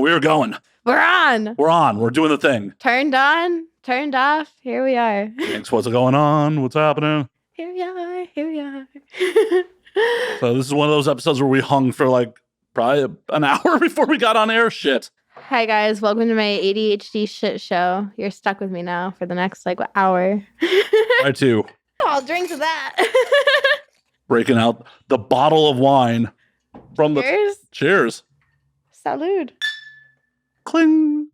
we're going. We're on. We're on. We're doing the thing. Turned on, turned off. Here we are. Thanks. What's going on? What's happening? Here we are. Here we are. So this is one of those episodes where we hung for like probably an hour before we got on air. Shit. Hi, guys. Welcome to my ADHD shit show. You're stuck with me now for the next hour. I too. I'll drink to that. Breaking out the bottle of wine from the... Cheers. Cheers. Salud. Cling.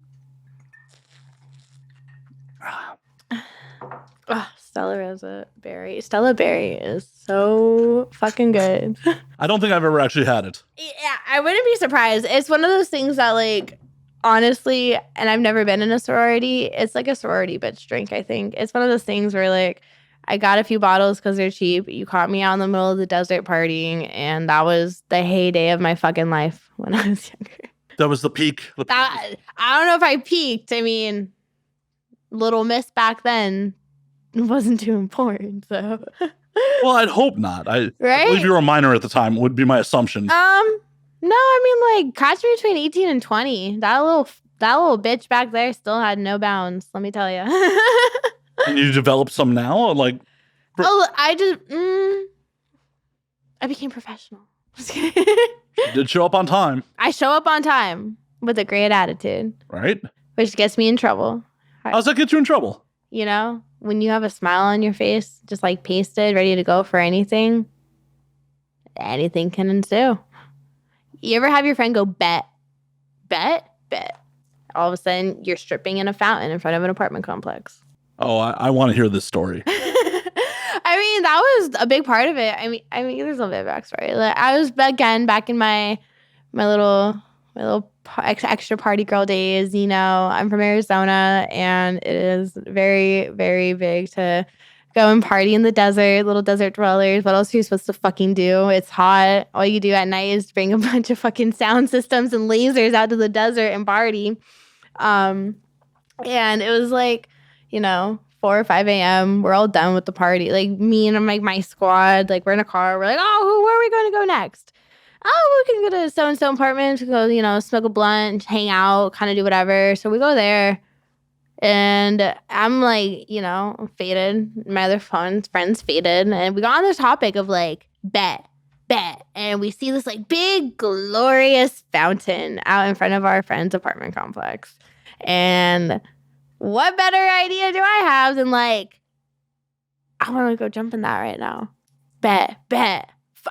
Oh, Stella Rose berry. Stella berry is so fucking good. I don't think I've ever actually had it. Yeah, I wouldn't be surprised. It's one of those things that, honestly, and I've never been in a sorority. It's like a sorority bitch drink, I think. It's one of those things where, I got a few bottles because they're cheap. You caught me out in the middle of the desert partying, and that was the heyday of my fucking life when I was younger. That was the peak. I don't know if I peaked. I mean, Little Miss back then wasn't too important, so. Well, I'd hope not. I Right? believe you were a minor at the time, would be my assumption. No, I mean, catch me between 18 and 20. That little bitch back there still had no bounds, let me tell you. And you developed some now? I became professional. You did show up on time. I show up on time with a great attitude. Right? Which gets me in trouble. How's that get you in trouble? You know, when you have a smile on your face, just pasted, ready to go for anything can ensue. You ever have your friend go bet? All of a sudden, you're stripping in a fountain in front of an apartment complex. Oh, I want to hear this story. I mean, that was a big part of it. I mean, there's a little bit of backstory. I was back in my little extra party girl days. You know, I'm from Arizona, and it is very, very big to go and party in the desert. Little desert dwellers. What else are you supposed to fucking do? It's hot. All you do at night is bring a bunch of fucking sound systems and lasers out to the desert and party. And it was 4 or 5 a.m. We're all done with the party. Me and my squad, we're in a car. We're where are we going to go next? Oh, we can go to so-and-so apartment to go, smoke a blunt, hang out, kind of do whatever. So we go there. And I'm faded. My other friend's faded. And we got on this topic of bet. And we see this big, glorious fountain out in front of our friend's apartment complex. And what better idea do I have than I want to go jump in that right now. Bet.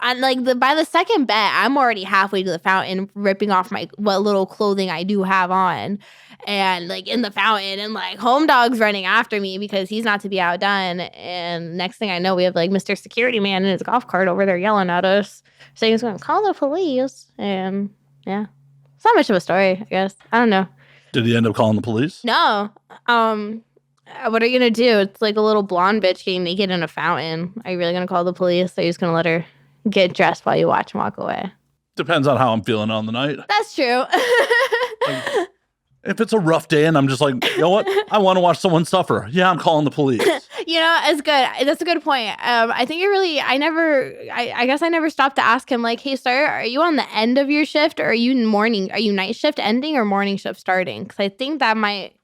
And by the second bet, I'm already halfway to the fountain, ripping off what little clothing I do have on, and in the fountain, and Home Dog's running after me because he's not to be outdone. And next thing I know, we have Mr. Security Man in his golf cart over there yelling at us, saying he's going to call the police. And yeah, it's not much of a story, I guess. I don't know. Did he end up calling the police? No. What are you going to do? It's a little blonde bitch getting naked in a fountain. Are you really going to call the police? Or are you just going to let her get dressed while you watch and walk away? Depends on how I'm feeling on the night. That's true. If it's a rough day and I'm just you know what? I want to watch someone suffer. Yeah, I'm calling the police. It's good. That's a good point. I think I guess I never stopped to ask him, hey, sir, are you on the end of your shift, or are you night shift ending or morning shift starting? Because I think that might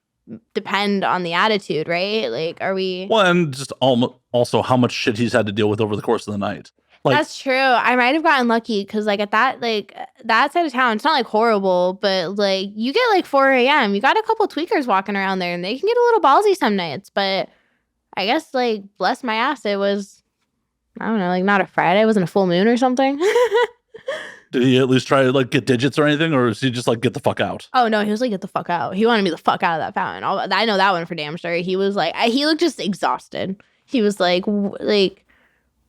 depend on the attitude, right? Are we... Well, and just also how much shit he's had to deal with over the course of the night. That's true. I might have gotten lucky because at that side of town, it's not horrible, but you get 4 a.m. You got a couple tweakers walking around there, and they can get a little ballsy some nights. But I guess bless my ass, it was, I don't know, not a Friday. It wasn't a full moon or something. Did he at least try to get digits or anything, or is he just get the fuck out? Oh no, he was get the fuck out. He wanted me the fuck out of that fountain. I know that one for damn sure. He was he looked just exhausted. He was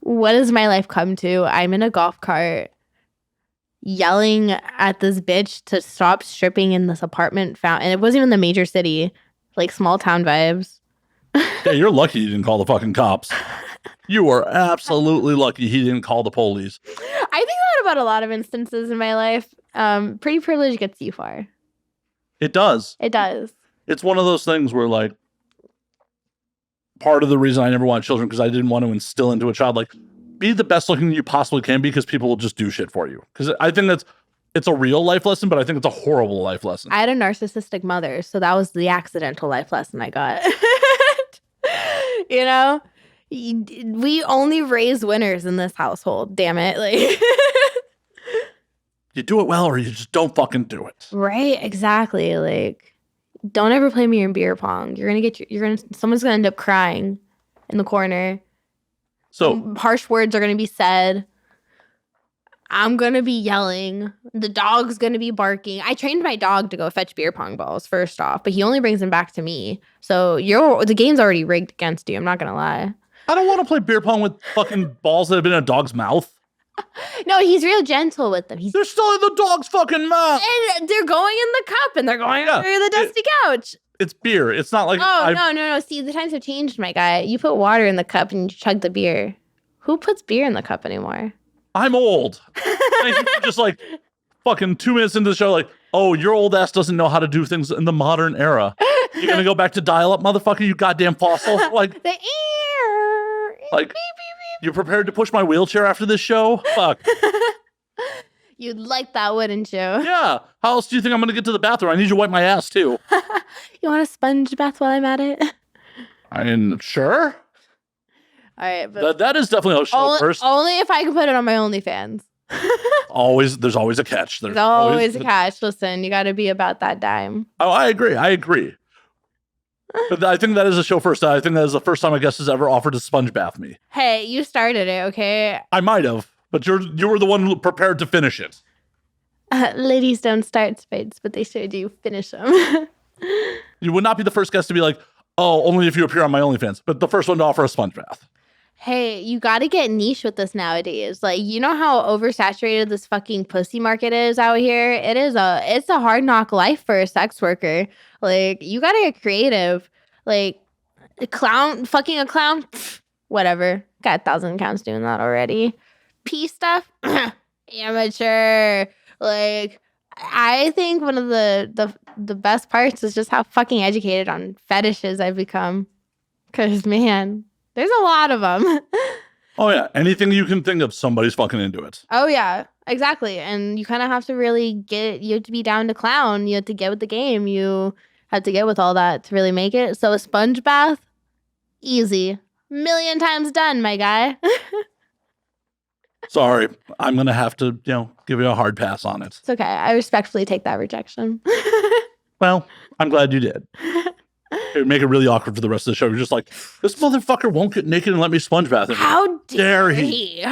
what has my life come to? I'm in a golf cart yelling at this bitch to stop stripping in this apartment fountain. It wasn't even the major city, small town vibes. Yeah, you're lucky you didn't call the fucking cops. You are absolutely lucky he didn't call the police. I think that about a lot of instances in my life. Pretty privilege gets you far. It does. It does. It's one of those things where part of the reason I never wanted children because I didn't want to instill into a child be the best looking you possibly can be because people will just do shit for you. Because I think it's a real life lesson, but I think it's a horrible life lesson. I had a narcissistic mother, so that was the accidental life lesson I got. You know, we only raise winners in this household. Damn it! Like, you do it well, or you just don't fucking do it. Right? Exactly. Like, don't ever play me in beer pong. Someone's gonna end up crying in the corner. So harsh words are gonna be said. I'm gonna be yelling. The dog's gonna be barking. I trained my dog to go fetch beer pong balls first off, but he only brings them back to me. So the game's already rigged against you. I'm not gonna lie. I don't want to play beer pong with fucking balls that have been in a dog's mouth. No, he's real gentle with them. They're still in the dog's fucking mouth. And they're going in the cup and they're going under the dusty couch. It's beer. It's not like No. See, the times have changed, my guy. You put water in the cup and you chug the beer. Who puts beer in the cup anymore? I'm old. Just like fucking 2 minutes into the show, like, oh, your old ass doesn't know how to do things in the modern era. You're gonna go back to dial-up, motherfucker, you goddamn fossil. Like, the ear. Like, you prepared to push my wheelchair after this show? Fuck. You'd like that, wouldn't you? Yeah. How else do you think I'm gonna get to the bathroom? I need you to wipe my ass too. You want a sponge bath while I'm at it? I mean, sure. All right, but that is definitely a show first. Only if I can put it on my OnlyFans. There's always a catch. There's always a catch. Listen, you got to be about that dime. Oh, I agree. But I think that is a show first. I think that is the first time a guest has ever offered to sponge bath me. Hey, you started it, okay? I might have, but you were the one who prepared to finish it. Ladies don't start fights, but they sure do finish them. You would not be the first guest to be like, oh, only if you appear on my OnlyFans, but the first one to offer a sponge bath. Hey, you got to get niche with this nowadays. Like, you know how oversaturated this fucking pussy market is out here? It's a hard knock life for a sex worker. Like, you got to get creative. Like, fucking a clown, pfft, whatever. Got 1,000 accounts doing that already. Pee stuff, amateur. Like, I think one of the best parts is just how fucking educated on fetishes I've become. Because, man, there's a lot of them. Oh, yeah. Anything you can think of, somebody's fucking into it. Oh, yeah. Exactly. you kind of have to really you have to be down to clown. You have to get with the game. You have to get with all that to really make it. So a sponge bath, easy. 1,000,000 times done, my guy. Sorry. I'm going to have to, give you a hard pass on it. It's okay. I respectfully take that rejection. Well, I'm glad you did. It would make it really awkward for the rest of the show. You're just like, this motherfucker won't get naked and let me sponge bath him. How dare he?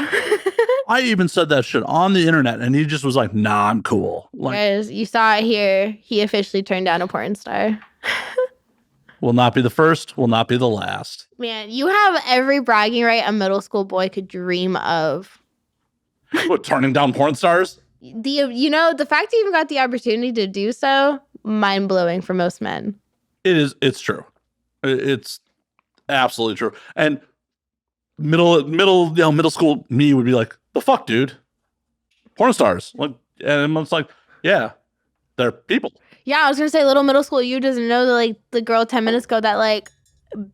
I even said that shit on the internet, and he just was like, nah, I'm cool. Like, guys, you saw it here. He officially turned down a porn star. Will not be the first, will not be the last. Man, you have every bragging right a middle school boy could dream of. What, turning down porn stars? The fact you even got the opportunity to do so, mind-blowing for most men. It's true. It's absolutely true. And middle school me would be like, the fuck, dude? Porn stars. Like, and it's like, yeah, they're people. Yeah, I was gonna say little middle school you doesn't know that like the girl 10 minutes ago that like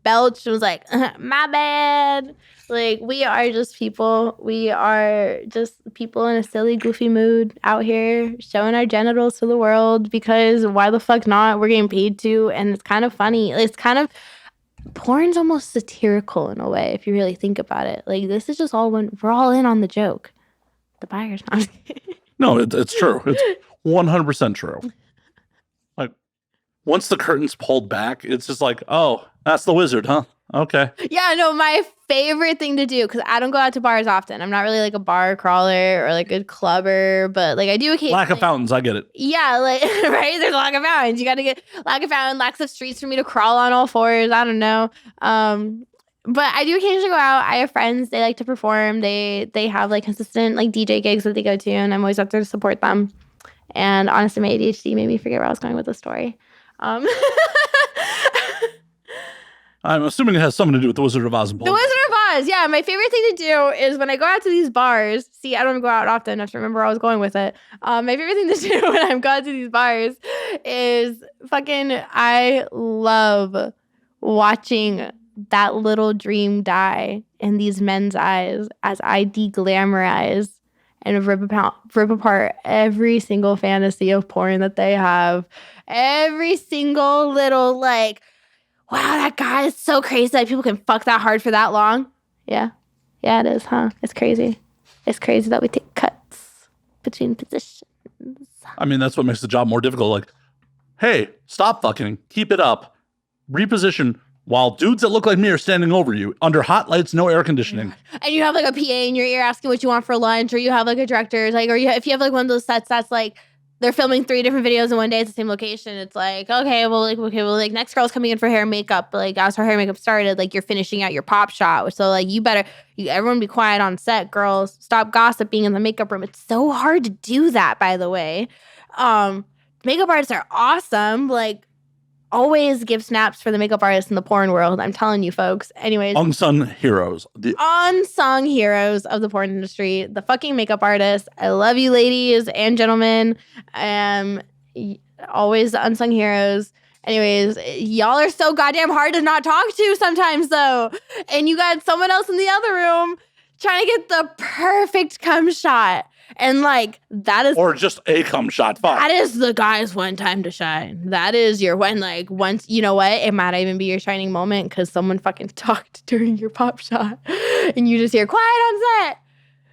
belched and was like, my bad. Like, we are just people. We are just people in a silly, goofy mood out here showing our genitals to the world because why the fuck not? We're getting paid to, and it's kind of funny. It's kind of, porn's almost satirical in a way if you really think about it. Like, this is just we're all in on the joke. The buyer's not. No, it's true. It's 100% true. Like, once the curtain's pulled back, it's just like, oh, that's the wizard, huh? Okay. Yeah, no, my favorite thing to do, because I don't go out to bars often. I'm not really like a bar crawler or like a clubber, but like I do occasionally. Lack of fountains, I get it. Yeah, like, right? There's a lack of fountains. You got to get lack of fountains, lacks of streets for me to crawl on all fours. I don't know. But I do occasionally go out. I have friends. They like to perform. They have like consistent like DJ gigs that they go to, and I'm always out there to support them. And honestly, my ADHD made me forget where I was going with the story. I'm assuming it has something to do with the Wizard of Oz. The Wizard of Oz, yeah. My favorite thing to do is when I go out to these bars. See, I don't go out often enough to remember where I was going with it. My favorite thing to do when I'm going to these bars is I love watching that little dream die in these men's eyes as I deglamorize and rip apart every single fantasy of porn that they have. Every single little like, wow, that guy is so crazy that people can fuck that hard for that long. Yeah. Yeah, it is, huh? It's crazy. It's crazy that we take cuts between positions. I mean, that's what makes the job more difficult. Like, hey, stop fucking. Keep it up. Reposition while dudes that look like me are standing over you under hot lights, no air conditioning. And you have like a PA in your ear asking what you want for lunch, or you have like a director, like, or if you have like one of those sets that's like they're filming 3 different videos in one day at the same location. It's like, like next girl's coming in for hair and makeup. Like as her hair and makeup started, like you're finishing out your pop shot. So like everyone be quiet on set, girls. Stop gossiping in the makeup room. It's so hard to do that, by the way. Makeup artists are awesome. Like always give snaps for the makeup artists in the porn world. I'm telling you, folks. Anyways. Unsung heroes. The unsung heroes of the porn industry. The fucking makeup artists. I love you, ladies and gentlemen. Always the unsung heroes. Anyways, y'all are so goddamn hard to not talk to sometimes, though. And you got someone else in the other room trying to get the perfect cum shot. And like that is, or just a cum shot. Fuck. That is the guy's one time to shine. That is your when, like once, you know what? It might even be your shining moment because someone fucking talked during your pop shot and you just hear quiet on set.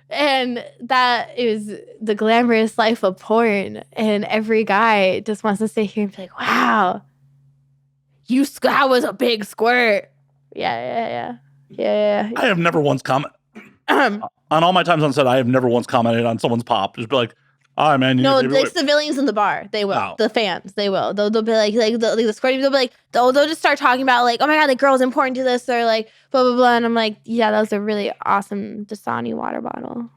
And that is the glamorous life of porn. And every guy just wants to sit here and be like, wow, that was a big squirt. Yeah. I have never once commented. On all my times on set, I have never once commented on someone's pop. Just be like, all right, man. No, the civilians in the bar, they will. Oh. The fans, they will. They'll be like the squirting, they'll be like, they'll just start talking about like, oh my God, the girl's important to this. Or like, blah, blah, blah. And I'm like, yeah, that was a really awesome Dasani water bottle.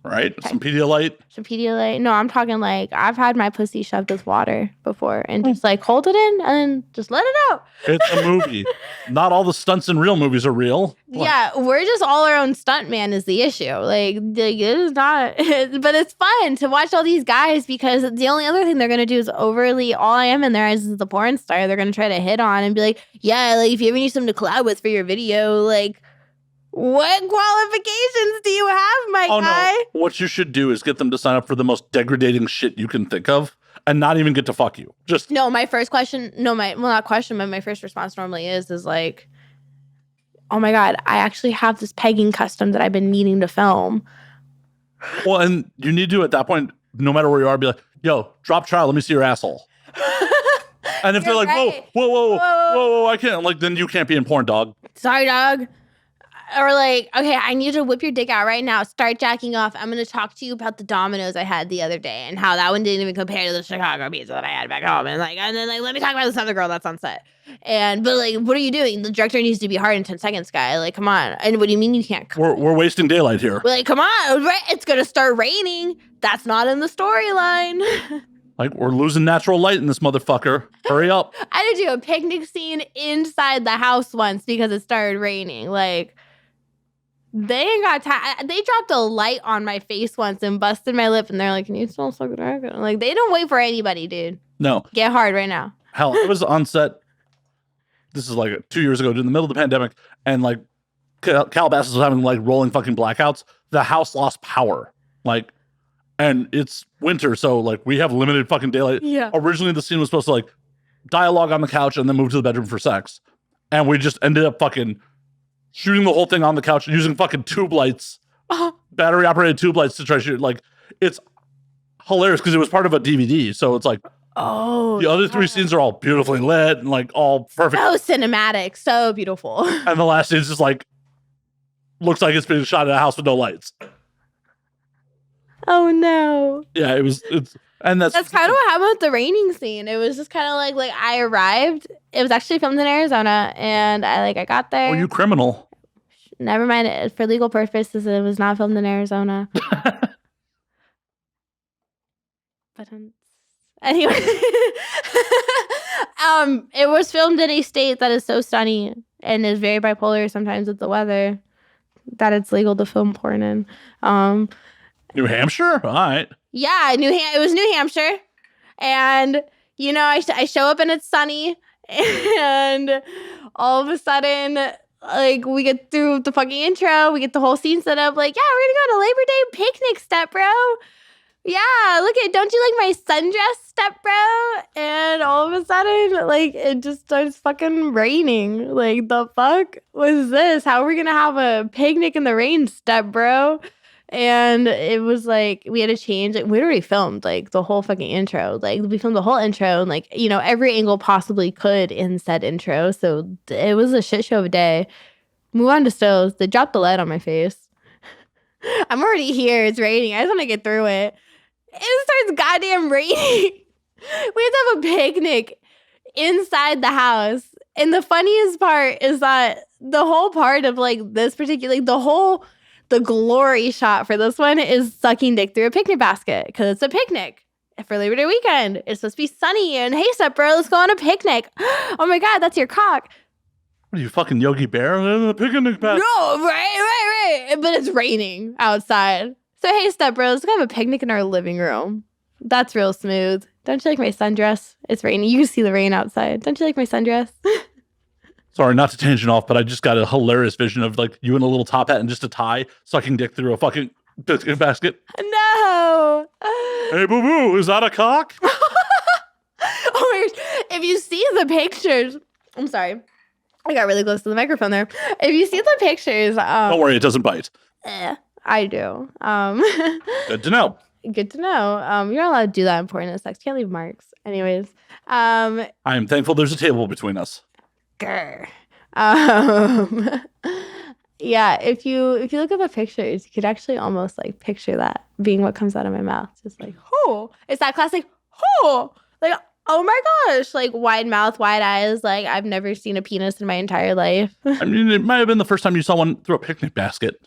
Right? Some Pedialyte. No, I'm talking like I've had my pussy shoved with water before and just like hold it in and then just let it out. It's a movie. Not all the stunts in real movies are real. Yeah, we're just all our own stunt man is the issue. Like it is not, but it's fun to watch all these guys because the only other thing they're going to do is overly, all I am in their eyes is the porn star. They're going to try to hit on and be like, yeah, like if you ever need something to collab with for your video, like, what qualifications do you have, my guy? No. What you should do is get them to sign up for the most degrading shit you can think of and not even get to fuck you. Just no, my first question, not question, but my first response normally is like, oh my God, I actually have this pegging custom that I've been meaning to film. Well, and you need to, at that point, no matter where you are, be like, yo, drop trial, let me see your asshole. And if they're like, right. whoa, I can't, like, then you can't be in porn, dog. Sorry, dog. Or like, okay, I need you to whip your dick out right now. Start jacking off. I'm going to talk to you about the Domino's I had the other day and how that one didn't even compare to the Chicago pizza that I had back home. And then let me talk about this other girl that's on set. But like, what are you doing? The director needs to be hard in 10 seconds, guy. Like, come on. And what do you mean you can't? We're wasting daylight here. We're like, come on. It's going to start raining. That's not in the storyline. Like, we're losing natural light in this motherfucker. Hurry up. I had to do a picnic scene inside the house once because it started raining. Like, they ain't got time. They dropped a light on my face once and busted my lip, and they're like, "Can you still suck it out?" Like, they don't wait for anybody, dude. No. Get hard right now. Hell, I was on set. This is like 2 years ago, in the middle of the pandemic, and like Calabasas was having like rolling fucking blackouts. The house lost power, like, and it's winter, so like we have limited fucking daylight. Yeah. Originally, the scene was supposed to like dialogue on the couch and then move to the bedroom for sex, and we just ended up fucking shooting the whole thing on the couch using fucking tube lights, battery operated tube lights to try to shoot. Like, it's hilarious because it was part of a DVD. So it's like, the other 3 scenes are all beautifully lit and like all perfect. So cinematic, so beautiful. And the last scene is just like, looks like it's being shot in a house with no lights. Oh no. Yeah, it's kind of what happened with the raining scene. It was just kind of like I arrived. It was actually filmed in Arizona, and I got there. Oh, you criminal. Never mind. For legal purposes, it was not filmed in Arizona. But anyway, it was filmed in a state that is so sunny and is very bipolar sometimes with the weather that it's legal to film porn in. New Hampshire? All right. Yeah, it was New Hampshire. And, I show up and it's sunny. And all of a sudden, Like, we get through the fucking intro. We get the whole scene set up. Like, yeah, we're going to go on a Labor Day picnic, step bro. Yeah, look at, don't you like my sundress, step bro? And all of a sudden, like, it just starts fucking raining. Like, the fuck was this? How are we going to have a picnic in the rain, step bro? And it was like, we had to change. Like, we'd already filmed, like, the whole fucking intro. Like, we filmed the whole intro and, like, you know, every angle possibly could in said intro. So it was a shit show of a day. Move on to stills. They dropped the light on my face. I'm already here. It's raining. I just want to get through it. It starts goddamn raining. We have to have a picnic inside the house. And the funniest part is that the whole part of, like, this particular, like, the glory shot for this one is sucking dick through a picnic basket because it's a picnic for Labor Day weekend. It's supposed to be sunny and, hey, sup, bro, let's go on a picnic. Oh my God, that's your cock. What are you, fucking Yogi Bear in the picnic basket? No, right. But it's raining outside. So, hey, step bro, let's go have a picnic in our living room. That's real smooth. Don't you like my sundress? It's raining. You can see the rain outside. Don't you like my sundress? Sorry, not to tangent off, but I just got a hilarious vision of, like, you in a little top hat and just a tie sucking dick through a fucking picnic basket. No. Hey, boo-boo, is that a cock? Oh my gosh. If you see the pictures, I'm sorry. I got really close to the microphone there. If you see the pictures. Don't worry, it doesn't bite. I do. Good to know. Good to know. You're not allowed to do that in porn and sex. You can't leave marks. Anyways. I am thankful there's a table between us. Grr. Yeah, if you look at the pictures, you could actually almost like picture that being what comes out of my mouth. Just like, oh, it's that classic, oh, like, oh my gosh, like wide mouth, wide eyes. Like, I've never seen a penis in my entire life. I mean, it might have been the first time you saw one through a picnic basket.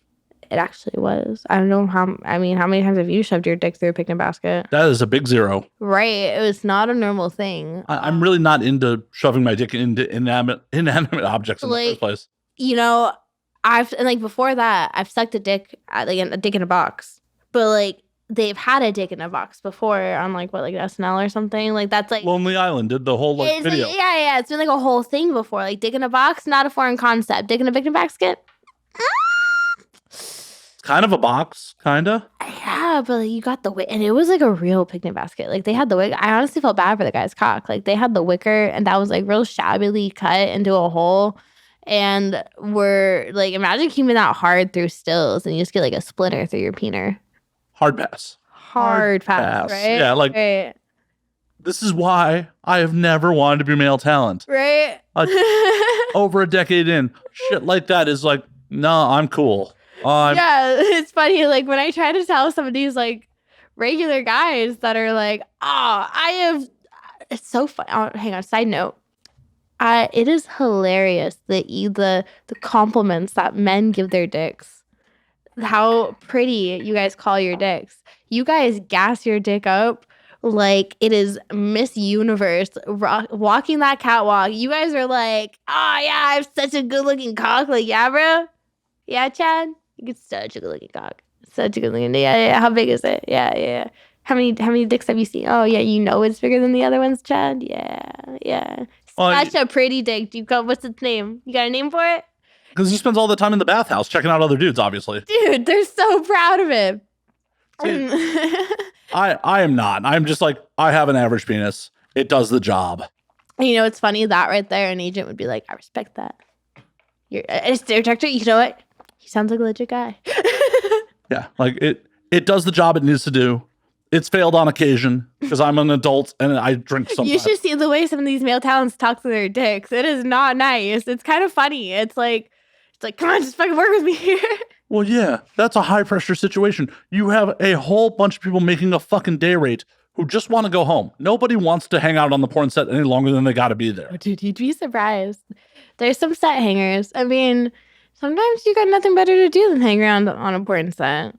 It actually was. I don't know how many times have you shoved your dick through a picnic basket? That is a big zero. Right. It was not a normal thing. I'm really not into shoving my dick into inanimate objects in the first place. You know, before that, I've sucked a dick, like a dick in a box. But like, they've had a dick in a box before on like SNL or something. Like, that's like Lonely Island did the whole like video. Like, yeah. It's been like a whole thing before. Like, dick in a box, not a foreign concept. Dick in a picnic basket. Kind of a box, kind of. Yeah, but like, you got the wick, and it was like a real picnic basket. Like, they had the wick. I honestly felt bad for the guy's cock. Like, they had the wicker, and that was like real shabbily cut into a hole. And we're like, imagine keeping that hard through stills, and you just get like a splinter through your peener. Hard pass. Hard pass, right? Yeah, like right. This is why I have never wanted to be male talent. Right. Over a decade in, shit like that is like, no, I'm cool. Yeah, it's funny. Like, when I try to tell some of these like regular guys that are like, it's so fun. Oh, hang on. Side note. It is hilarious the compliments that men give their dicks. How pretty you guys call your dicks. You guys gas your dick up like it is Miss Universe walking that catwalk. You guys are like, oh yeah, I have such a good looking cock. Like, yeah, bro. Yeah, Chad. You get such a good looking cock. Such a good looking. Yeah. How big is it? Yeah. How many dicks have you seen? Oh yeah, you know it's bigger than the other ones, Chad. Yeah. Such a pretty dick. What's its name? You got a name for it? Because he spends all the time in the bathhouse checking out other dudes, obviously. Dude, they're so proud of him. See, I am not. I'm just like, I have an average penis. It does the job. You know, it's funny that right there, an agent would be like, I respect that. You're a director. You know what? He sounds like a legit guy. Yeah, like it does the job it needs to do. It's failed on occasion because I'm an adult and I drink sometimes. You should see the way some of these male talents talk to their dicks. It is not nice. It's kind of funny. It's like, come on, just fucking work with me here. Well, yeah, that's a high pressure situation. You have a whole bunch of people making a fucking day rate who just want to go home. Nobody wants to hang out on the porn set any longer than they got to be there. Oh, dude, you'd be surprised. There's some set hangers. I mean, sometimes you got nothing better to do than hang around on a porn set.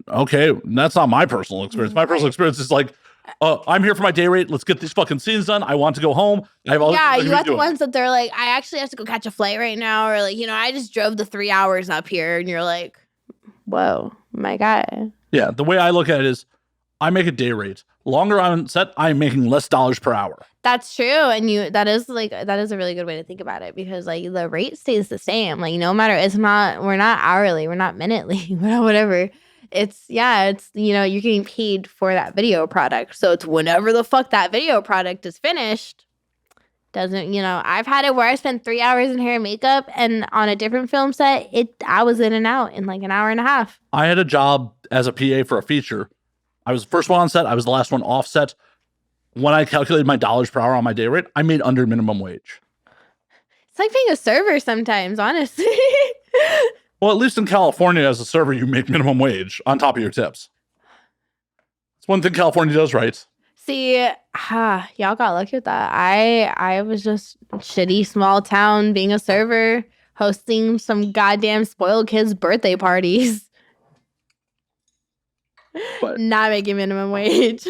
Okay, that's not my personal experience. My personal experience is like, I'm here for my day rate. Let's get these fucking scenes done. I want to go home. I have all you got the ones that they're like, I actually have to go catch a flight right now. Or like, I just drove the 3 hours up here. And you're like, whoa, my guy. Yeah, the way I look at it is I make a day rate. longer I'm on set, I'm making less dollars per hour. That's true. And that is a really good way to think about it, because like the rate stays the same. Like no matter, we're not hourly, we're not minutely, we're not whatever. It's you're getting paid for that video product. So it's whenever the fuck that video product is finished. I've had it where I spent 3 hours in hair and makeup, and on a different film set, I was in and out in like an hour and a half. I had a job as a PA for a feature. I was the first one on set. I was the last one off set. When I calculated my dollars per hour on my day rate, I made under minimum wage. It's like being a server sometimes, honestly. Well, at least in California, as a server, you make minimum wage on top of your tips. It's one thing California does right. See, y'all got lucky with that. I was just shitty small town being a server, hosting some goddamn spoiled kids' birthday parties. But not making minimum wage.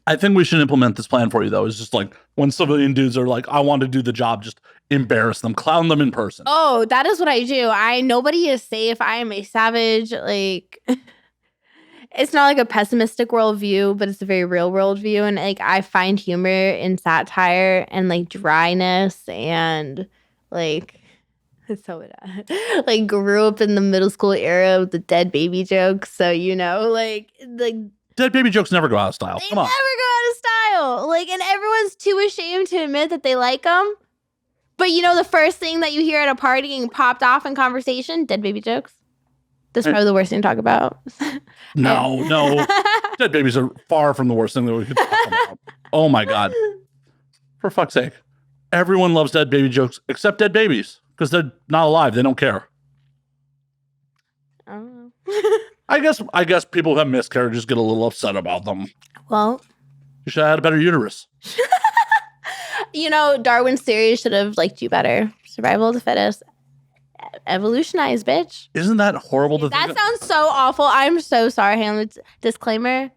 I think we should implement this plan for you, though. It's just like when civilian dudes are like, I want to do the job, just embarrass them, clown them in person. Oh, that is what I do. Nobody is safe. I am a savage. Like, it's not like a pessimistic worldview, but it's a very real worldview. And like, I find humor in satire and like dryness and like, it's so bad. Like, grew up in the middle school era with the dead baby jokes. So, like dead baby jokes never go out of style. They Come on. never go out of style. Like, and everyone's too ashamed to admit that they like them. But the first thing that you hear at a party getting popped off in conversation, dead baby jokes. This is probably the worst thing to talk about. No. Dead babies are far from the worst thing that we could talk about. Oh my God. For fuck's sake. Everyone loves dead baby jokes except dead babies because they're not alive. They don't care. I don't know. I guess people who have miscarriages get a little upset about them. Well, you should have had a better uterus. Darwin's theory should have liked you better. Survival of the fittest. Evolutionize, bitch. Isn't that horrible to think? That sounds so awful. I'm so sorry, Hamlet. Disclaimer,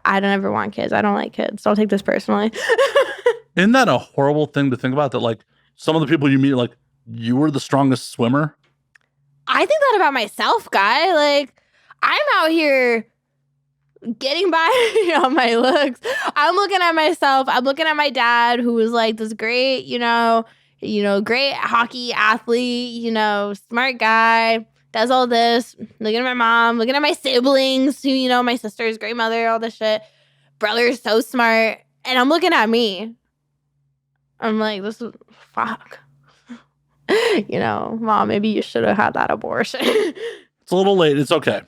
I don't ever want kids. I don't like kids. Don't take this personally. Isn't that a horrible thing to think about? That like some of the people you meet, like you were the strongest swimmer? I think that about myself, guy. Like, I'm out here getting by on my looks. I'm looking at myself. I'm looking at my dad, who was like this great, great hockey athlete, smart guy, does all this. Looking at my mom, looking at my siblings, who, my sister's great mother, all this shit. Brother's so smart. And I'm looking at me. I'm like, this is fuck. Mom, maybe you should have had that abortion. It's a little late. It's okay.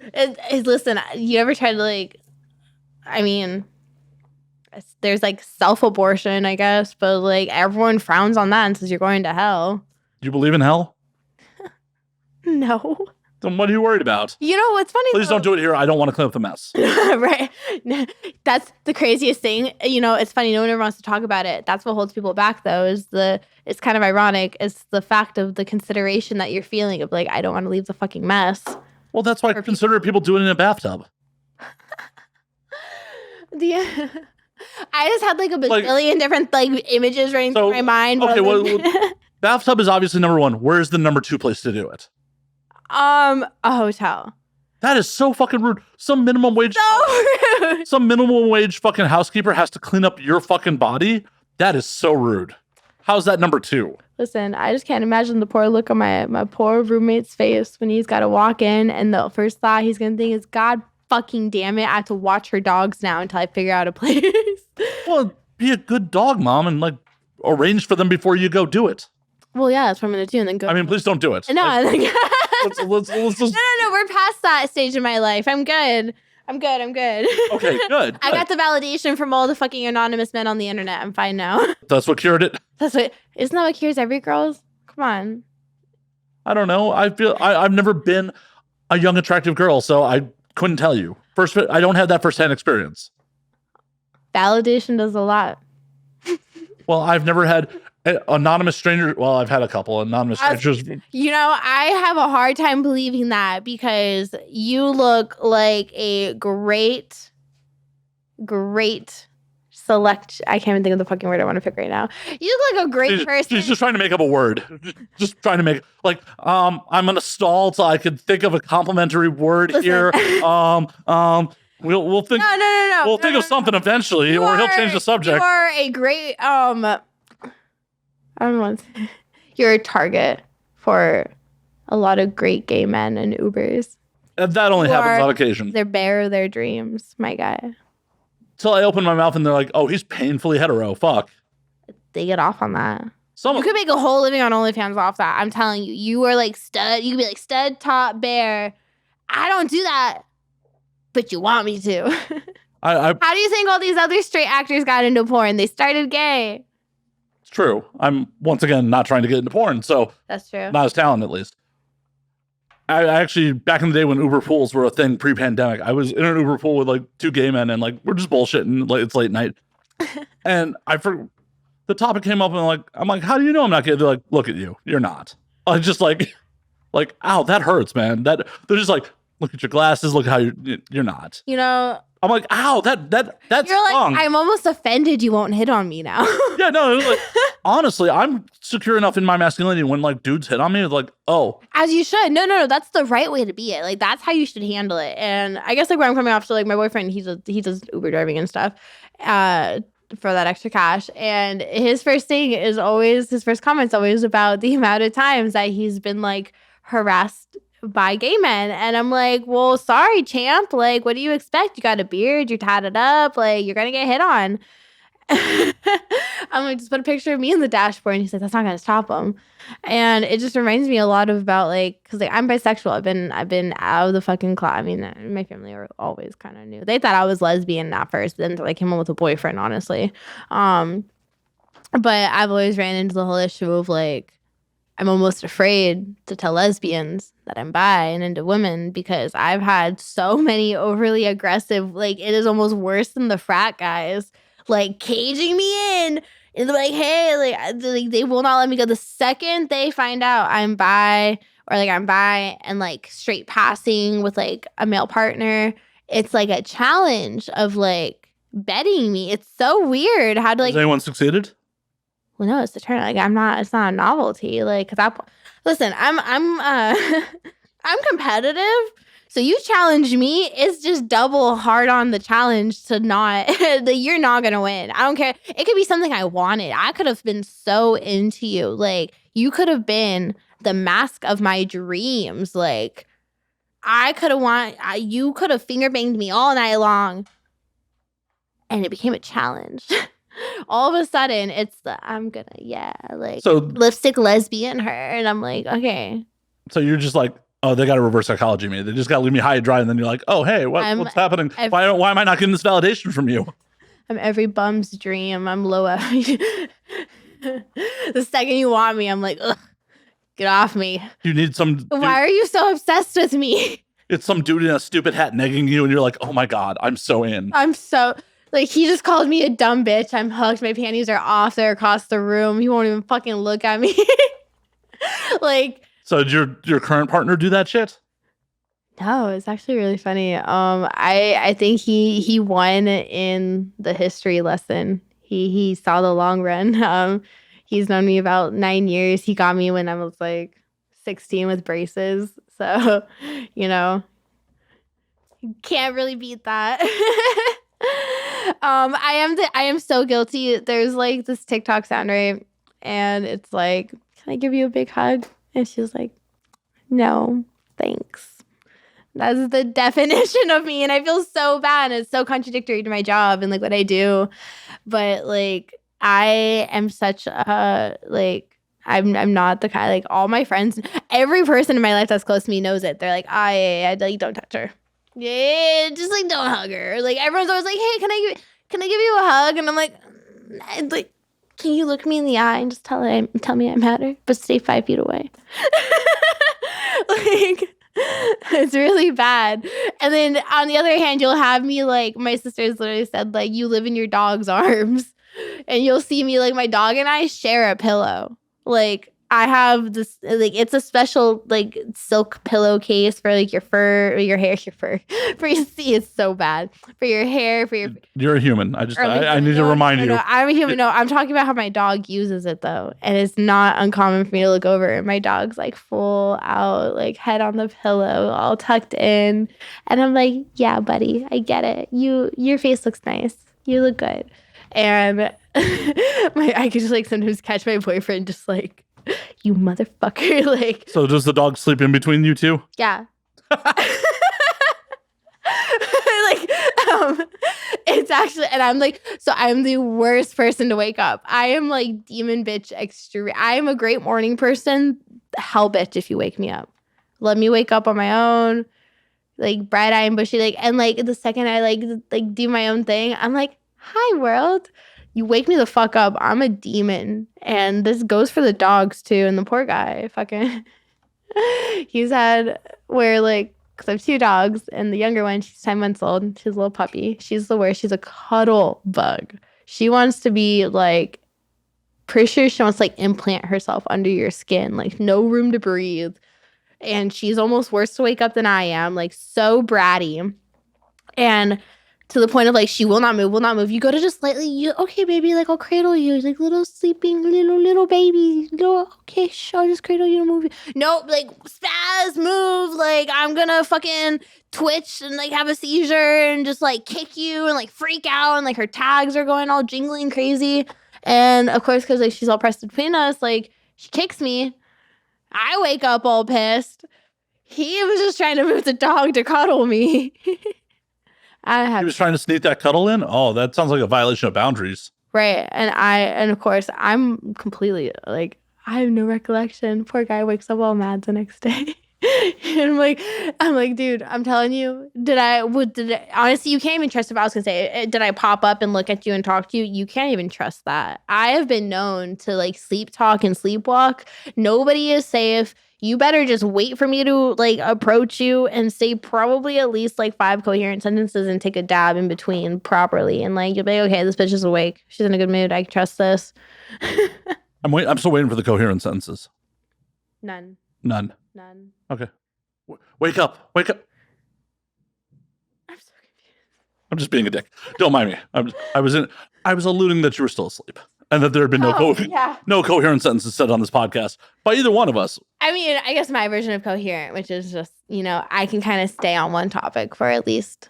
Listen, you ever tried to there's like self-abortion, I guess, but like everyone frowns on that and says you're going to hell. Do you believe in hell? No. Then what are you worried about? What's funny? Please don't do it here. I don't want to clean up the mess. Right. That's the craziest thing. It's funny. No one ever wants to talk about it. That's what holds people back, though, it's kind of ironic. It's the fact of the consideration that you're feeling of like, I don't want to leave the fucking mess. Well, that's why I consider people doing it in a bathtub. I just had like a bazillion different like images running through my mind. Okay, well, bathtub is obviously number one. Where's the number two place to do it? A hotel. That is so fucking rude. Some minimum wage fucking housekeeper has to clean up your fucking body. That is so rude. How's that number two? Listen, I just can't imagine the poor look on my poor roommate's face when he's got to walk in and the first thought he's gonna think is, God fucking damn it, I have to watch her dogs now until I figure out a place. Well, be a good dog mom and like arrange for them before you go do it. Well, yeah, that's what I'm gonna do, and then go. I mean, please don't do it. No, let's just... No, we're past that stage in my life. I'm good. Okay, good. I got the validation from all the fucking anonymous men on the internet. I'm fine now. That's what cured it. Isn't that what cures every girl's? Come on. I don't know. I feel I've never been a young, attractive girl, so I couldn't tell you. I don't have that firsthand experience. Validation does a lot. Well, I've never had anonymous strangers. Well, I've had a couple anonymous strangers. I have a hard time believing that because you look like a great select. I can't even think of the fucking word I want to pick right now. You look like a great person. She's just trying to make up a word. Just trying to make like I'm gonna stall till I can think of a complimentary word. Listen. Here. We'll think No. we'll think of something eventually, or he'll change the subject. You are a great I don't know. You're a target for a lot of great gay men and Ubers. And that only happens on occasion. They're bare their dreams, my guy. Till I open my mouth and they're like, "Oh, he's painfully hetero." Fuck. They get off on that. You could make a whole living on OnlyFans off that. I'm telling you. You are like stud. You could be like stud, top, bear. I don't do that, but you want me to. How do you think all these other straight actors got into porn? They started gay. It's true. I'm once again not trying to get into porn, so that's true. Not as talented, at least. I actually, back in the day when Uber pools were a thing pre-pandemic, I was in an Uber pool with like 2 gay men, and like we're just bullshitting. Like it's late night, and the topic came up, and I'm like, how do you know I'm not gay? They're like, look at you, you're not. I just like, ow, that hurts, man. They're just like, look at your glasses, look at how you're not. You know. I'm like, ow, that's You're like, wrong. I'm almost offended you won't hit on me now. Yeah, no, like, honestly, I'm secure enough in my masculinity when like dudes hit on me, it's like, oh. As you should. No, that's the right way to be it. Like, that's how you should handle it. And I guess like where I'm coming off to, like my boyfriend, he does Uber driving and stuff for that extra cash. And his first comment's always about the amount of times that he's been like harassed by gay men. And I'm like, well, sorry, champ. Like, what do you expect? You got a beard, you're tatted up, like you're gonna get hit on. I'm like, just put a picture of me in the dashboard. And he's like, that's not gonna stop him. And it just reminds me a lot about like, because like I'm bisexual. I've been out of the fucking closet. I mean, my family are always kind of new. They thought I was lesbian at first, then I came home with a boyfriend, honestly. But I've always ran into the whole issue of like, I'm almost afraid to tell lesbians that I'm bi and into women because I've had so many overly aggressive, like it is almost worse than the frat guys, like caging me in and they're like, hey, like they will not let me go the second they find out I'm bi or like I'm bi and like straight passing with like a male partner. It's like a challenge of like betting me. It's so weird how to like. Has anyone succeeded? Well, no, it's the turn. Like it's not a novelty. Like, cause I'm competitive. So you challenge me, it's just double hard on the challenge to not, that you're not going to win. I don't care. It could be something I wanted. I could have been so into you. Like you could have been the mask of my dreams. Like you could have finger banged me all night long and it became a challenge. All of a sudden, it's so lipstick lesbian her. And I'm like, okay. So you're just like, oh, they got to reverse psychology me. They just got to leave me high and dry. And then you're like, oh, hey, what's happening? Why am I not getting this validation from you? I'm every bum's dream. I'm low. The second you want me, I'm like, ugh, get off me. You need some. Why are you so obsessed with me? It's some dude in a stupid hat negging you. And you're like, oh my God, I'm so in. Like, he just called me a dumb bitch. I'm hooked. My panties are off. They're across the room. He won't even fucking look at me. Like. So did your current partner do that shit? No, it's actually really funny. I think he won in the history lesson. He saw the long run. He's known me about 9 years. He got me when I was like 16 with braces. So, you know, you can't really beat that. I am so guilty. There's like this TikTok sound, right? And it's like, can I give you a big hug? And she was like, no, thanks. That's the definition of me. And I feel so bad. And it's so contradictory to my job and like what I do. But like, I am such a, like, I'm not the kind, like all my friends, every person in my life that's close to me knows it. They're like, I like, don't touch her. Yeah, just like don't hug her. Like everyone's always like, hey, can I give you a hug? And I'm like, can you look me in the eye and just tell me I matter, but stay 5 feet away? Like, it's really bad. And then on the other hand, you'll have me like, my sister's literally said like, you live in your dog's arms, and you'll see me like my dog and I share a pillow. Like I have this, like, it's a special, like, silk pillowcase for, like, your fur, or your hair, for your, see, it's so bad. For your hair, for your... You're a human. I need to No, remind you. No, I'm a human. No, I'm talking about how my dog uses it, though. And it's not uncommon for me to look over and my dog's, like, full out, like, head on the pillow, all tucked in. And I'm like, yeah, buddy, I get it. Your face looks nice. You look good. And I could just, like, sometimes catch my boyfriend just, like, you motherfucker. Like, So does the dog sleep in between you two? yeah. It's actually, and I'm like, so I'm the worst person to wake up. I am like demon bitch extreme. I am a great morning person. Hell bitch if you wake me up. Let me wake up on my own, like bright eyed and bushy, like, and like the second I like do my own thing, I'm like, hi world. You wake me the fuck up. I'm a demon. And this goes for the dogs too. And the poor guy, fucking, he's had where like, because I have 2 dogs, and the younger one, she's 10 months old. She's a little puppy. She's the worst. She's a cuddle bug. She wants to be like, pretty sure she wants to like implant herself under your skin, like no room to breathe. And she's almost worse to wake up than I am, like so bratty. And to the point of like, she will not move. You go to just slightly, okay, baby, like I'll cradle you, like little sleeping, little baby, okay, sure, I'll just cradle you, move you. Nope, like spaz, move, like I'm gonna fucking twitch and like have a seizure and just like kick you and like freak out and like her tags are going all jingling crazy. And of course, because like she's all pressed between us, like she kicks me. I wake up all pissed. He was just trying to move the dog to cuddle me. He was trying to sneak that cuddle in? Oh, that sounds like a violation of boundaries. Right. And of course, I'm completely like, I have no recollection. Poor guy wakes up all mad the next day. And I'm like, dude, I'm telling you, honestly, you can't even trust if I was going to say, did I pop up and look at you and talk to you? You can't even trust that. I have been known to like sleep talk and sleepwalk. Nobody is safe. You better just wait for me to like approach you and say probably at least like 5 coherent sentences and take a dab in between properly. And like, you'll be like, okay, this bitch is awake. She's in a good mood. I can trust this. I'm still waiting for the coherent sentences. None. Okay. Wake up. I'm so confused. I'm just being a dick. Don't mind me. I was alluding that you were still asleep and that there had been no coherent sentences said on this podcast by either one of us. I mean, I guess my version of coherent, which is just, I can kind of stay on one topic for at least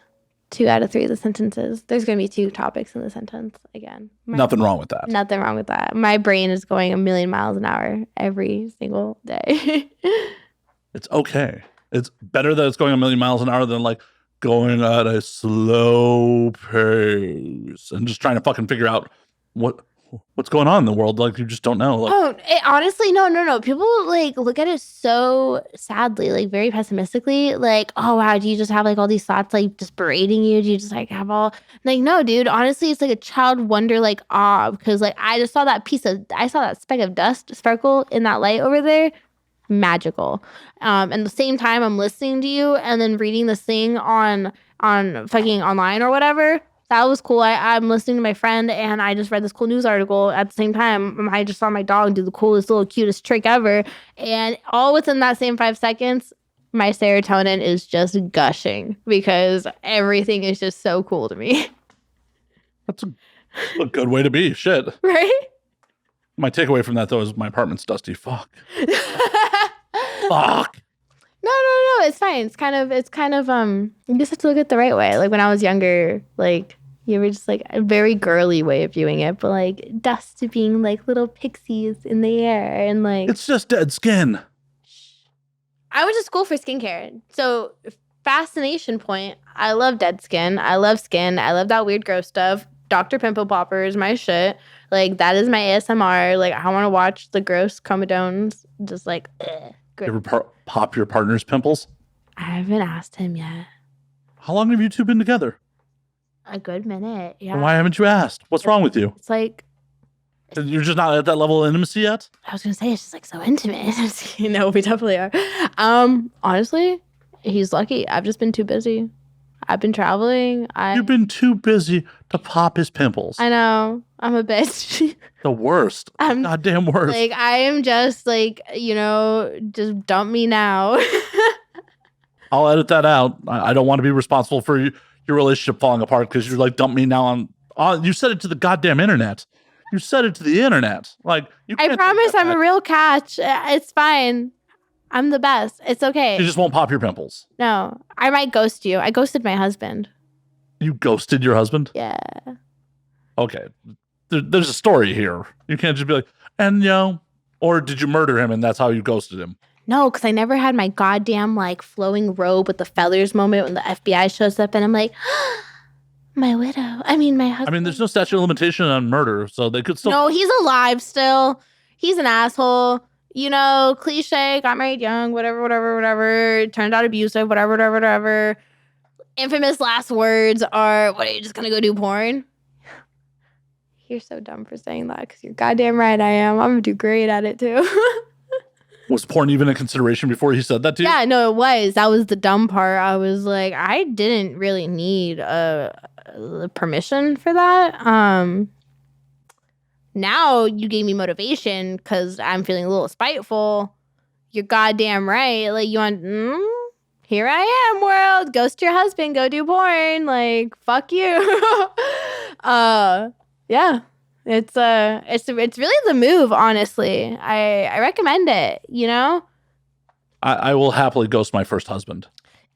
2 out of 3 of the sentences. There's going to be 2 topics in the sentence again. Nothing wrong with that. Nothing wrong with that. My brain is going 1,000,000 miles an hour every single day. It's okay. It's better that it's going 1,000,000 miles an hour than like going at a slow pace and just trying to fucking figure out what's going on in the world. Like you just don't know. Like, honestly, no. People like look at it so sadly, like very pessimistically. Like, oh wow, do you just have like all these thoughts like just berating you? Do you just like have all like no, dude? Honestly, it's like a child wonder, like awe, because like I saw that speck of dust sparkle in that light over there. Magical. And at the same time, I'm listening to you and then reading this thing on fucking online or whatever. That was cool. I'm listening to my friend and I just read this cool news article at the same time. I just saw my dog do the coolest, little, cutest trick ever. And all within that same 5 seconds, my serotonin is just gushing because everything is just so cool to me. That's a good way to be. Shit. Right? My takeaway from that, though, is my apartment's dusty. Fuck. Fuck. No. It's fine. It's kind of, you just have to look at it the right way. Like when I was younger, like you were just like a very girly way of viewing it, but like dust being like little pixies in the air and like. It's just dead skin. I went to school for skincare. So fascination point. I love dead skin. I love skin. I love that weird gross stuff. Dr. Pimple Popper is my shit. Like that is my ASMR. Like I want to watch the gross comedones. Just like, ugh. You ever pop your partner's pimples? I haven't asked him yet. How long have you two been together? A good minute, yeah. And why haven't you asked? What's wrong with you? It's like... You're just not at that level of intimacy yet? I was going to say, it's just like so intimate. We definitely are. Honestly, he's lucky. I've just been too busy. I've been traveling. You've been too busy to pop his pimples. I know. I'm a bitch. The worst. I'm goddamn worst. Like, I am just like, just dump me now. I'll edit that out. I don't want to be responsible for your relationship falling apart because you're like, dump me now on. You said it to the goddamn internet. You said it to the internet. Like, I promise I'm a real catch. It's fine. I'm the best. It's okay. You just won't pop your pimples. No, I might ghost you. I ghosted my husband. You ghosted your husband? Yeah. Okay. There's a story here. You can't just be like, or did you murder him and that's how you ghosted him? No, because I never had my goddamn like flowing robe with the feathers moment when the FBI shows up and I'm like, my widow. My husband. There's no statute of limitation on murder, so they could still. No, he's alive still. He's an asshole. Cliche, got married young, whatever. Turned out abusive, whatever. Infamous last words are, what, are you just going to go do porn? You're so dumb for saying that because you're goddamn right I am. I'm going to do great at it too. Was porn even a consideration before he said that to you? Yeah, no, it was. That was the dumb part. I was like, I didn't really need permission for that. Now you gave me motivation because I'm feeling a little spiteful. You're goddamn right. Like, you want, here I am, world. Ghost your husband. Go do porn. Like, fuck you. Yeah. It's really the move, honestly. I recommend it, I will happily ghost my first husband.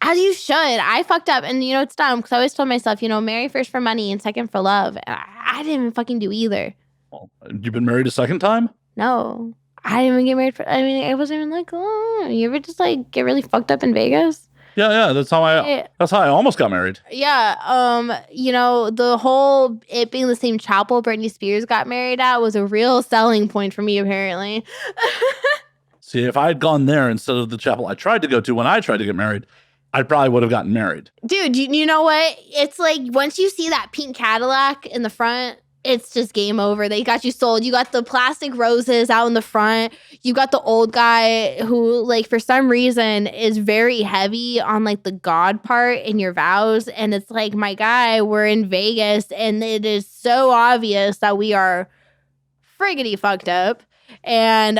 As you should. I fucked up. And it's dumb because I always told myself, marry first for money and second for love. And I didn't even fucking do either. Well, you've been married a second time? No. I didn't even get married I wasn't even like, oh, you ever just like get really fucked up in Vegas? Yeah, that's how I almost got married. Yeah, the whole it being the same chapel Brittany Spears got married at was a real selling point for me, apparently. See, if I had gone there instead of the chapel I tried to go to when I tried to get married, I probably would have gotten married. Dude, you know what? It's like once you see that pink Cadillac in the front, it's just game over. They got you sold. You got the plastic roses out in the front. You got the old guy who, like, for some reason is very heavy on, like, the God part in your vows. And it's like, my guy, we're in Vegas, and it is so obvious that we are friggity fucked up. And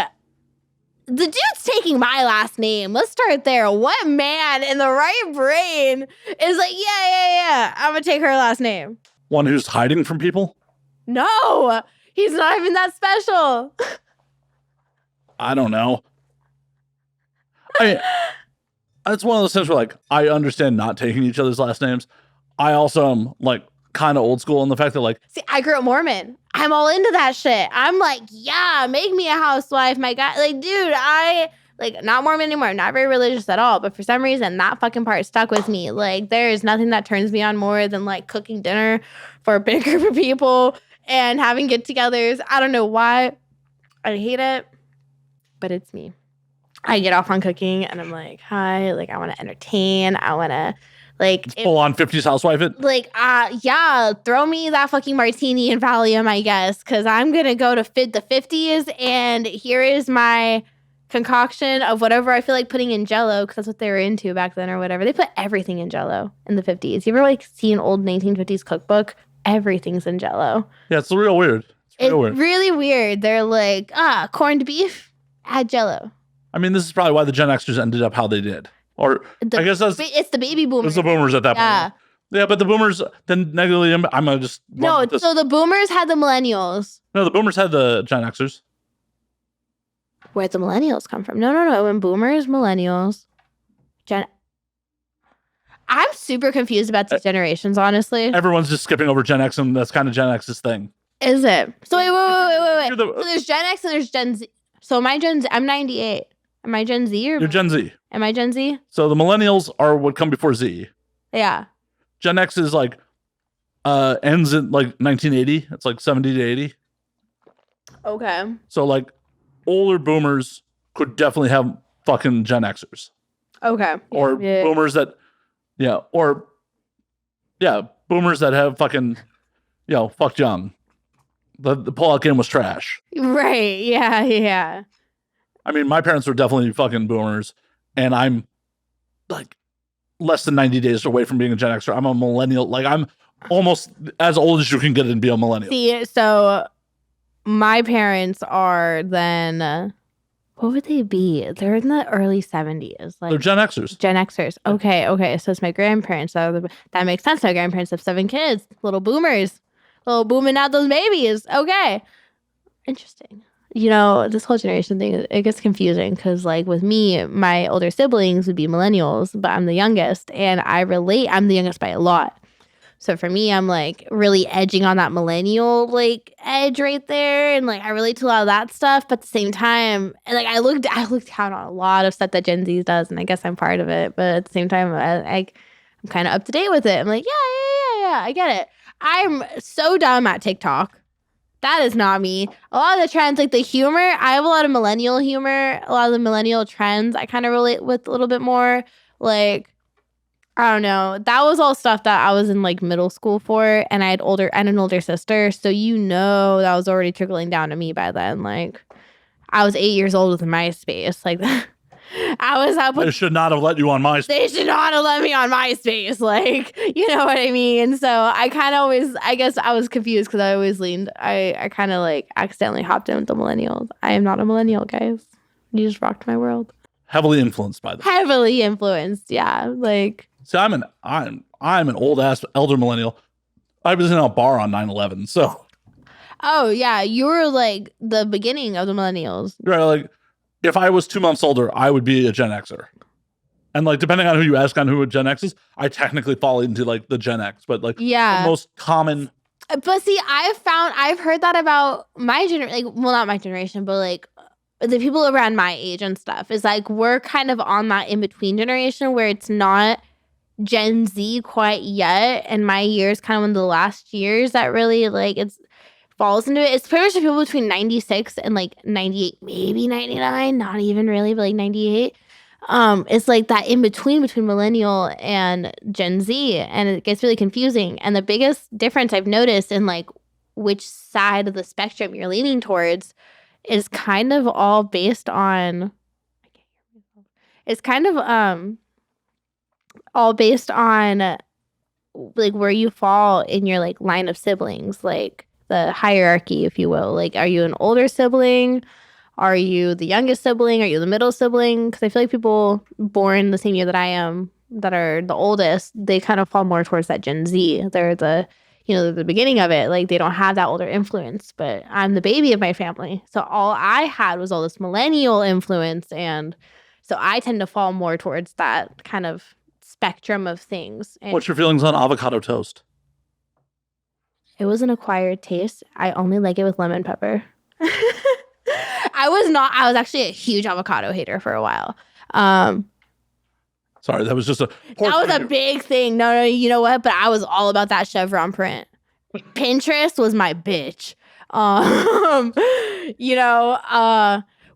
the dude's taking my last name. Let's start there. What man in the right brain is like, yeah, I'm going to take her last name? One who's hiding from people? No, he's not even that special. I don't know. It's one of those things where, like, I understand not taking each other's last names. I also am, like, kind of old school in the fact that, like... See, I grew up Mormon. I'm all into that shit. I'm like, yeah, make me a housewife. My God, like, dude, not Mormon anymore. Not very religious at all. But for some reason, that fucking part stuck with me. Like, there is nothing that turns me on more than, like, cooking dinner for a big group of people and having get-togethers. I don't know why. I hate it, but it's me. I get off on cooking, and I'm like, hi, like, I want to entertain. I want to, like... Full on 50s housewife it? Like, yeah, throw me that fucking martini and Valium, I guess, because I'm going to go to the 50s, and here is my concoction of whatever I feel like putting in Jell-O, because that's what they were into back then or whatever. They put everything in Jell-O in the 50s. You ever, like, see an old 1950s cookbook? Everything's in Jell-O. Yeah, it's real weird. It's really weird. They're like, corned beef, add Jell-O. I mean, this is probably why the Gen Xers ended up how they did. Or I guess it's the baby boomers. It's the boomers at that point. Yeah, but the boomers then negatively. I'm gonna just so the boomers had the millennials. No, the boomers had the Gen Xers. Where'd the millennials come from? No. When boomers, millennials, I'm super confused about these generations, honestly. Everyone's just skipping over Gen X, and that's kind of Gen X's thing. Is it? So wait. So there's Gen X and there's Gen Z. So am I Gen Z? I'm 98. Am I Gen Z or? You're Gen Z. Am I Gen Z? So the millennials are what come before Z. Yeah. Gen X is like ends in like 1980. It's like 70 to 80. Okay. So like older boomers could definitely have fucking Gen Xers. Okay. Or boomers that, boomers that have fucking, fucked young. The pullout game was trash. Right. Yeah. I mean, my parents were definitely fucking boomers, and I'm like less than 90 days away from being a Gen Xer. I'm a millennial. Like I'm almost as old as you can get and be a millennial. See, so my parents are then, what would they be? They're in the early 70s. Like They're Gen Xers. Gen Xers. Okay. So it's my grandparents. So that makes sense. My grandparents have 7 kids. Little boomers. Little booming out those babies. Okay. Interesting. You know, this whole generation thing, it gets confusing because, like, with me, my older siblings would be millennials, but I'm the youngest, and I'm the youngest by a lot. So for me, I'm, like, really edging on that millennial, like, edge right there, and, like, I relate to a lot of that stuff, but at the same time, and, like, I look down on a lot of stuff that Gen Z does, and I guess I'm part of it, but at the same time, I'm kind of up to date with it. I'm like, yeah, I get it. I'm so dumb at TikTok. That is not me. A lot of the trends, like the humor, I have a lot of millennial humor. A lot of the millennial trends I kind of relate with a little bit more. Like, I don't know. That was all stuff that I was in like middle school for, and I had an older sister, so that was already trickling down to me by then. Like, I was 8 years old with MySpace. Like, I was up with. They should not have let you on MySpace. They should not have let me on MySpace. Like, you know what I mean? So I kind of always, I guess I was confused because I always leaned, I kind of like accidentally hopped in with the millennials. I am not a millennial, guys. You just rocked my world. Heavily influenced by them. Heavily influenced, yeah. Like, see, I'm an old ass elder millennial. I was in a bar on 9/11, so. Oh yeah, you were like the beginning of the millennials. Right, like if I was 2 months older, I would be a Gen Xer. And like depending on who you ask on who a Gen X is, I technically fall into like the Gen X, but like the most common. But see, I've heard that about my generation, like, well, not my generation, but like the people around my age and stuff, is like we're kind of on that in between generation where it's not Gen Z quite yet, and my year is kind of one of the last years that really like it's falls into it. It's pretty much the people between 96 and like 98, maybe 99, not even really, but like 98. It's like that in between millennial and Gen Z, and it gets really confusing. And the biggest difference I've noticed in like which side of the spectrum you're leaning towards is kind of all based on it's kind of all based on like where you fall in your like line of siblings, like the hierarchy, if you will. Like, are you an older sibling? Are you the youngest sibling? Are you the middle sibling? Because I feel like people born the same year that I am that are the oldest, they kind of fall more towards that Gen Z. They're the beginning of it. Like, they don't have that older influence, but I'm the baby of my family. So all I had was all this millennial influence. And so I tend to fall more towards that kind of spectrum of things. And what's your feelings on avocado toast? it was an acquired taste. I only like it with lemon pepper. I was actually a huge avocado hater for a while. Sorry, that was just a... That was a big thing. No, you know what? But I was all about that chevron print. Pinterest was my bitch.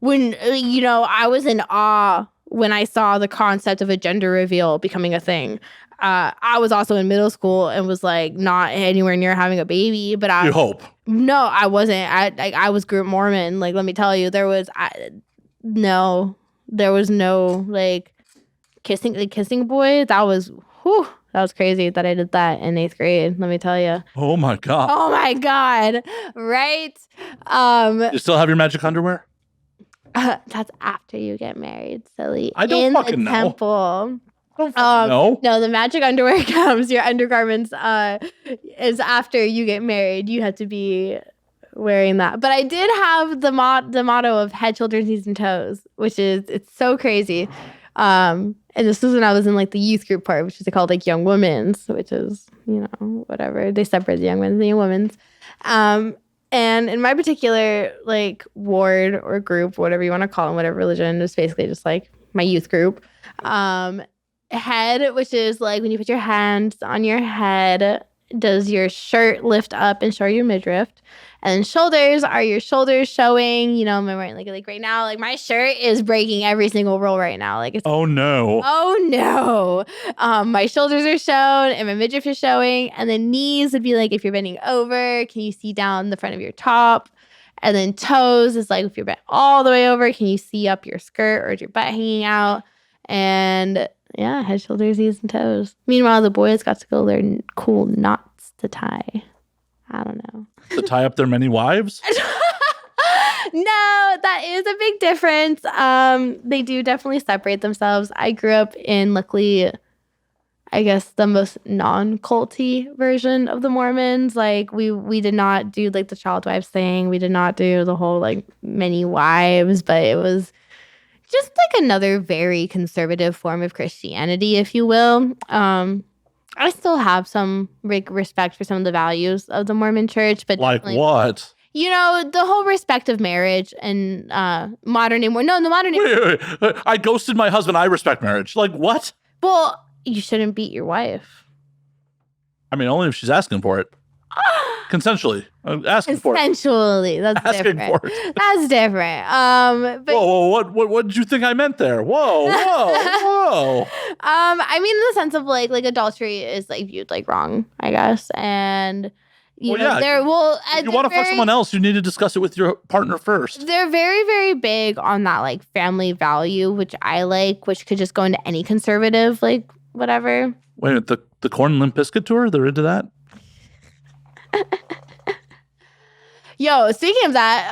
When, I was in awe when I saw the concept of a gender reveal becoming a thing. I was also in middle school and was like not anywhere near having a baby, but you hope. No, I wasn't. I was group Mormon. Like, let me tell you, there was no like kissing boy. That was crazy that I did that in 8th grade. Let me tell you. Oh my god. Right? You still have your magic underwear? That's after you get married, silly. I don't fucking know. Temple. No, the magic underwear comes. Your undergarments is after you get married. You have to be wearing that. But I did have the motto of head, shoulders, knees, and toes, which is it's so crazy. And this was when I was in like the youth group part, which is called like Young Women's, which is whatever they separate the young men's and the young women's. And in my particular like ward or group, whatever you want to call them, whatever religion, is basically just like my youth group. Head, which is like when you put your hands on your head, does your shirt lift up and show your midriff? And then shoulders are your shoulders showing. I'm wearing like right now, like my shirt is breaking every single rule right now. Like, it's oh no. My shoulders are shown and my midriff is showing. And then knees would be like if you're bending over, can you see down the front of your top? And then toes is like if you're bent all the way over, can you see up your skirt or is your butt hanging out? And Yeah, head, shoulders, knees, and toes. Meanwhile, the boys got to go learn cool knots to tie. I don't know. To tie up their many wives? No, that is a big difference. They do definitely separate themselves. I grew up in, luckily, I guess the most non-culty version of the Mormons. Like we did not do like the child wives thing. We did not do the whole like many wives, but it was just like another very conservative form of Christianity, if you will. I still have some respect for some of the values of the Mormon church, but like what? You know, the whole respect of marriage and modern day. No, the modern day. Wait. I ghosted my husband. I respect marriage. Like what? Well, you shouldn't beat your wife. I mean, only if she's asking for it. Consensually. Asking for it. Consensually. That's asking different. For it. That's different. But whoa, what did you think I meant there? Whoa. I mean, in the sense of like adultery is like viewed like wrong, I guess. And you know, if you want to fuck someone else, you need to discuss it with your partner first. They're very, very big on that like family value, which I like, which could just go into any conservative, like whatever. Wait a minute, the Corn and Limp Bizkit tour, they're into that? Yo, speaking of that,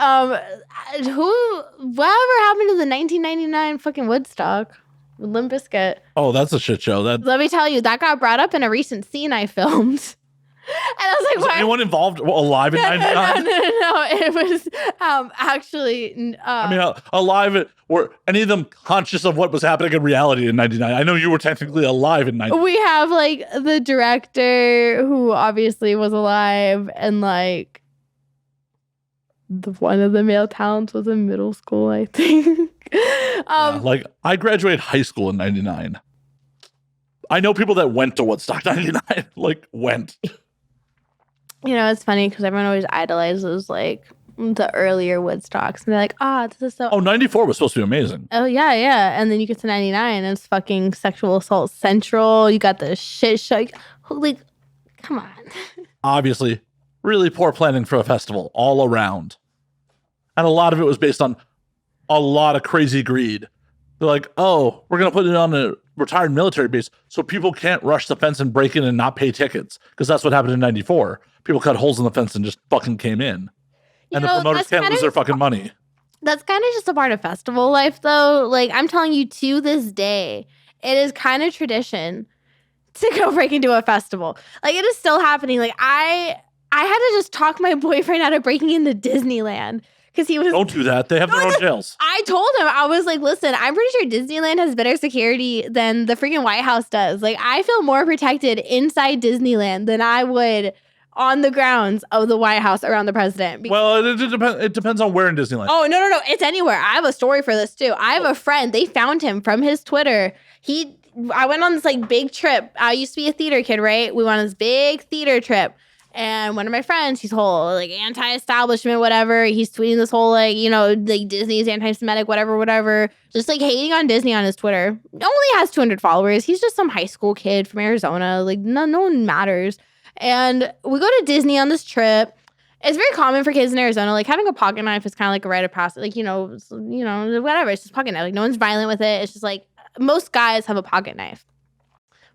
whatever happened to the 1999 fucking Woodstock with Limp Bizkit? Oh, that's a shit show. Let me tell you, that got brought up in a recent scene I filmed. And I was like, was anyone involved alive in 99? No. It was actually. I mean, alive. Were any of them conscious of what was happening in reality in 99? I know you were technically alive in 99. We have like the director who obviously was alive, and like one of the male talents was in middle school, I think. Like I graduated high school in 99. I know people that went to Woodstock 99. Like went. You know, it's funny because everyone always idolizes like the earlier Woodstocks, and they're like, this is so. Oh, 94 was supposed to be amazing. Oh, yeah. And then you get to 99, and it's fucking sexual assault central. You got the shit show. Like, come on. Obviously, really poor planning for a festival all around. And a lot of it was based on a lot of crazy greed. They're like, oh, we're going to put it on a retired military base so people can't rush the fence and break in and not pay tickets. Because that's what happened in 94. People cut holes in the fence and just fucking came in. And the promoters can't lose their fucking money. That's kind of just a part of festival life, though. Like, I'm telling you, to this day, it is kind of tradition to go break into a festival. Like, it is still happening. Like, I had to just talk my boyfriend out of breaking into Disneyland. Because he was. Don't do that. They have their own jails. I told him, I was like, listen, I'm pretty sure Disneyland has better security than the freaking White House does. Like, I feel more protected inside Disneyland than I would on the grounds of the White House around the president. Well, it depends on where in Disneyland. Oh, no. It's anywhere. I have a story for this, too. I have a friend. They found him from his Twitter. I went on this, like, big trip. I used to be a theater kid, right? We went on this big theater trip. And one of my friends, he's whole, like, anti-establishment, whatever. He's tweeting this whole, like, you know, like, Disney's anti-Semitic, whatever. Just, like, hating on Disney on his Twitter. Only has 200 followers. He's just some high school kid from Arizona. Like, no one matters. And we go to Disney on this trip. It's very common for kids in Arizona. Like, having a pocket knife is kind of like a rite of passage. Like, you know, whatever. It's just pocket knife. Like, no one's violent with it. It's just, like, most guys have a pocket knife.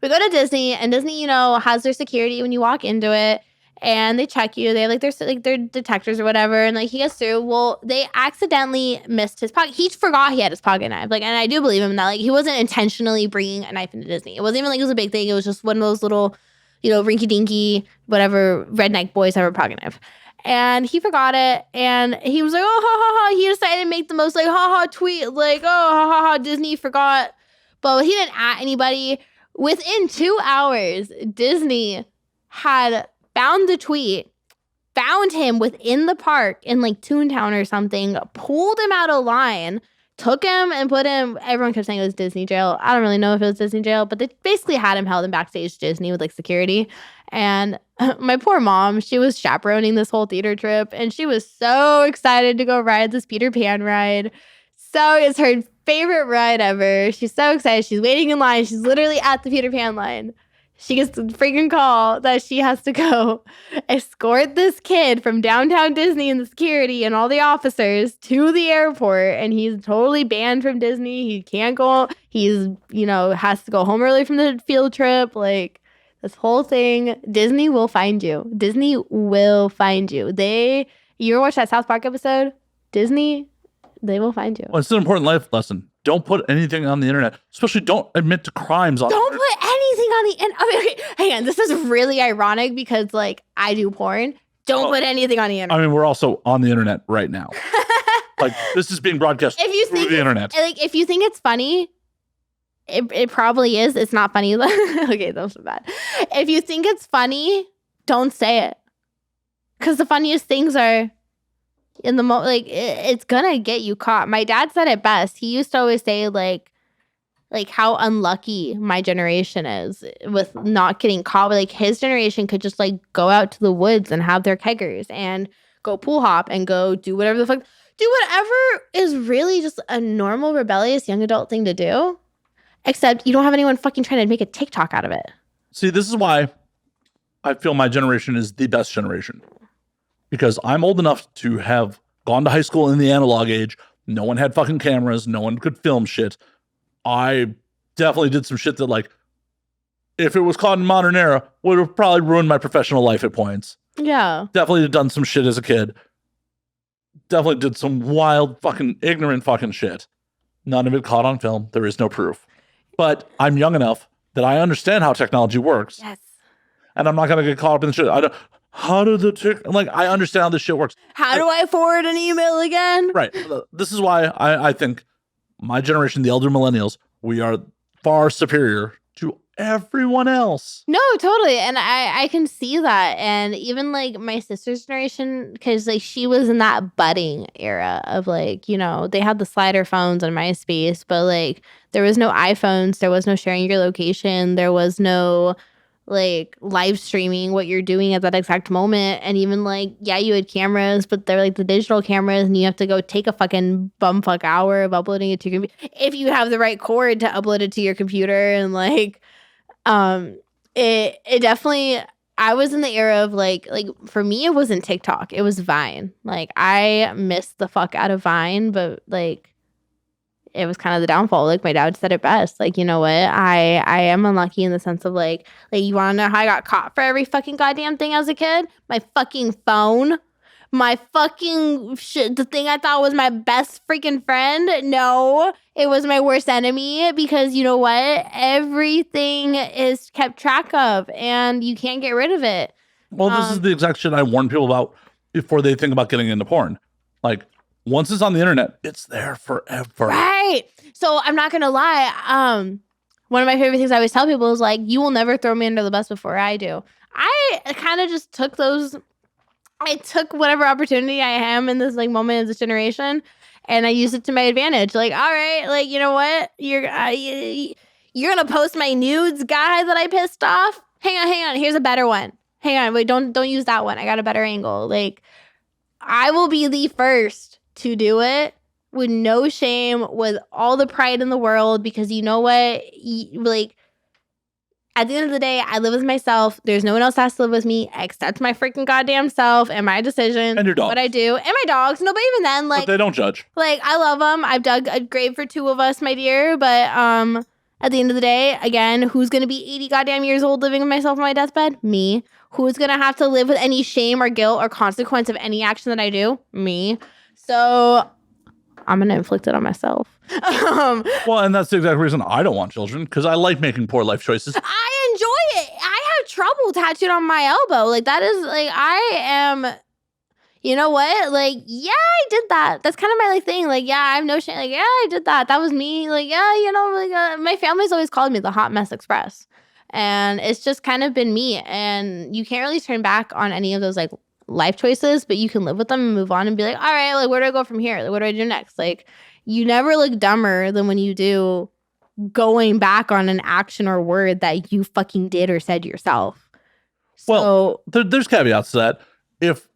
We go to Disney, and Disney, you know, has their security when you walk into it. And they check you. They have their detectors or whatever. And like he gets through. Well, they accidentally missed his pocket. He forgot he had his pocket knife. Like, and I do believe him that like he wasn't intentionally bringing a knife into Disney. It wasn't even like it was a big thing. It was just one of those little, you know, rinky dinky, whatever redneck boys have a pocket knife. And he forgot it. And he was like, oh, ha, ha, ha. He decided to make the most like, ha, ha, tweet. Like, oh, ha, ha, ha, Disney forgot. But he didn't at anybody. Within 2 hours, Disney had found the tweet, found him within the park in like Toontown or something, pulled him out of line, took him and put him, everyone kept saying it was Disney jail. I don't really know if it was Disney jail, but they basically had him held in backstage Disney with like security. And my poor mom, she was chaperoning this whole theater trip and she was so excited to go ride this Peter Pan ride. So it's her favorite ride ever. She's so excited. She's waiting in line. She's literally at the Peter Pan line. She gets the freaking call that she has to go escort this kid from downtown Disney and the security and all the officers to the airport. And he's totally banned from Disney. He can't go. He's, has to go home early from the field trip. Like, this whole thing. Disney will find you. Disney will find you. You ever watch that South Park episode? Disney, they will find you. Well, it's an important life lesson. Don't put anything on the internet. Especially don't admit to crimes on the internet. Don't put anything on the internet. Okay, hang on. This is really ironic because, like, I do porn. Don't put anything on the internet. I mean, we're also on the internet right now. Like, this is being broadcast through the internet. Like, if you think it's funny, it probably is. It's not funny. Okay, that was so bad. If you think it's funny, don't say it. Because the funniest things are in the it's gonna get you caught. My dad said it best. He used to always say like how unlucky my generation is with not getting caught. Like, his generation could just like go out to the woods and have their keggers and go pool hop and go do whatever the fuck. Do whatever is really just a normal, rebellious young adult thing to do. Except you don't have anyone fucking trying to make a TikTok out of it. See, this is why I feel my generation is the best generation. Because I'm old enough to have gone to high school in the analog age. No one had fucking cameras. No one could film shit. I definitely did some shit that, like, if it was caught in modern era, would have probably ruined my professional life at points. Yeah. Definitely done some shit as a kid. Definitely did some wild, fucking, ignorant fucking shit. None of it caught on film. There is no proof. But I'm young enough that I understand how technology works. Yes. And I'm not going to get caught up in the shit. I understand how this shit works. How do I forward an email again? Right. This is why I think my generation, the elder millennials, we are far superior to everyone else. No, totally. And I can see that. And even like my sister's generation, because like she was in that budding era of like, they had the slider phones on MySpace, but like there was no iPhones, there was no sharing your location, there was no like live streaming what you're doing at that exact moment. And even like, yeah, you had cameras, but they're like the digital cameras, and you have to go take a fucking bumfuck hour of uploading it to your computer if you have the right cord to upload it to your computer. And like it definitely, I was in the era of like for me it wasn't TikTok, it was Vine. Like, I missed the fuck out of Vine, but like it was kind of the downfall. Like, my dad said it best. Like, you know what? I am unlucky in the sense of like you want to know how I got caught for every fucking goddamn thing as a kid? My fucking phone. My fucking shit. The thing I thought was my best freaking friend. No, it was my worst enemy, because you know what? Everything is kept track of and you can't get rid of it. Well, this is the exact shit I warn people about before they think about getting into porn. Like, once it's on the internet, it's there forever. Right. So I'm not going to lie. One of my favorite things I always tell people is like, you will never throw me under the bus before I do. I kind of just took whatever opportunity I am in this like moment of this generation, and I used it to my advantage. Like, all right, like, you know what? You're going to post my nudes guy that I pissed off? Hang on. Here's a better one. Hang on. Wait, don't use that one. I got a better angle. Like, I will be the first to do it with no shame, with all the pride in the world, because you know what? Like, at the end of the day, I live with myself. There's no one else that has to live with me except my freaking goddamn self and my decision. And your dogs. What I do. And my dogs. No, but even then, like, but they don't judge. Like, I love them. I've dug a grave for 2 of us, my dear. But at the end of the day, again, who's going to be 80 goddamn years old living with myself on my deathbed? Me. Who's going to have to live with any shame or guilt or consequence of any action that I do? Me. So I'm going to inflict it on myself. Well, and that's the exact reason I don't want children, because I like making poor life choices. I enjoy it. I have trouble tattooed on my elbow. Like, that is like, I am, you know what? Like, yeah, I did that. That's kind of my like thing. Like, yeah, I have no shame. Like, yeah, I did that. That was me. Like, yeah, my family's always called me the Hot Mess Express. And it's just kind of been me. And you can't really turn back on any of those like life choices, but you can live with them and move on and be like, all right, like, where do I go from here? Like, what do I do next? Like, you never look dumber than when you do going back on an action or word that you fucking did or said yourself. Well, there's caveats to that. If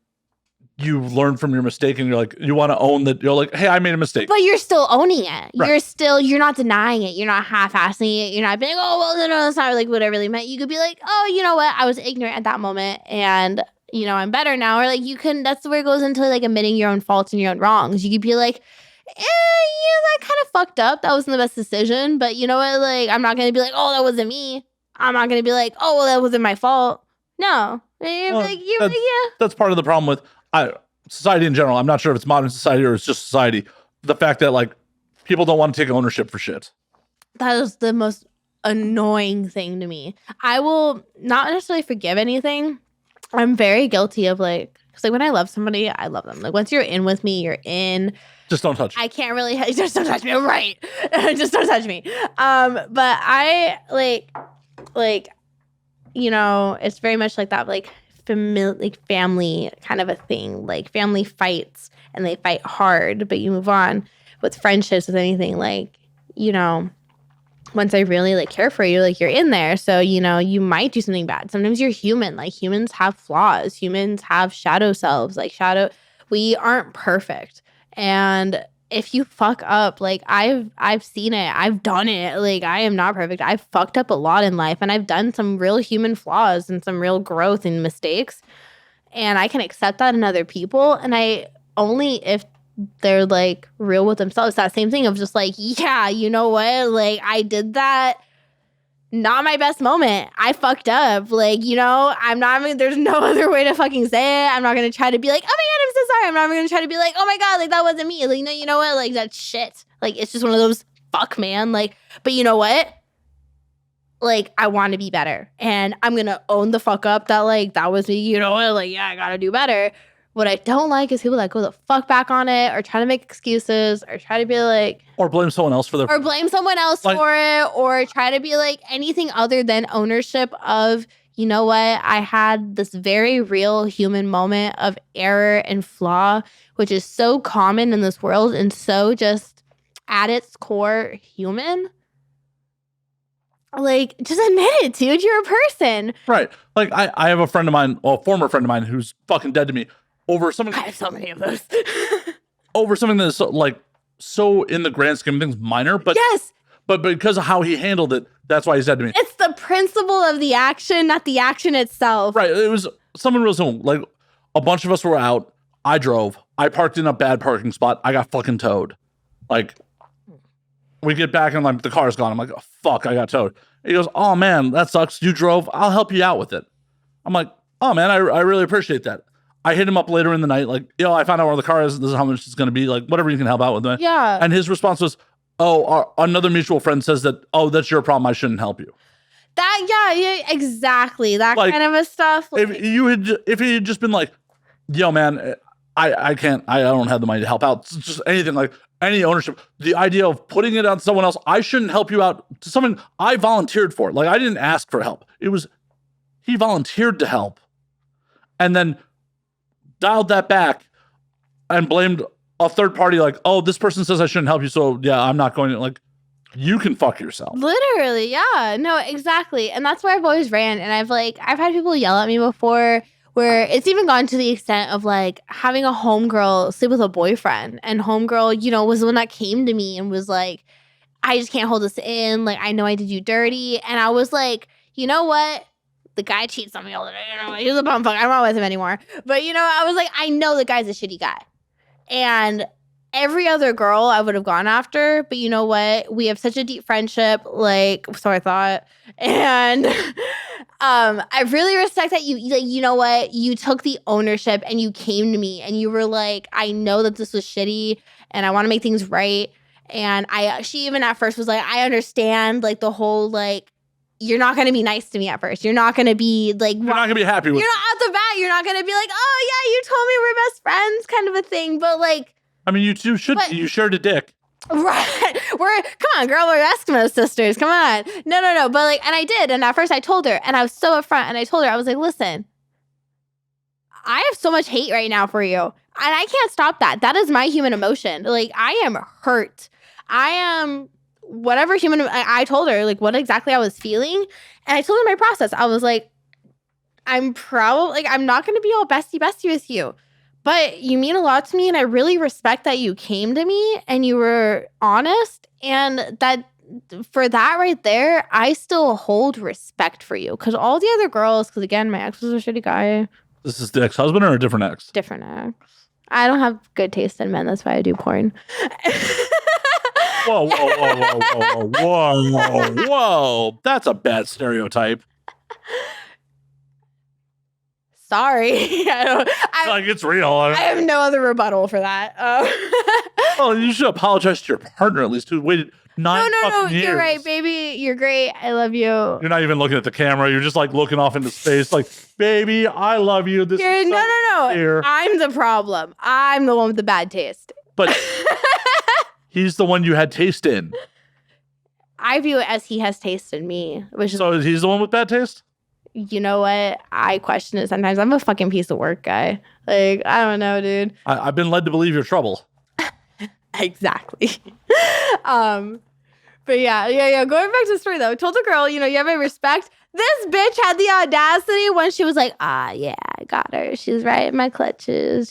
you learn from your mistake and you're like, you want to own that. You're like, hey, I made a mistake. But you're still owning it. Right. You're not denying it. You're not half-assing it. You're not being, oh, well, no, that's not like what I really meant. You could be like, oh, you know what? I was ignorant at that moment and, you know, I'm better now. Or like that's where it goes into like admitting your own faults and your own wrongs. You could be like, yeah, that kind of fucked up. That wasn't the best decision. But you know what? Like, I'm not going to be like, oh, that wasn't me. I'm not going to be like, oh, well, that wasn't my fault. No. That's part of the problem with society in general. I'm not sure if it's modern society or it's just society. The fact that like people don't want to take ownership for shit. That is the most annoying thing to me. I will not necessarily forgive anything. I'm very guilty of like, because like when I love somebody, I love them. Like once you're in with me, you're in. Just don't touch me. I can't really, just don't touch me. Right. Just don't touch me. But I like, you know, it's very much like that, like family kind of a thing. Like family fights and they fight hard, but you move on. With friendships, with anything, like, you know, once I really like care for you, like you're in there. So, you know, you might do something bad. Sometimes you're human. Like humans have flaws. Humans have shadow selves. Like we aren't perfect. And if you fuck up, like I've seen it. I've done it. Like I am not perfect. I've fucked up a lot in life and I've done some real human flaws and some real growth and mistakes. And I can accept that in other people. And I only if they're like real with themselves. That same thing of just like, yeah, you know what? Like I did that. Not my best moment. I fucked up. Like, you know, there's no other way to fucking say it. I'm not going to try to be like, oh my God, I'm so sorry. I'm not going to try to be like, oh my God, like that wasn't me. Like, no, you know what? Like that's shit. Like, it's just one of those fuck, man. Like, but you know what? Like, I want to be better. And I'm going to own the fuck up that like, that was me. You know what? Like, yeah, I got to do better. What I don't like is people that go the fuck back on it or try to make excuses or try to be like... Or blame someone else for Or blame someone else for it or try to be like anything other than ownership of, you know what, I had this very real human moment of error and flaw, which is so common in this world and so just at its core human. Like, just admit it, dude. You're a person. Right. Like, I have a friend of mine, well, a former friend of mine who's fucking dead to me. Over something, I have so many of those. Over something that's like so in the grand scheme of things minor, but yes, but because of how he handled it, that's why he's dead to me. It's the principle of the action, not the action itself. Right. It was someone real soon. Like a bunch of us were out. I drove. I parked in a bad parking spot. I got fucking towed. Like we get back and like the car's gone. I'm like, oh, fuck, I got towed. He goes, oh man, that sucks. You drove. I'll help you out with it. I'm like, oh man, I really appreciate that. I hit him up later in the night, like, yo, I found out where the car is. This is how much it's going to be. Like, whatever you can help out with me. Yeah. And his response was, another mutual friend says that, oh, that's your problem. I shouldn't help you. Yeah, exactly. That like, kind of a stuff. Like, if he had just been like, yo, man, I can't, I don't have the money to help out. It's just anything, like any ownership. The idea of putting it on someone else, I shouldn't help you out to something I volunteered for. Like, I didn't ask for help. It was, he volunteered to help. And then dialed that back and blamed a third party like, oh, this person says I shouldn't help you, so yeah, I'm not going to. Like, you can fuck yourself. Literally, yeah. No, exactly. And that's where I've always ran. And I've had people yell at me before where it's even gone to the extent of like having a homegirl sleep with a boyfriend. And homegirl, you know, was the one that came to me and was like, I just can't hold this in. Like, I know I did you dirty. And I was like, you know what? The guy cheats on me all the day. You know, he's a bumfuck. I'm not with him anymore. But, you know, I was like, I know the guy's a shitty guy. And every other girl I would have gone after. But you know what? We have such a deep friendship. Like, so I thought. And I really respect that you know what? You took the ownership and you came to me and you were like, I know that this was shitty and I want to make things right. And she even at first was like, I understand like the whole like, you're not going to be nice to me at first. You're not going to be like... You're not going to be happy with... You're not at the bat. You're not going to be like, oh, yeah, you told me we're best friends kind of a thing. But like... I mean, you two should... You shared a dick. Right. Come on, girl. We're Eskimo sisters. Come on. No. But like... And I did. And at first I told her. And I was so upfront. And I told her, I was like, listen, I have so much hate right now for you. And I can't stop that. That is my human emotion. Like, I am hurt. I am... whatever human, I told her like what exactly I was feeling, and I told her my process. I was like, I'm not going to be all bestie with you, But you mean a lot to me, and I really respect that you came to me and you were honest, and that for that right there, I still hold respect for you. Because all the other girls, because again, my ex was a shitty guy. This is the ex-husband or a different ex? Different ex. I don't have good taste in men. That's why I do porn. Whoa, whoa, whoa, whoa, whoa, whoa, whoa, whoa. That's a bad stereotype. Sorry. Like, it's real. I have no other rebuttal for that. Well, you should apologize to your partner at least, who waited 9 fucking years. You're right, baby. You're great. I love you. You're not even looking at the camera. You're just like looking off into space like, baby, I love you. This is no. here. I'm the problem. I'm the one with the bad taste. But he's the one you had taste in. I view it as he has taste in me. So he's the one with bad taste? You know what? I question it sometimes. I'm a fucking piece of work guy. Like, I don't know, dude. I've been led to believe you're trouble. Exactly. But yeah. Going back to the story though, I told the girl, you have my respect. This bitch had the audacity when she was like, yeah, I got her. She's right in my clutches.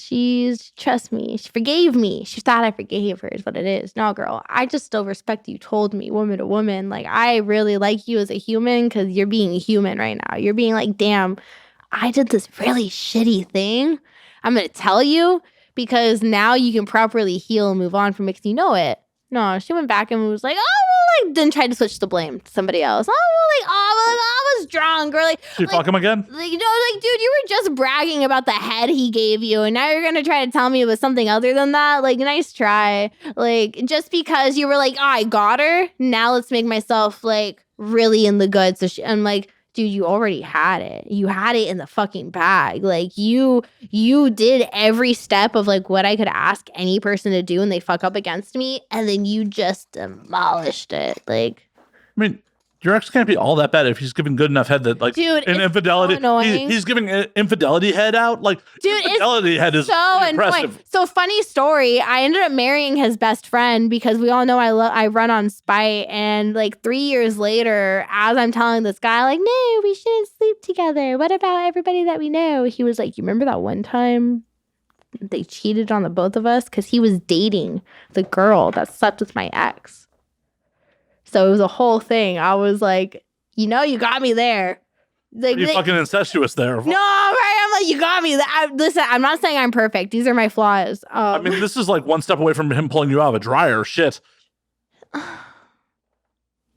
Trust me. She forgave me. She thought I forgave her is what it is. No, girl, I just still respect you told me, woman to woman. Like, I really like you as a human because you're being human right now. You're being like, damn, I did this really shitty thing. I'm going to tell you because now you can properly heal and move on from it because you know it. No, she went back and was like, then tried to switch the blame to somebody else. I was drunk. Or She fuck him again? Dude, you were just bragging about the head he gave you. And now you're going to try to tell me it was something other than that? Like, nice try. Like, just because you were like, I got her. Now let's make myself like really in the good. So I'm like, dude, you already had it. You had it in the fucking bag. Like, you did every step of like what I could ask any person to do and they fuck up against me. And then you just demolished it. Like, I mean, your ex can't be all that bad if he's giving good enough head that, like, dude, an infidelity. So he's giving infidelity head out. Like, dude, infidelity head is so impressive. Annoying. So funny story. I ended up marrying his best friend because we all know I run on spite. And like 3 years later, as I'm telling this guy, like, no, we shouldn't sleep together. What about everybody that we know? He was like, you remember that one time they cheated on the both of us? Because he was dating the girl that slept with my ex. So it was a whole thing. I was like, you got me there. Like, You're fucking incestuous there. No, right? I'm like, you got me. Listen, I'm not saying I'm perfect. These are my flaws. I mean, this is like one step away from him pulling you out of a dryer. Shit.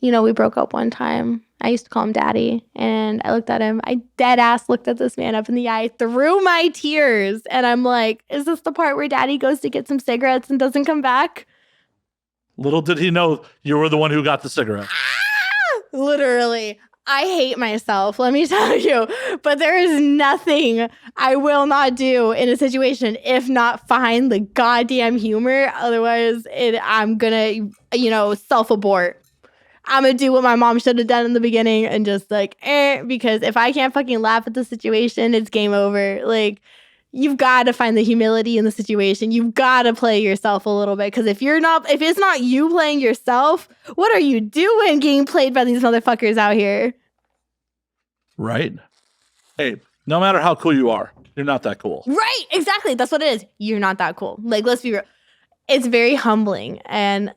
We broke up one time. I used to call him daddy. And I looked at him. I dead ass looked at this man up in the eye through my tears. And I'm like, is this the part where daddy goes to get some cigarettes and doesn't come back? Little did he know you were the one who got the cigarette. Literally. I hate myself, let me tell you. But there is nothing I will not do in a situation if not find the goddamn humor. Otherwise, I'm going to, self-abort. I'm going to do what my mom should have done in the beginning and just like, because if I can't fucking laugh at the situation, it's game over. Like, you've got to find the humility in the situation. You've got to play yourself a little bit. Because if it's not you playing yourself, what are you doing getting played by these motherfuckers out here? Right. Hey, no matter how cool you are, you're not that cool. Right. Exactly. That's what it is. You're not that cool. Like, let's be real. It's very humbling. And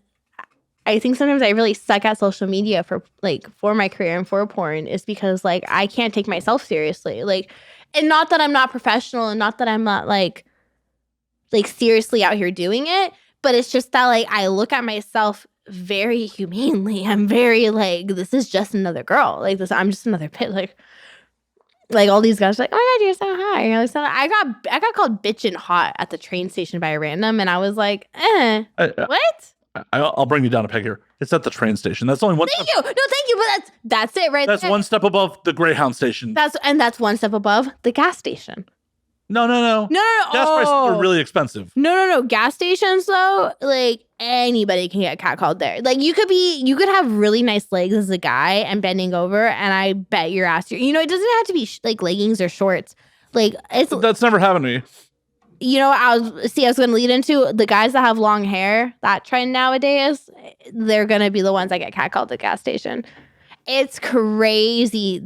I think sometimes I really suck at social media for my career and for porn is because like I can't take myself seriously. Like, and not that I'm not professional and not that I'm not like seriously out here doing it, but it's just that like I look at myself very humanely. I'm very like, this is just another girl. Like this, I'm just another pit. Like all these guys are like, oh my God, you're so hot. I got called bitch and hot at the train station by a random, and I was like, what? I'll bring you down a peg here. It's at the train station. That's only one. Thank you. No, thank you. But that's it, right? That's there. one step above the Greyhound station. That's one step above the gas station. No. Gas prices are really expensive. No. Gas stations though, like anybody can get catcalled there. Like you could have really nice legs as a guy and bending over, and I bet your ass, it doesn't have to be like leggings or shorts. Like that's never happened to me. I was going to lead into the guys that have long hair, that trend nowadays, they're going to be the ones that get catcalled at the gas station. It's crazy.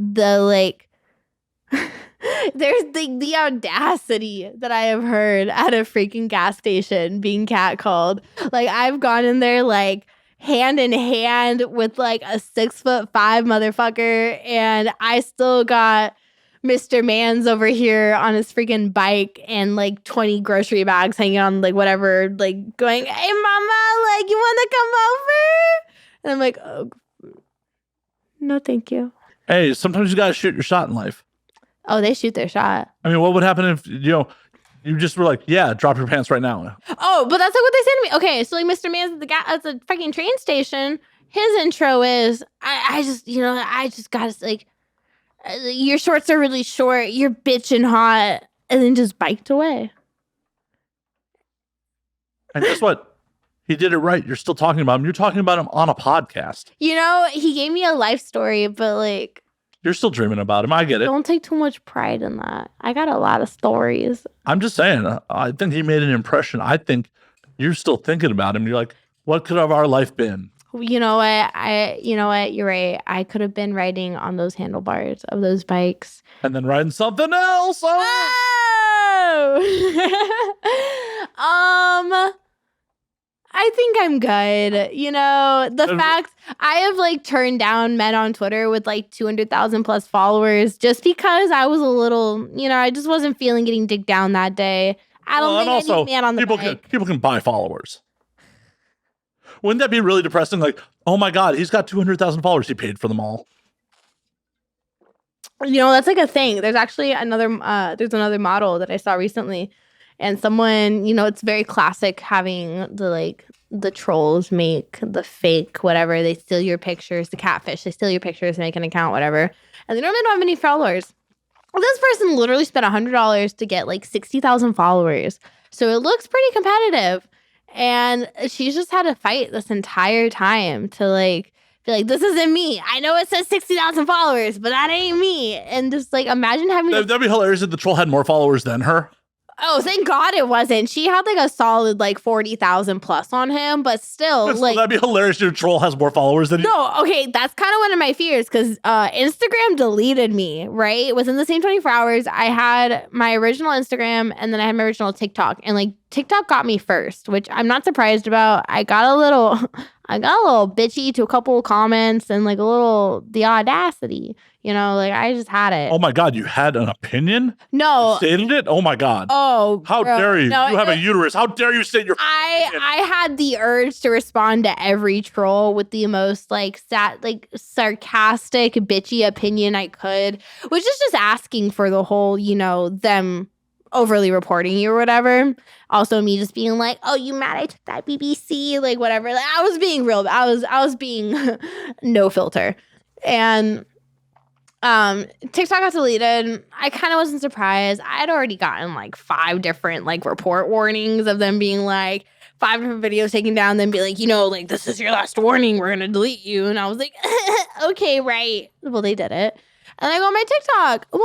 There's the audacity that I have heard at a freaking gas station being catcalled. Like, I've gone in there like hand in hand with like a 6'5" motherfucker, and I still got Mr. Mans over here on his freaking bike and like 20 grocery bags hanging on like whatever, like going, "Hey mama, like you want to come over?" And I'm like, "Oh, no, thank you." Hey, sometimes you gotta shoot your shot in life. Oh, they shoot their shot. I mean, what would happen if you just were like, "Yeah, drop your pants right now"? Oh, but that's like what they say to me. Okay, so like Mr. Mans at the fucking train station, his intro is, I just gotta like, your shorts are really short, you're bitching hot, and then just biked away. And guess what? He did it right. You're still talking about him. You're talking about him on a podcast. You know, he gave me a life story, but like, you're still dreaming about him. I get it. Don't take too much pride in that. I got a lot of stories. I'm just saying, I think he made an impression. I think you're still thinking about him. You're like, what could have our life been? You know what? You're right. I could have been riding on those handlebars of those bikes. And then riding something else. I think I'm good. You know, the fact I have like turned down men on Twitter with like 200,000 plus followers just because I was a little, I just wasn't feeling getting digged down that day. I don't think any man on the bike. People can buy followers. Wouldn't that be really depressing? Like, oh my God, he's got 200,000 followers. He paid for them all. That's like a thing. There's actually another model that I saw recently. And someone, it's very classic having the trolls make the fake whatever. They steal your pictures, the catfish. They steal your pictures, make an account, whatever. And they normally don't have any followers. Well, this person literally spent $100 to get like 60,000 followers. So it looks pretty competitive. And she's just had to fight this entire time to like be like, this isn't me. I know it says 60,000 followers, but that ain't me. And just like imagine having that'd be hilarious if the troll had more followers than her. Oh, thank God it wasn't. She had like a solid like 40,000 plus on him, but still, like, that'd be hilarious if your troll has more followers than you. No, okay, that's kind of one of my fears because Instagram deleted me, right? Within the same 24 hours, I had my original Instagram and then I had my original TikTok, and like TikTok got me first, which I'm not surprised about. I got a little bitchy to a couple of comments and like the audacity. Like I just had it. Oh my God, you had an opinion? No. You stated it? Oh my God. Oh, how dare you? No, you have a uterus. How dare you state your opinion? I had the urge to respond to every troll with the most like sarcastic, bitchy opinion I could, which is just asking for the whole, them overly reporting you or whatever. Also me just being like, "Oh, you mad I took that BBC?" Like whatever. Like I was being real. I was being no filter. And TikTok got deleted. I kind of wasn't surprised. I'd already gotten like 5 different like report warnings of them being like 5 different videos taken down, then be like, like this is your last warning. We're gonna delete you. And I was like, okay, right. Well, they did it. And I go on my TikTok. Well,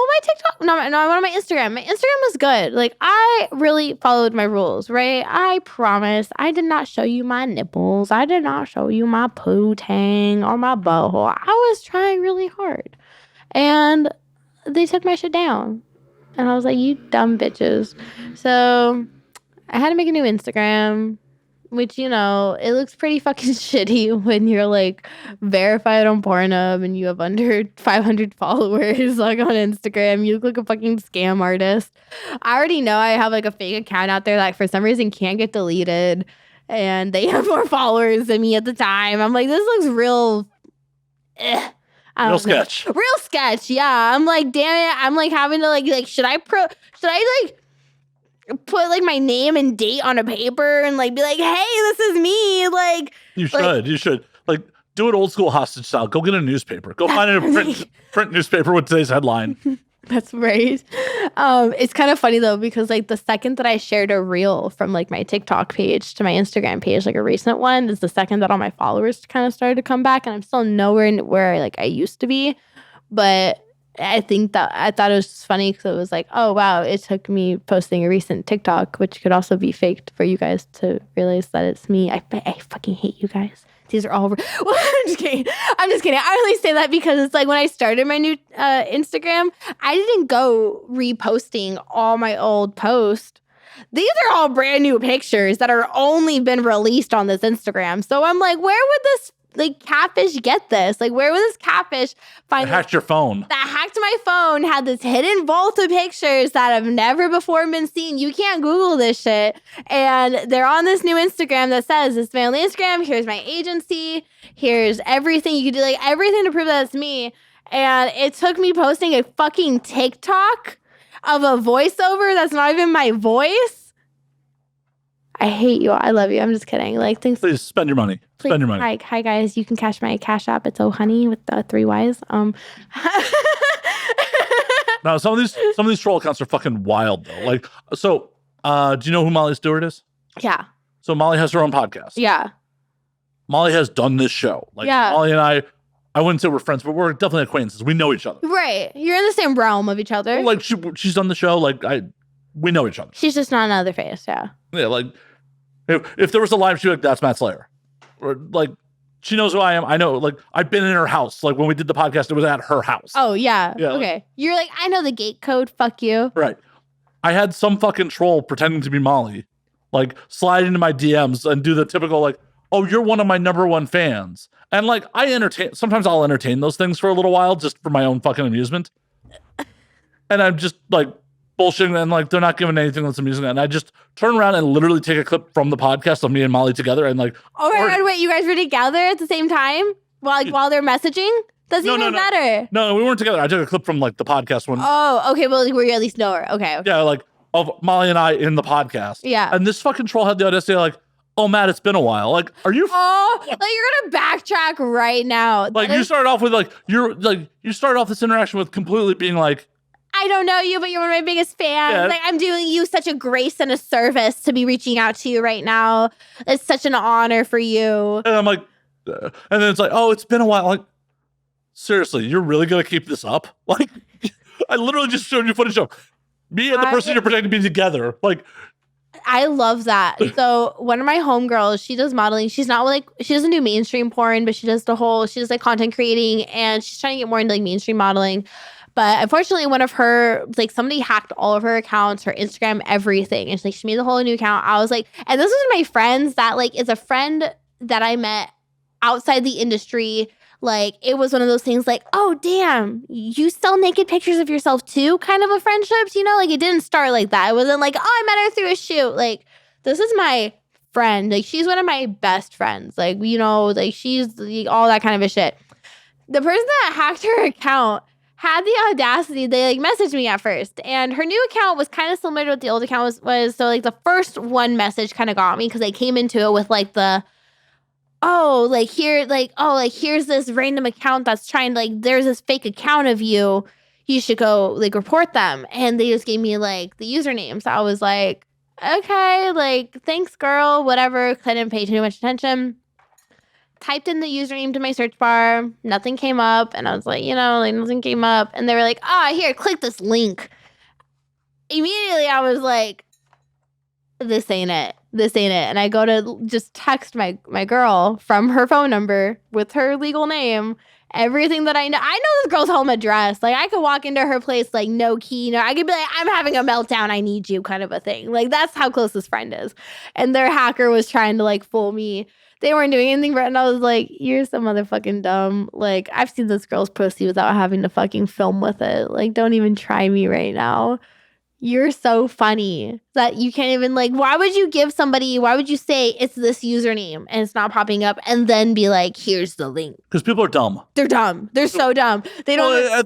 no, I went on my Instagram. My Instagram was good. Like I really followed my rules, right? I promise. I did not show you my nipples. I did not show you my poo tang or my butthole. I was trying really hard. And they took my shit down. And I was like, you dumb bitches. So I had to make a new Instagram, which, it looks pretty fucking shitty when you're like verified on Pornhub and you have under 500 followers like on Instagram. You look like a fucking scam artist. I already know I have like a fake account out there that for some reason can't get deleted. And they have more followers than me at the time. I'm like, this looks real. Real sketch. Real sketch, yeah. I'm like, damn it. I'm like having to like should I put like my name and date on a paper and like be like, hey, this is me. Like you should. Like do it old school hostage style. Go get a newspaper. Go find a print newspaper with today's headline. That's right. It's kind of funny though, because like the second that I shared a reel from like my TikTok page to my Instagram page, like a recent one, is the second that all my followers kind of started to come back, and I'm still nowhere where like I used to be. But I thought it was just funny because it was like, oh wow, it took me posting a recent TikTok, which could also be faked, for you guys to realize that it's me. I fucking hate you guys. These are all. Well, I'm just kidding. I only say that because it's like when I started my new Instagram, I didn't go reposting all my old posts. These are all brand new pictures that are only been released on this Instagram. So I'm like, where would this like catfish get this? Like, where would this catfish find? Hacked your phone. That hacked my phone, had this hidden vault of pictures that have never before been seen. You can't Google this shit. And they're on this new Instagram that says, "This is my only Instagram. Here's my agency. Here's everything." You can do like everything to prove that it's me. And it took me posting a fucking TikTok of a voiceover that's not even my voice. I hate you. I love you. I'm just kidding. Like, thanks. Please spend your money. Spend your money. Hi guys. You can cash my Cash App. It's ohoney with the 3 Ys. No, some of these troll accounts are fucking wild though. Like, so, do you know who Molly Stewart is? Yeah. So Molly has her own podcast. Yeah. Molly has done this show. Like, yeah. Molly and I wouldn't say we're friends, but we're definitely acquaintances. We know each other. Right. You're in the same realm of each other. Like, she's done the show. Like, we know each other. She's just not another face. Yeah. Yeah. Like, if there was a live, she'd be like, "That's Matt Slayer," or like, she knows who I am. I know. Like, I've been in her house. Like, when we did the podcast, it was at her house. Oh yeah. Yeah. Okay. Like, you're like, I know the gate code. Fuck you. Right. I had some fucking troll pretending to be Molly, like slide into my DMs and do the typical like, "Oh, you're one of my #1 fans," and like sometimes I'll entertain those things for a little while just for my own fucking amusement, and I'm just like bullshitting and like they're not giving anything that's amusing, and I just turn around and literally take a clip from the podcast of me and Molly together and like, oh my god, wait, you guys were together at the same time while they're messaging? That's even better. No, we weren't together. I took a clip from like the podcast when. Oh, okay. Well, where you at least know her. Okay. Yeah, like of Molly and I in the podcast. Yeah. And this fucking troll had the audacity like, "Oh, Matt, it's been a while. Like, are you?" Oh, like you're gonna backtrack right now. Like you started off with like you started off this interaction with completely being like, "I don't know you, but you're one of my biggest fans. Yeah. Like, I'm doing you such a grace and a service to be reaching out to you right now. It's such an honor for you." And I'm like, and then it's like, "Oh, it's been a while." Like, seriously, you're really gonna keep this up? Like, I literally just showed you footage of me and the person you're pretending to be together. Like, I love that. So one of my homegirls, she does modeling. She's not like, she doesn't do mainstream porn, but she does like content creating, and she's trying to get more into like mainstream modeling. But unfortunately, one of her, like somebody hacked all of her accounts, her Instagram, everything. And she made a whole new account. I was like, and this was my friends that like is a friend that I met outside the industry. Like, it was one of those things like, "Oh, damn, you sell naked pictures of yourself too?" Kind of a friendship, you know? Like, it didn't start like that. It wasn't like, "Oh, I met her through a shoot." Like, this is my friend. Like, she's one of my best friends. Like, you know, like, she's like, all that kind of a shit. The person that hacked her account had the audacity. They, like, messaged me at first. And her new account was kind of similar to what the old account was. So, like, the first one message kind of got me because I came into it with, like, the... here's this random account that's trying to, like, there's this fake account of you. You should go, like, report them. And they just gave me, like, the username. So I was like, okay, like, thanks, girl, whatever. I didn't pay too much attention. Typed in the username to my search bar. Nothing came up. And I was like, nothing came up. And they were like, here, click this link. Immediately, I was like, this ain't it. And I go to just text my girl from her phone number with her legal name, everything that I know. I know this girl's home address. Like, I could walk into her place, like, no key. I could be like, "I'm having a meltdown. I need you," kind of a thing. Like, that's how close this friend is. And their hacker was trying to, like, fool me. They weren't doing anything right. And I was like, "You're so motherfucking dumb. Like, I've seen this girl's pussy without having to fucking film with it. Like, don't even try me right now. You're so funny that you can't even, like, why would you say it's this username and it's not popping up and then be like, here's the link?" Because people are dumb. They're dumb. They're so dumb. They don't,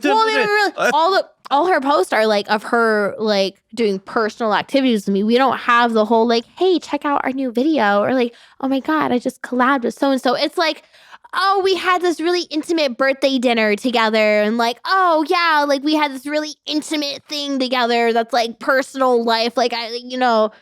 all her posts are like of her, like, doing personal activities with me. We don't have the whole, like, "Hey, check out our new video," or like, "Oh my God, I just collabed with so-and-so." It's like, "Oh, we had this really intimate birthday dinner together," and like, "Oh yeah, like we had this really intimate thing together that's like personal life." Like, Well,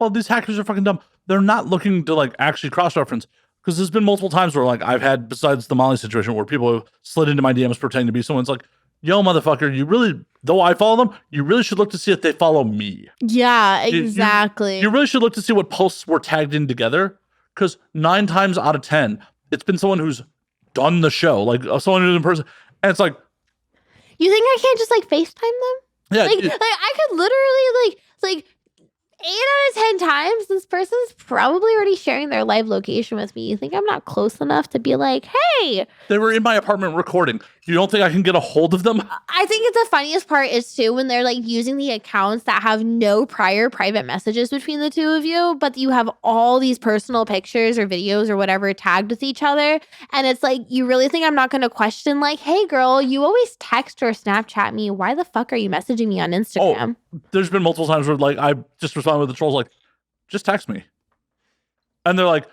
these hackers are fucking dumb. They're not looking to like actually cross-reference, because there's been multiple times where like I've had, besides the Molly situation, where people have slid into my DMs pretending to be someone's like, "Yo, motherfucker, you really, though I follow them, you really should look to see if they follow me." Yeah, exactly. You really should look to see what posts were tagged in together, because 9 times out of 10, it's been someone who's done the show, like someone who's in person. And it's like, you think I can't just like FaceTime them? yeah, Like I could literally like 8 out of 10 times, this person's probably already sharing their live location with me. You think I'm not close enough to be like, hey? They were in my apartment recording. You don't think I can get a hold of them? I think the funniest part is too when they're like using the accounts that have no prior private messages between the two of you, but you have all these personal pictures or videos or whatever tagged with each other. And it's like, you really think I'm not going to question like, hey girl, you always text or Snapchat me. Why the fuck are you messaging me on Instagram? There's been multiple times where like I just respond with the trolls like, just text me. And they're like,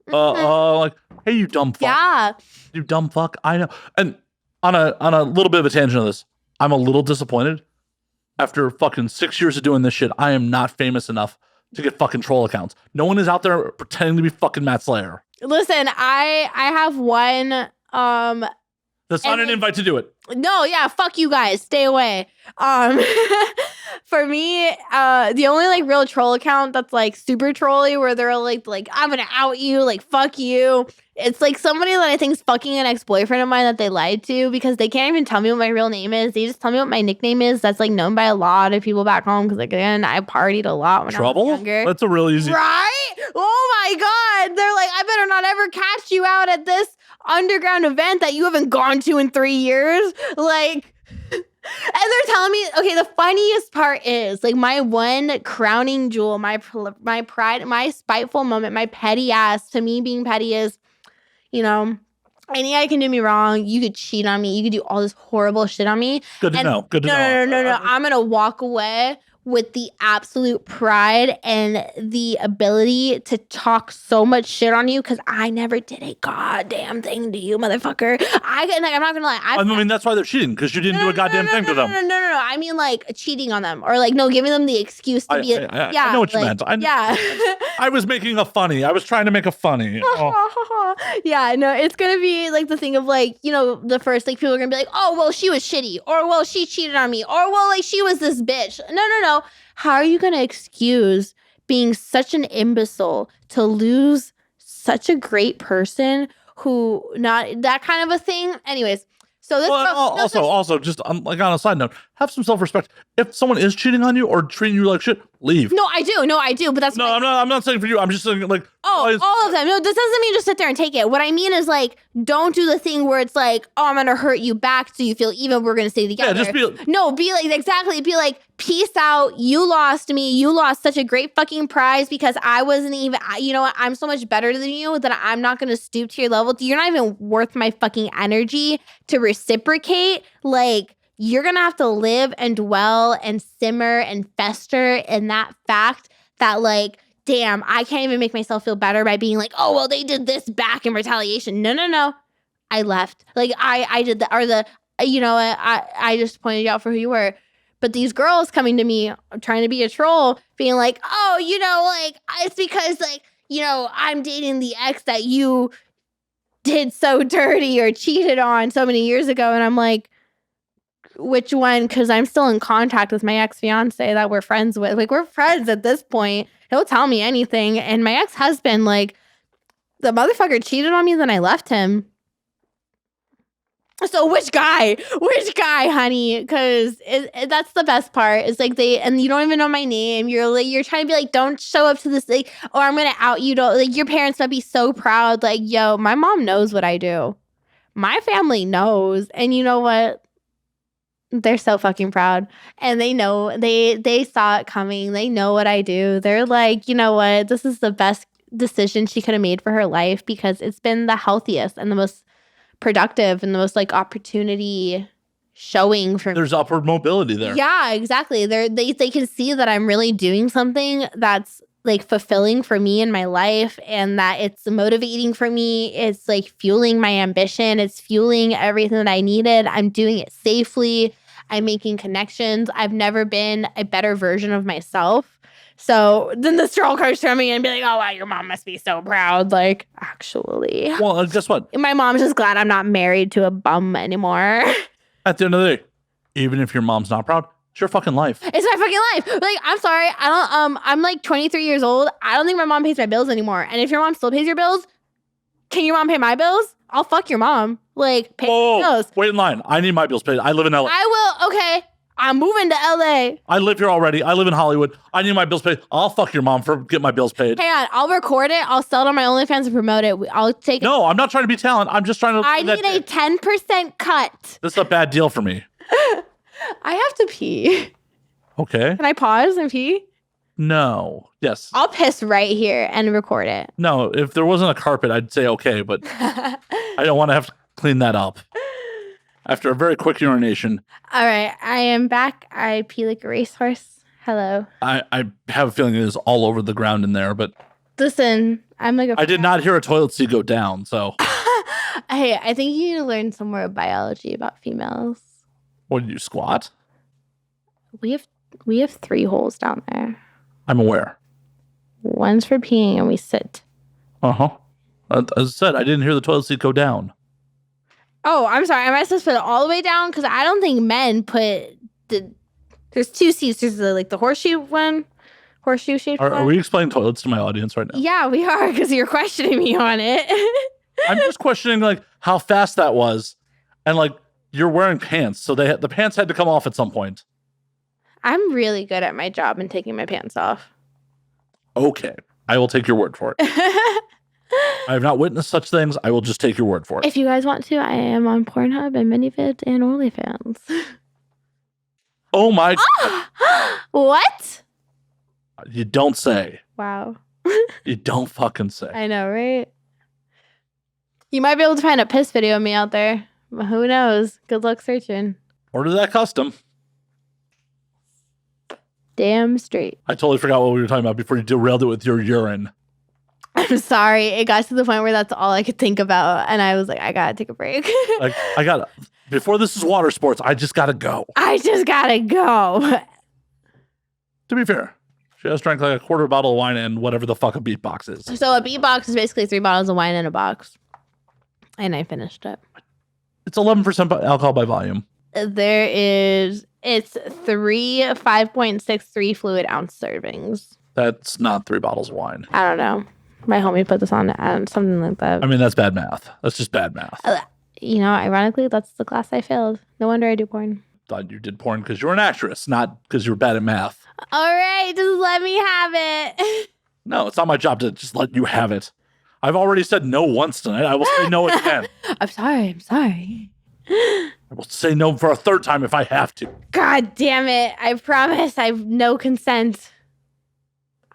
like, hey, you dumb fuck. Yeah. You dumb fuck. I know. And on a little bit of a tangent of this, I'm a little disappointed. After fucking 6 years of doing this shit, I am not famous enough to get fucking troll accounts. No one is out there pretending to be fucking Matt Slayer. Listen, I have one That's not an invite to do it. No, yeah, fuck you guys. Stay away. For me, the only like real troll account that's like super trolly where they're like I'm gonna out you, like fuck you. It's like somebody that I think is fucking an ex-boyfriend of mine that they lied to because they can't even tell me what my real name is. They just tell me what my nickname is. That's like known by a lot of people back home because again, I partied a lot when I was younger. That's a really easy. Right? Oh my god. They're like, I better not ever catch you out at this underground event that you haven't gone to in 3 years. Like, and they're telling me, okay, the funniest part is like my one crowning jewel, my pride, my spiteful moment, my petty ass to me being petty is, you know, any guy can do me wrong. You could cheat on me. You could do all this horrible shit on me. Good to know. Good to know. No. I'm going to walk away with the absolute pride and the ability to talk so much shit on you because I never did a goddamn thing to you, motherfucker. I'm not gonna lie. I mean, that's why they're cheating because you didn't do a goddamn thing to them. No. I mean, like cheating on them or like giving them the excuse to be. I know what you meant. I was making a funny. I was trying to make a funny. Yeah, no, it's gonna be like the thing of like, you know, the first like people are gonna be like, oh well, she was shitty, or well, she cheated on me, or well, like she was this bitch. No. How are you gonna excuse being such an imbecile to lose such a great person who not that kind of a thing? Anyways, so this also just like on a side note, have some self-respect. If someone is cheating on you or treating you like shit, leave. No, I do, but that's I'm not saying for you. I'm just saying like all of them. No, this doesn't mean just sit there and take it. What I mean is like don't do the thing where it's like, oh, I'm gonna hurt you back so you feel even. We're gonna stay together. Yeah, just be like exactly. Be like, peace out. You lost me. You lost such a great fucking prize because I wasn't even. You know what? I'm so much better than you that I'm not gonna stoop to your level. You're not even worth my fucking energy to reciprocate. Like. You're going to have to live and dwell and simmer and fester in that fact that like, damn, I can't even make myself feel better by being like, oh, well, they did this back in retaliation. No. I left. Like I did that or you know, I just pointed you out for who you were. But these girls coming to me trying to be a troll being like, oh, you know, like it's because like, you know, I'm dating the ex that you did so dirty or cheated on so many years ago. And I'm like, which one? Because I'm still in contact with my ex-fiance that we're friends with. Like, we're friends at this point. He'll tell me anything. And my ex-husband, like, the motherfucker cheated on me, then I left him. So which guy, honey? Because that's the best part. It's like and you don't even know my name. You're trying to be like, don't show up to this, like, or I'm going to out you. Like, your parents might be so proud. Like, yo, my mom knows what I do. My family knows. And you know what? They're so fucking proud. And they know, they saw it coming. They know what I do. They're like, you know what? This is the best decision she could have made for her life because it's been the healthiest and the most productive and the most like opportunity showing for me. There's upward mobility there. Yeah, exactly. They can see that I'm really doing something that's like fulfilling for me in my life and that it's motivating for me. It's like fueling my ambition. It's fueling everything that I needed. I'm doing it safely. I'm making connections. I've never been a better version of myself. So then the troll comes to me and be like, oh, wow, your mom must be so proud. Like, actually. Well, guess what? My mom's just glad I'm not married to a bum anymore. At the end of the day, even if your mom's not proud, it's your fucking life. It's my fucking life. Like, I'm sorry. I'm like 23 years old. I don't think my mom pays my bills anymore. And if your mom still pays your bills, Can your mom pay my bills? I'll fuck your mom. Like, pay bills. Wait in line. I need my bills paid. I live in LA. I will. Okay. I'm moving to LA. I live here already. I live in Hollywood. I need my bills paid. I'll fuck your mom for get my bills paid. Hang on. I'll record it. I'll sell it on my OnlyFans and promote it. I'll take it. No, I'm not trying to be talent. I'm just trying to. I need a 10% cut. This is a bad deal for me. I have to pee. Okay. Can I pause and pee? No. Yes. I'll piss right here and record it. No, if there wasn't a carpet, I'd say okay, but I don't want to have to clean that up. After a very quick urination. All right, I am back. I pee like a racehorse. Hello. I have a feeling it is all over the ground in there, but listen, I'm like a I did not hear a toilet seat go down, so. Hey, I think you need to learn some more biology about females. What, did you squat? We have 3 holes down there. I'm aware. One's for peeing and we sit. Uh-huh. As I said, I didn't hear the toilet seat go down. Oh, I'm sorry. Am I supposed to put it all the way down? Because I don't think men put there's 2 seats. There's the horseshoe one, horseshoe shaped one. Are we explaining toilets to my audience right now? Yeah, we are, because you're questioning me on it. I'm just questioning like how fast that was, and like you're wearing pants, so the pants had to come off at some point. I'm really good at my job and taking my pants off. Okay, I will take your word for it. I have not witnessed such things. I will just take your word for it. If you guys want to, I am on Pornhub and ManyVids and OnlyFans. Oh my God. What? You don't say. Wow. You don't fucking say. I know, right? You might be able to find a piss video of me out there. But who knows? Good luck searching. Order that custom. Damn straight. I totally forgot what we were talking about before you derailed it with your urine. I'm sorry. It got to the point where that's all I could think about. And I was like, I gotta take a break. Like, before this is water sports, I just gotta go. I just gotta go. To be fair, she has drank like a quarter bottle of wine and whatever the fuck a beatbox is. So a beatbox is basically 3 bottles of wine in a box. And I finished it. It's 11% alcohol by volume. It's 3 5.63 fluid ounce servings. That's not 3 bottles of wine. I don't know. My homie put this on and something like that. I mean, that's bad math. That's just bad math. You know, ironically, that's the class I failed. No wonder I do porn. Thought you did porn because you were an actress, not because you were bad at math. All right, just let me have it. No, it's not my job to just let you have it. I've already said no once tonight. I will say no again. I'm sorry. I will say no for a 3rd time if I have to. God damn it. I promise I've no consent.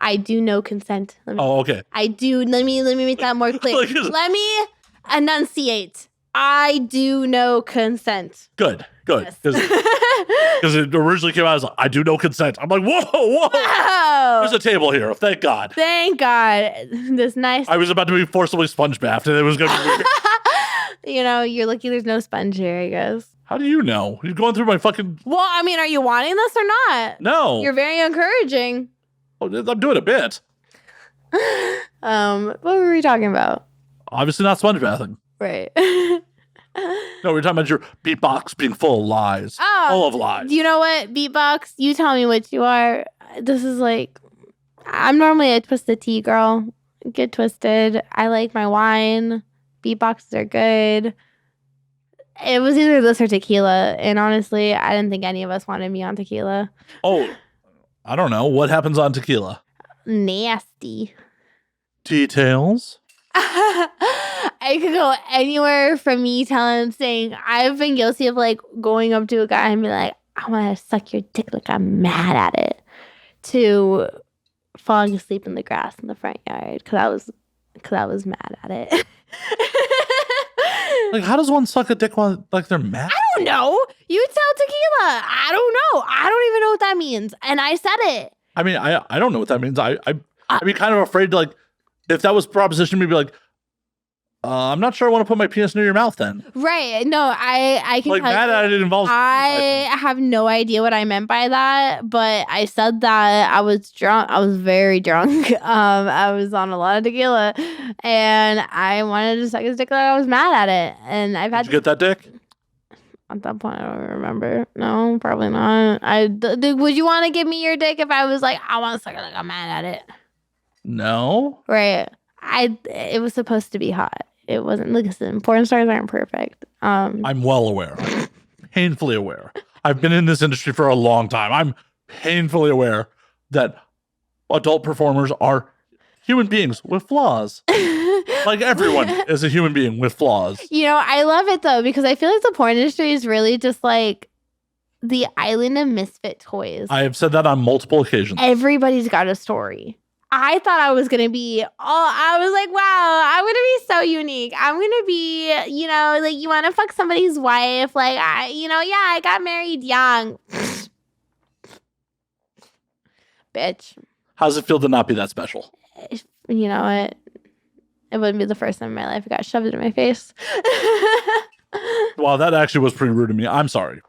I do no consent. Okay. I do. Let me make that more clear. Let me enunciate. I do no consent. Good. Because it originally came out as I do no consent. I'm like, whoa. There's a table here. Thank God. Thank God. This nice. I was about to be forcibly sponge bathed and it was going to be weird. You know, you're lucky there's no sponge here, I guess. How do you know? You're going through my fucking... Well, I mean, are you wanting this or not? No. You're very encouraging. Oh, I'm doing a bit. What were we talking about? Obviously not sponge bathing. Right. No, we're talking about your beatbox being full of lies. Oh, full of lies. You know what, beatbox? You tell me what you are. This is like... I'm normally a twisted tea girl. Get twisted. I like my wine. Beatboxes are good. It was either this or tequila. And honestly, I didn't think any of us wanted me on tequila. Oh, I don't know. What happens on tequila? Nasty. Details? I could go anywhere from me saying I've been guilty of like going up to a guy and be like, I want to suck your dick like I'm mad at it, to falling asleep in the grass in the front yard because I was mad at it. Like, how does one suck a dick while like they're mad? I don't know. You sell tequila. I don't know. I don't even know what that means. And I said it. I mean, I don't know what that means. I'd be kind of afraid to like, if that was proposition, we'd be like, I'm not sure I want to put my penis near your mouth then. Right. No, I can like mad at it involves. I have no idea what I meant by that, but I said that I was drunk. I was very drunk. I was on a lot of tequila, and I wanted to suck his dick. Like I was mad at it, and I've had. Did you get that dick? At that point, I don't remember. No, probably not. Would you want to give me your dick if I was like, I want to suck it like I'm mad at it? No. Right. It was supposed to be hot. it wasn't. Listen, porn stars aren't perfect. I'm well aware. I'm painfully aware. I've been in this industry for a long time. I'm painfully aware that adult performers are human beings with flaws. Like everyone is a human being with flaws. You know, I love it though, because I feel like the porn industry is really just like the island of misfit toys. I have said that on multiple occasions. Everybody's got a story. I thought I was going to be, I was like, wow, I'm going to be so unique. I'm going to be, you know, like you want to fuck somebody's wife. Like, I got married young. Bitch. How does it feel to not be that special? You know what? It wouldn't be the first time in my life it got shoved in my face. Wow, that actually was pretty rude to me. I'm sorry.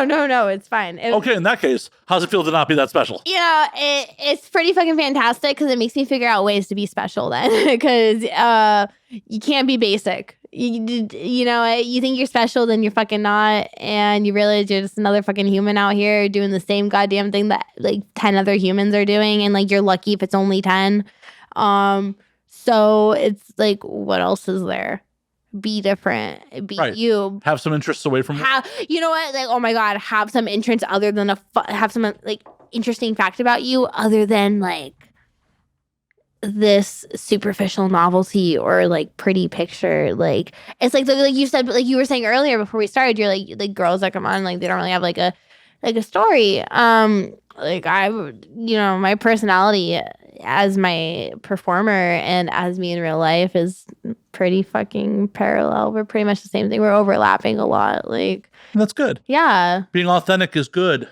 No. It's fine. Okay, in that case, how's it feel to not be that special? You know, it's pretty fucking fantastic because it makes me figure out ways to be special then. Because you can't be basic. You know, you think you're special, then you're fucking not. And you realize you're just another fucking human out here doing the same goddamn thing that like 10 other humans are doing. And like you're lucky if it's only 10. So it's like, what else is there? Be different. Be right. You. Have some interests away from you know what? Like, oh my God, have some interests other than have some like interesting fact about you other than like this superficial novelty or like pretty picture. Like it's like you said, like you were saying earlier before we started, you're like girls that come on, like they don't really have like a story. Like my personality as my performer and as me in real life is pretty fucking parallel. We're pretty much the same thing. We're overlapping a lot. Like that's good. Yeah. Being authentic is good.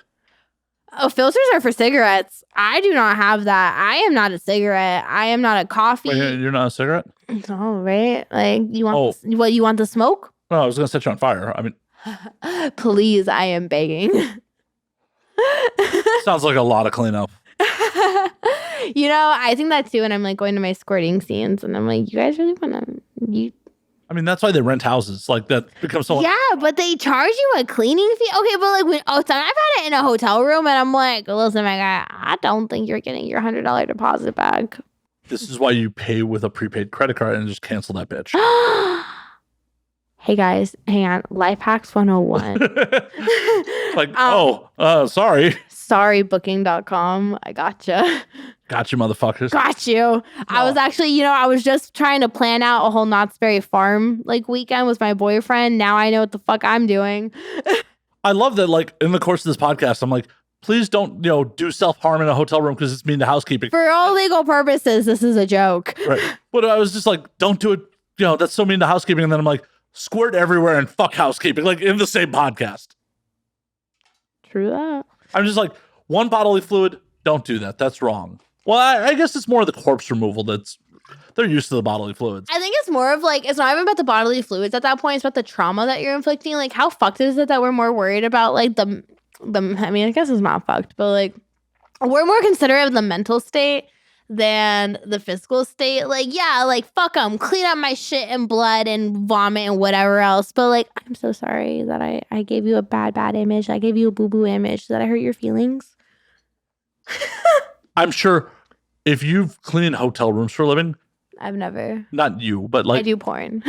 Oh, filters are for cigarettes. I do not have that. I am not a cigarette. I am not a coffee. Wait, you're not a cigarette? Oh, right. Like you want the smoke? No, I was gonna set you on fire. I mean, please, I am begging. Sounds like a lot of cleanup. You know, I think that too. And I'm like going to my squirting scenes, and I'm like, you guys really want to? I mean, that's why they rent houses. Like that becomes so. Yeah, but they charge you a cleaning fee. Okay, but like I've had it in a hotel room, and I'm like, listen, my guy, I don't think you're getting your $100 deposit back. This is why you pay with a prepaid credit card and just cancel that bitch. Hey guys, hang on. Life hacks 101. Like, sorry. Sorry, booking.com. I gotcha. Got you, motherfuckers. Got you. No. I was actually, I was just trying to plan out a whole Knott's Berry Farm weekend with my boyfriend. Now I know what the fuck I'm doing. I love that, like, in the course of this podcast, I'm like, please don't, do self-harm in a hotel room because it's mean to housekeeping. For all legal purposes, this is a joke. Right. But I was just like, don't do it. That's so mean to housekeeping. And then I'm like, squirt everywhere and fuck housekeeping, like in the same podcast. True that. I'm just like, one bodily fluid, don't do that. That's wrong. Well, I guess it's more of the corpse removal they're used to the bodily fluids. I think it's more of like, it's not even about the bodily fluids at that point. It's about the trauma that you're inflicting. Like, how fucked is it that we're more worried about like I mean, I guess it's not fucked, but like, we're more considerate of the mental state than the physical state. Like, yeah, like, fuck them. Clean up my shit and blood and vomit and whatever else. But like, I'm so sorry that I gave you a bad image. I gave you a boo-boo image. Did I hurt your feelings? I'm sure if you've cleaned hotel rooms for a living. I've never. Not you, but like. I do porn.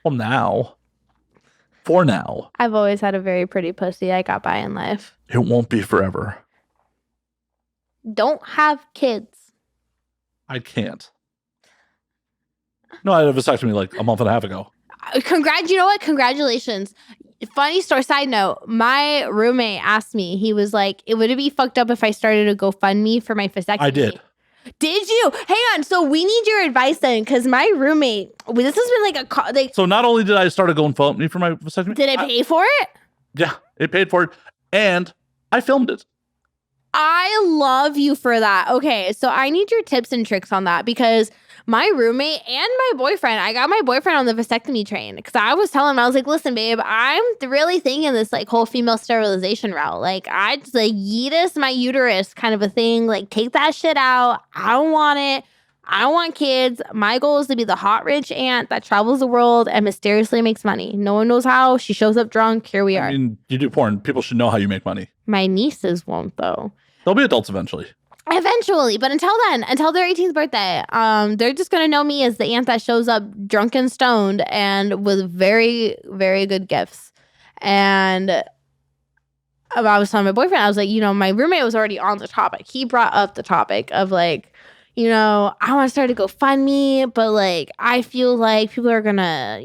Well, now. For now. I've always had a very pretty pussy. I got by in life. It won't be forever. Don't have kids. I can't. No, I had a vasectomy like a month and a half ago. You know what? Congratulations. Funny story, side note, my roommate asked me, he was like, would it be fucked up if I started a GoFundMe for my vasectomy? I did. Did you? Hang on. So we need your advice then, because my roommate, this has been So not only did I start a GoFundMe for my vasectomy. Did it pay for it? Yeah, it paid for it. And I filmed it. I love you for that. Okay, so I need your tips and tricks on that because my roommate and my boyfriend, I got my boyfriend on the vasectomy train because I was telling him, I was like, listen, babe, I'm really thinking this like whole female sterilization route. Like I just like yeetus my uterus kind of a thing. Like take that shit out. I don't want it. I don't want kids. My goal is to be the hot rich aunt that travels the world and mysteriously makes money. No one knows how. She shows up drunk. Here we are. I mean, you do porn. People should know how you make money. My nieces won't though. They'll be adults eventually. Eventually, but until then, until their 18th birthday, they're just gonna know me as the aunt that shows up drunk and stoned and with very, very good gifts. And I was telling my boyfriend, I was like, my roommate was already on the topic. He brought up the topic of like, I want to start a GoFundMe, but like, I feel like people are gonna,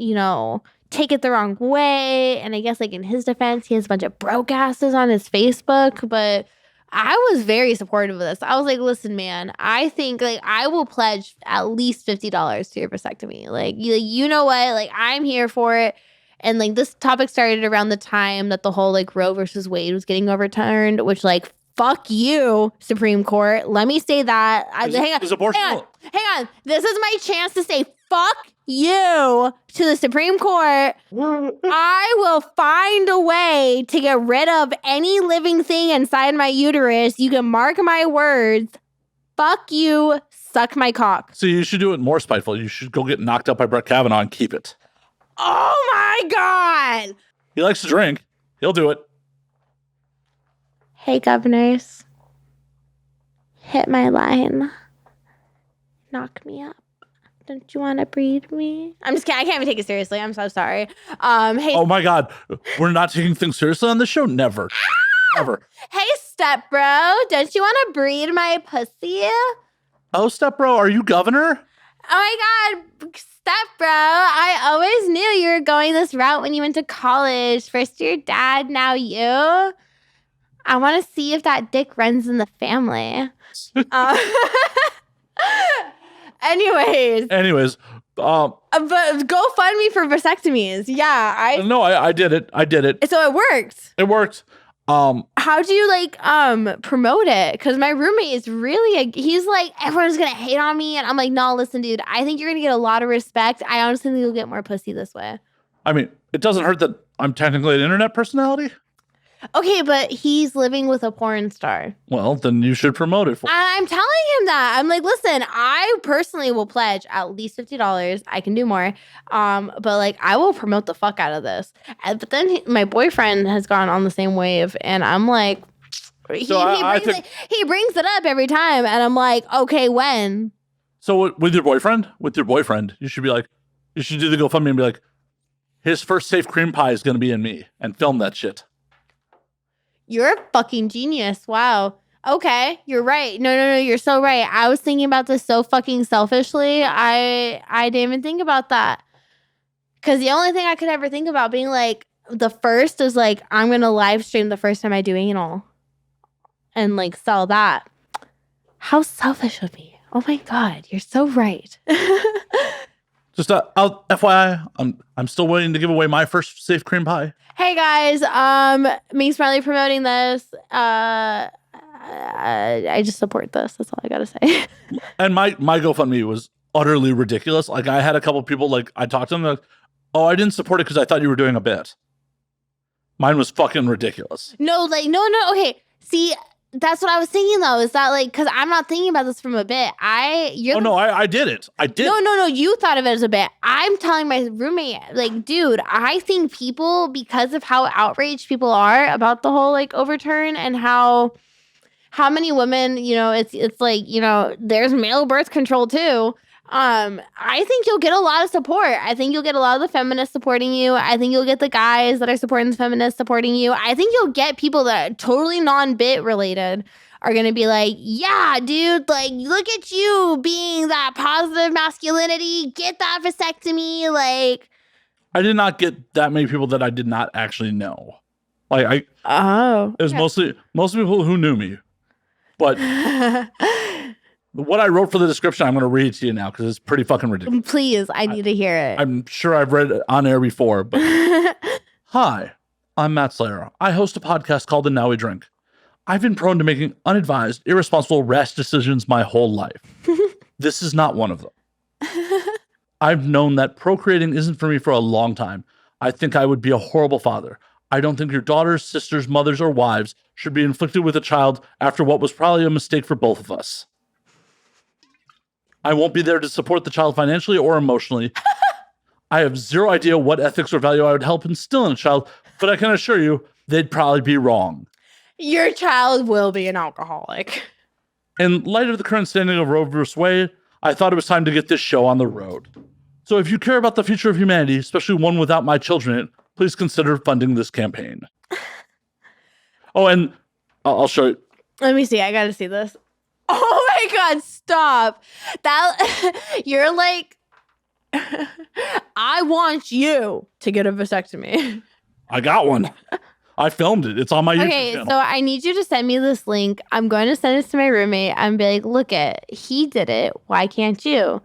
take it the wrong way. And I guess like in his defense, he has a bunch of broke asses on his Facebook, but I was very supportive of this. I was like, listen, man, I think like I will pledge at least $50 to your vasectomy. Like, you know what? Like, I'm here for it. And like this topic started around the time that the whole like Roe versus Wade was getting overturned, which like, fuck you, Supreme Court. Let me say that. Hang on. This is my chance to say fuck you to the Supreme Court. I will find a way to get rid of any living thing inside my uterus. You can mark my words. Fuck you. Suck my cock. So you should do it more spiteful. You should go get knocked up by Brett Kavanaugh and keep it. Oh my God. He likes to drink. He'll do it. Hey, governors. Hit my line. Knock me up. Don't you want to breed me? I'm just kidding. I can't even take it seriously. I'm so sorry. Hey. Oh my God. We're not taking things seriously on this show? Never. Never. Hey, step bro. Don't you want to breed my pussy? Oh, step bro. Are you governor? Oh my God. Step bro. I always knew you were going this route when you went to college. First your dad, now you. I want to see if that dick runs in the family. Anyways, but GoFundMe for vasectomies. Yeah, I did it. So it worked. It worked. How do you like promote it? Because my roommate is really he's like, everyone's gonna hate on me, and I'm like, no, listen, dude, I think you're gonna get a lot of respect. I honestly think you'll get more pussy this way. I mean, it doesn't hurt that I'm technically an internet personality. Okay, but he's living with a porn star. Well, then you should promote it for him. I'm telling him that. I'm like, listen, I personally will pledge at least $50. I can do more. But like, I will promote the fuck out of this. But then my boyfriend has gone on the same wave, and I'm like, he brings it up every time, and I'm like, okay, when? So with your boyfriend, you should be like, you should do the GoFundMe and be like, his first safe cream pie is going to be in me, and film that shit. You're a fucking genius. Wow. Okay, you're right. No, you're so right. I was thinking about this so fucking selfishly. I didn't even think about that. Because the only thing I could ever think about being like, the first is like, I'm going to live stream the first time I do anal. And like sell that. How selfish of me. Oh my God, you're so right. Just FYI, I'm still waiting to give away my first safe cream pie. Hey guys, Minxx Marley promoting this. I just support this. That's all I gotta say. And my GoFundMe was utterly ridiculous. Like I had a couple people like I talked to them like, oh, I didn't support it because I thought you were doing a bit. Mine was fucking ridiculous. No. Okay, see. That's what I was thinking though, is that like, because I'm not thinking about this from a bit. I did it. I did. No, you thought of it as a bit. I'm telling my roommate, like, dude, I think people, because of how outraged people are about the whole like overturn and how many women, it's like, there's male birth control too. I think you'll get a lot of support. I think you'll get a lot of the feminists supporting you. I think you'll get the guys that are supporting the feminists supporting you. I think you'll get people that are totally non-bit related are going to be like, yeah, dude, like, look at you being that positive masculinity. Get that vasectomy. Like, I did not get that many people that I did not actually know. Like, it was mostly people who knew me. But what I wrote for the description, I'm going to read it to you now because it's pretty fucking ridiculous. Please, I need to hear it. I'm sure I've read it on air before, but hi, I'm Matt Slayer. I host a podcast called And Now We Drink. I've been prone to making unadvised, irresponsible, rash decisions my whole life. This is not one of them. I've known that procreating isn't for me for a long time. I think I would be a horrible father. I don't think your daughters, sisters, mothers, or wives should be inflicted with a child after what was probably a mistake for both of us. I won't be there to support the child financially or emotionally. I have zero idea what ethics or value I would help instill in a child, but I can assure you they'd probably be wrong. Your child will be an alcoholic. In light of the current standing of Roe v. Wade, I thought it was time to get this show on the road. So if you care about the future of humanity, especially one without my children in it, please consider funding this campaign. Oh, and I'll show you. Let me see. I gotta see this. Oh my God, stop. That you're like, I want you to get a vasectomy. I got one. I filmed it. It's on my YouTube channel. So I need you to send me this link. I'm going to send this to my roommate and be like, look he did it. Why can't you?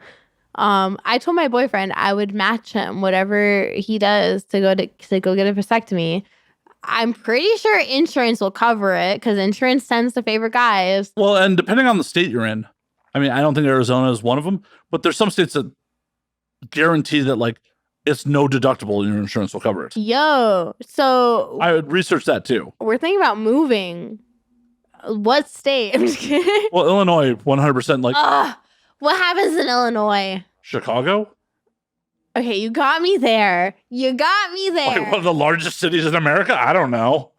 I told my boyfriend I would match him whatever he does to go get a vasectomy. I'm pretty sure insurance will cover it because insurance tends to favor guys. Well, and depending on the state you're in, I mean, I don't think Arizona is one of them, but there's some states that guarantee that like it's no deductible and your insurance will cover it. Yo, so I would research that too. We're thinking about moving. What state? I'm just kidding. Well, Illinois, 100%. Like, what happens in Illinois? Chicago? Okay, you got me there. Like one of the largest cities in America? I don't know.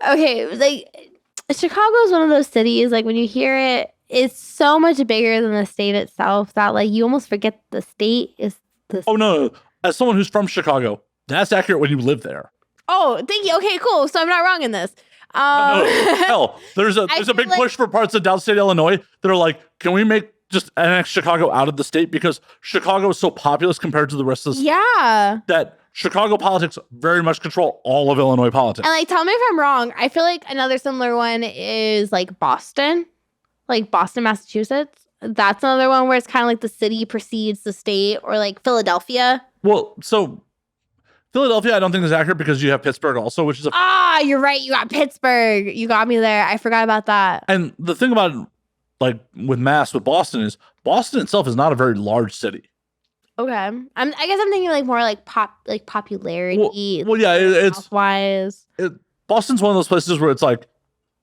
Okay, like Chicago is one of those cities, like when you hear it, it's so much bigger than the state itself that like you almost forget the state is the Oh, no. As someone who's from Chicago, that's accurate when you live there. Oh, thank you. Okay, cool. So I'm not wrong in this. No, hell, there's a big push for parts of downstate Illinois that are like, can we just annex Chicago out of the state because Chicago is so populous compared to the rest of the state. Yeah. That Chicago politics very much control all of Illinois politics. And like, tell me if I'm wrong. I feel like another similar one is like Boston, Massachusetts. That's another one where it's kind of like the city precedes the state, or like Philadelphia. Well, so Philadelphia, I don't think is accurate because you have Pittsburgh also, which is you're right. You got Pittsburgh. You got me there. I forgot about that. And the thing about like with Boston is Boston itself is not a very large city. Okay, I guess I'm thinking like more like popularity. Well, yeah, it's wise. Boston's one of those places where it's like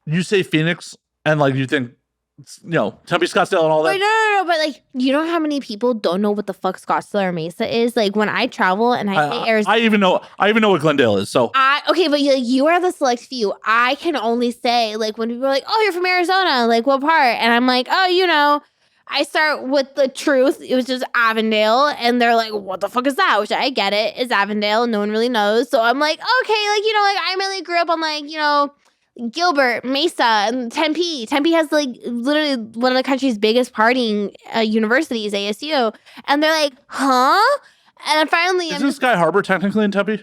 you say Phoenix and like you think, Tempe, Scottsdale, and all that. Wait, no, but like you know how many people don't know what the fuck Scottsdale or Mesa is? Like when I travel and I say Arizona, I even know what Glendale is. So okay, but you are the select few. I can only say like when people are like, "Oh, you're from Arizona," like what part? And I'm like, "Oh, I start with the truth. It was just Avondale," and they're like, "What the fuck is that?" Which I get it. It's Avondale. No one really knows. So I'm like, okay, like I mainly grew up on like Gilbert, Mesa, and Tempe. Tempe has like literally one of the country's biggest partying universities, ASU. And they're like, huh? And then finally, isn't Sky Harbor technically in Tempe?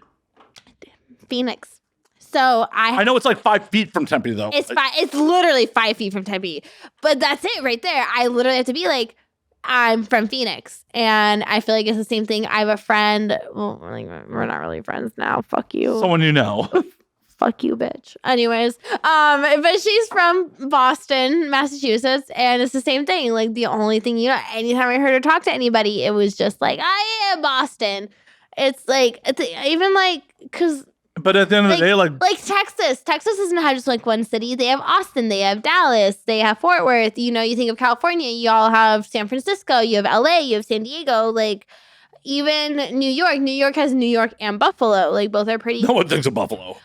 Phoenix. So I know it's like 5 feet from Tempe though. It's literally 5 feet from Tempe, but that's it right there. I literally have to be like, I'm from Phoenix, and I feel like it's the same thing. I have a friend. Well, we're not really friends now. Fuck you. Someone you know. Fuck you, bitch. Anyways, but she's from Boston, Massachusetts, and it's the same thing. Like the only thing, anytime I heard her talk to anybody, it was just like, I am Boston. It's like, even like, cause. But at the end of the day, like Texas doesn't have just like one city. They have Austin, they have Dallas, they have Fort Worth. You think of California, you all have San Francisco, you have LA, you have San Diego, like. Even New York. New York has New York and Buffalo. Like both are pretty. No one thinks of Buffalo.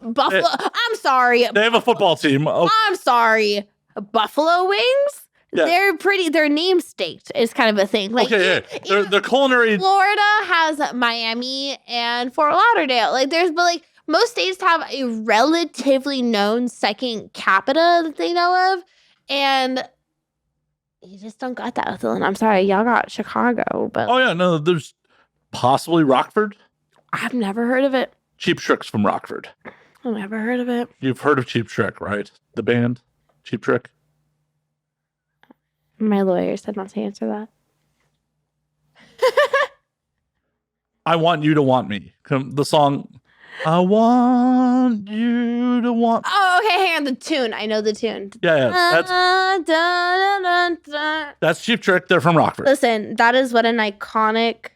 Buffalo. I'm sorry. They have a football team. Oh. I'm sorry. Buffalo wings. Yeah. They're pretty. They're name staked is kind of a thing. Like okay, yeah. They're culinary. Florida has Miami and Fort Lauderdale. But most states have a relatively known second capita that they know of, and. You just don't got that with Illinois. I'm sorry, y'all got Chicago, but oh yeah, no, there's possibly Rockford. I've never heard of it. Cheap Trick's from Rockford. I've never heard of it. You've heard of Cheap Trick, right? The band, Cheap Trick. My lawyer said not to answer that. I Want You to Want Me. The song. I want you to want. Oh, okay. Hang on. The tune. I know the tune. Yeah. That's Cheap Trick. They're from Rockford. Listen, that is what an iconic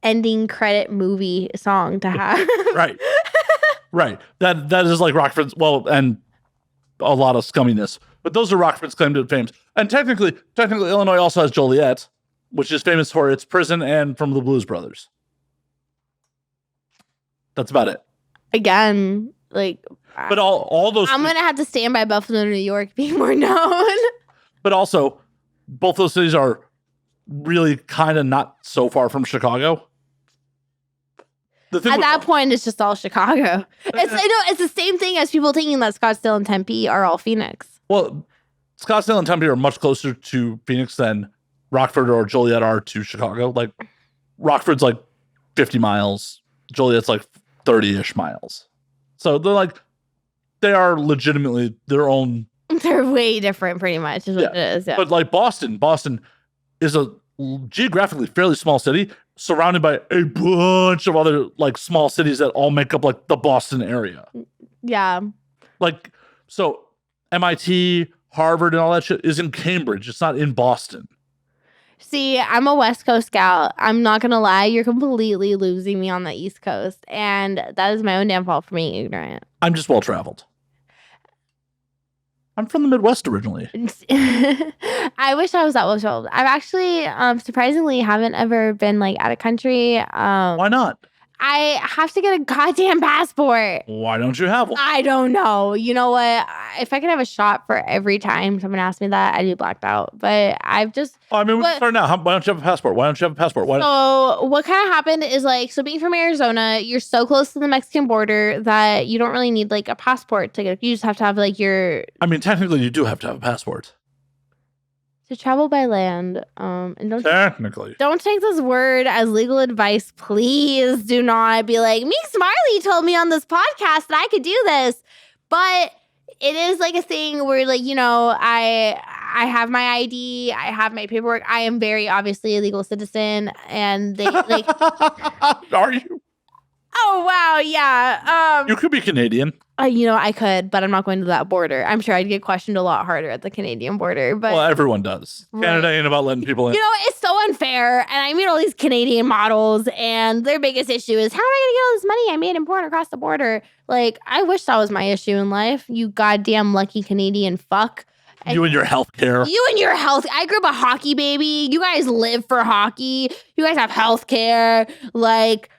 ending credit movie song to have. Right. Right. That is like Rockford's. Well, and a lot of scumminess, but those are Rockford's claim to fame. And technically, Illinois also has Joliet, which is famous for its prison and from the Blues Brothers. That's about it. Again, Like, But all those. I'm gonna have to stand by Buffalo, New York, being more known. But also, both those cities are really kind of not so far from Chicago. At that point, it's just all Chicago. It's the same thing as people thinking that Scottsdale and Tempe are all Phoenix. Well, Scottsdale and Tempe are much closer to Phoenix than Rockford or Joliet are to Chicago. Like, Rockford's like 50 miles. Joliet's like 30-ish miles. So they are legitimately their own. They're way different, pretty much, is what it is. Yeah. But like Boston is a geographically fairly small city surrounded by a bunch of other like small cities that all make up like the Boston area. Yeah. Like, so MIT, Harvard, and all that shit is in Cambridge. It's not in Boston. See, I'm a West Coast gal. I'm not going to lie. You're completely losing me on the East Coast. And that is my own damn fault for being ignorant. I'm just well-traveled. I'm from the Midwest originally. I wish I was that well-traveled. I've actually, surprisingly, haven't ever been like out of country. Why not? I have to get a goddamn passport. Why don't you have one? I don't know. You know what? If I could have a shot for every time someone asked me that, I'd be blacked out. But I've just... I mean, we can start now. Why don't you have a passport? So what kind of happened is like, so being from Arizona, you're so close to the Mexican border that you don't really need like a passport to get... You just have to have like your... I mean, technically, you do have to have a passport. To travel by land, and don't take this word as legal advice. Please do not be like, Minxx Marley told me on this podcast that I could do this. But it is like a thing where, like, you know, I have my ID, I have my paperwork. I am very obviously a legal citizen, and they like. Are you? Oh wow, yeah. You could be Canadian. You know, I could, but I'm not going to that border. I'm sure I'd get questioned a lot harder at the Canadian border. But well, everyone does. Right. Canada ain't about letting people in. You know, it's so unfair. And I meet all these Canadian models, and their biggest issue is, how am I going to get all this money I made important across the border? Like, I wish that was my issue in life. You goddamn lucky Canadian fuck. You and your health care. You and your health. I grew up a hockey baby. You guys live for hockey. You guys have health care. Like...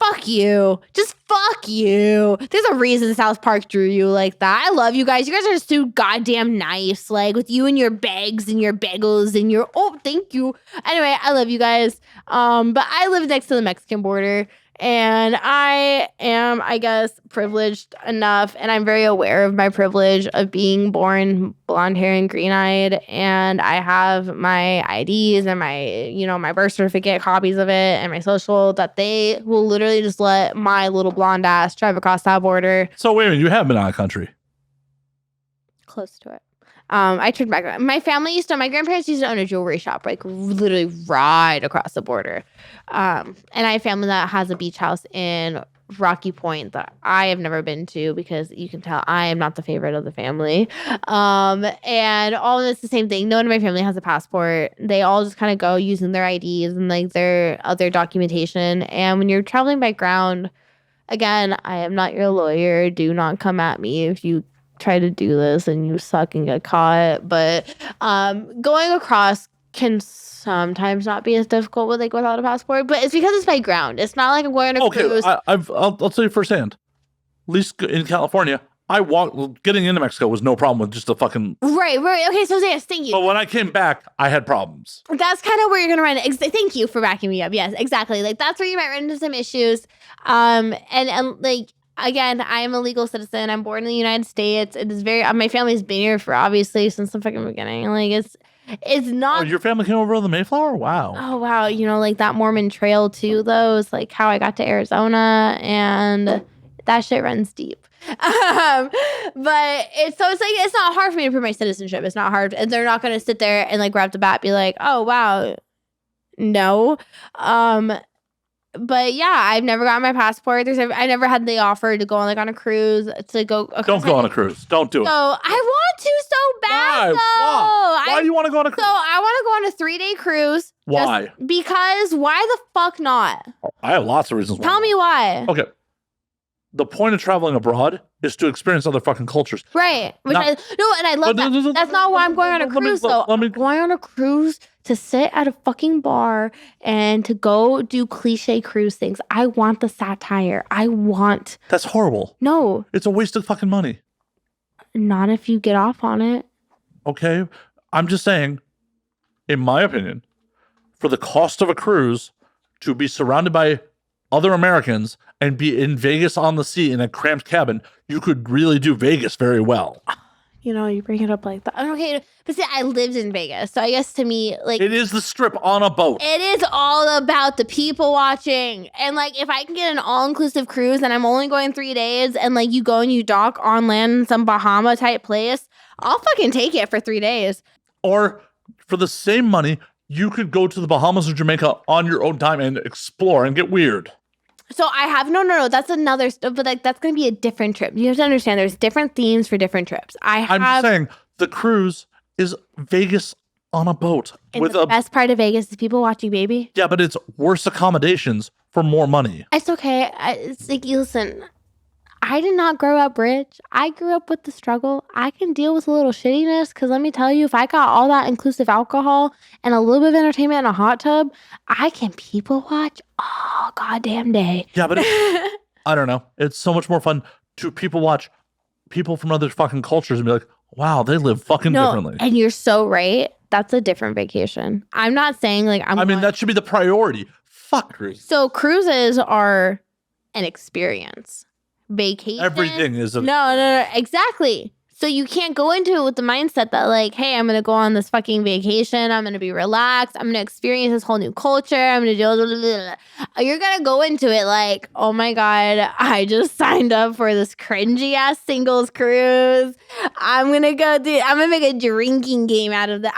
Fuck you. Just fuck you. There's a reason South Park drew you like that. I love you guys. You guys are just too goddamn nice. Like, with you and your bags and your bagels and your... Oh, thank you. Anyway, I love you guys. But I live next to the Mexican border. And I am, I guess, privileged enough. And I'm very aware of my privilege of being born blonde hair and green-eyed. And I have my IDs and my, you know, my birth certificate, copies of it, and my social, that they will literally just let my little blonde ass drive across that border. So wait a minute, you have been out of country. Close to it. I turned back. My grandparents used to own a jewelry shop, like literally right across the border. And I have family that has a beach house in Rocky Point that I have never been to, because you can tell I am not the favorite of the family. And all of it's the same thing. No one in my family has a passport. They all just kind of go using their IDs and like their other documentation. And when you're traveling by ground, again, I am not your lawyer. Do not come at me if you try to do this and you suck and get caught. But going across can sometimes not be as difficult with, like, without a passport, but it's because it's by ground. It's not like I'm going on a cruise. I'll tell you firsthand. At least in California, getting into Mexico was no problem with just a fucking... Right. Okay, so yes, thank you. But when I came back, I had problems. That's kind of where you're going to run into... Thank you for backing me up. Yes, exactly. Like, that's where you might run into some issues. And like, again, I am a legal citizen. I'm born in the United States. It is very... my family's been here for, obviously, since the fucking beginning. Like, it's not... Oh, your family came over on the Mayflower? Wow. Oh, wow. You know, like, that Mormon trail, too, though, is, like, how I got to Arizona, and that shit runs deep. But it's like, it's not hard for me to prove my citizenship. It's not hard. And they're not going to sit there and, like, grab the bat, be like, oh, wow, no. But yeah, I've never gotten my passport. I never had the offer to go on, like, on a cruise to go. Don't go on a cruise. Don't do it. So I want to so bad. Why? Why do you want to go on a cruise? So I want to go on a 3-day cruise. Why? Because why the fuck not? I have lots of reasons why. Tell me why. Okay. the point of traveling abroad is to experience other fucking cultures. Right. And I love that. That's not why I'm going on a cruise, though. I'm going on a cruise to sit at a fucking bar and to go do cliche cruise things. I want the satire. That's horrible. No. It's a waste of fucking money. Not if you get off on it. Okay. I'm just saying, in my opinion, for the cost of a cruise, to be surrounded by other Americans and be in Vegas on the sea in a cramped cabin, you could really do Vegas very well. You know, you bring it up like that. Okay, but see, I lived in Vegas, so I guess to me, like, it is the Strip on a boat. It is all about the people watching, and like, if I can get an all-inclusive cruise and I'm only going 3 days, and like, you go and you dock on land in some Bahama type place, I'll fucking take it for 3 days. Or for the same money, you could go to the Bahamas or Jamaica on your own time and explore and get weird. So I have no. That's another stuff, but like that's gonna be a different trip. You have to understand there's different themes for different trips. I'm just saying the cruise is Vegas on a boat. And the best part of Vegas is people watching baby. Yeah, but it's worse accommodations for more money. It's okay. It's like, listen, I did not grow up rich. I grew up with the struggle. I can deal with a little shittiness because let me tell you, if I got all that inclusive alcohol and a little bit of entertainment in a hot tub, I can people watch all goddamn day. Yeah, but I don't know. It's so much more fun to people watch people from other fucking cultures and be like, wow, they live fucking differently. And you're so right. That's a different vacation. I'm not saying like I mean, that should be the priority. Fuck cruise. So cruises are an experience. Vacation. Everything is no, exactly. So you can't go into it with the mindset that like, hey, I'm gonna go on this fucking vacation. I'm gonna be relaxed. I'm gonna experience this whole new culture. I'm gonna do blah, blah, blah. You're gonna go into it like, oh my god, I just signed up for this cringy ass singles cruise. I'm gonna make a drinking game out of that.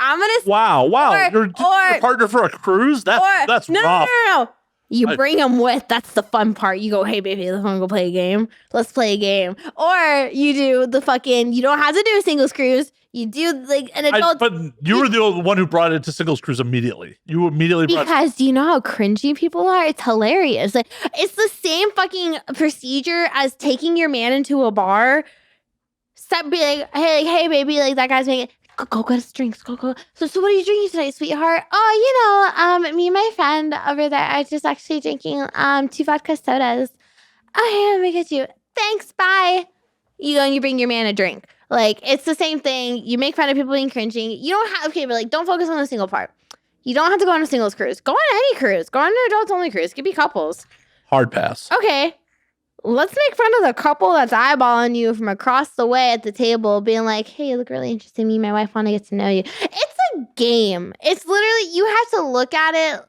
Wow. You're your partner for a cruise? That's rough. No. You bring them with. That's the fun part. You go, hey, baby, let's go play a game. Let's play a game. Or you do the fucking, you don't have to do a singles cruise. You do like an adult. But you were the one who brought it to singles cruise immediately. You immediately brought Because do you know how cringy people are? It's hilarious. Like, it's the same fucking procedure as taking your man into a bar. Stop being like, hey, baby, like that guy's making. Go get us drinks. Go. So what are you drinking tonight, sweetheart? Oh, me and my friend over there are just actually drinking 2 vodka sodas. Oh, yeah, let me get you. Thanks, bye. You go and you bring your man a drink. Like, it's the same thing. You make fun of people being cringing. You don't have, okay, but like, don't focus on the single part. You don't have to go on a singles cruise. Go on any cruise. Go on an adults only cruise. It could be couples. Hard pass. Okay. Let's make fun of the couple that's eyeballing you from across the way at the table, being like, hey, you look really interesting. Me and my wife want to get to know you. It's a game. It's literally, you have to look at it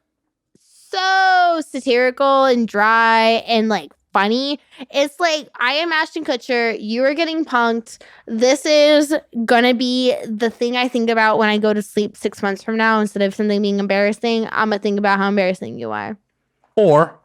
so satirical and dry and like funny. It's like, I am Ashton Kutcher. You are getting punked. This is going to be the thing I think about when I go to sleep 6 months from now. Instead of something being embarrassing, I'm going to think about how embarrassing you are. Or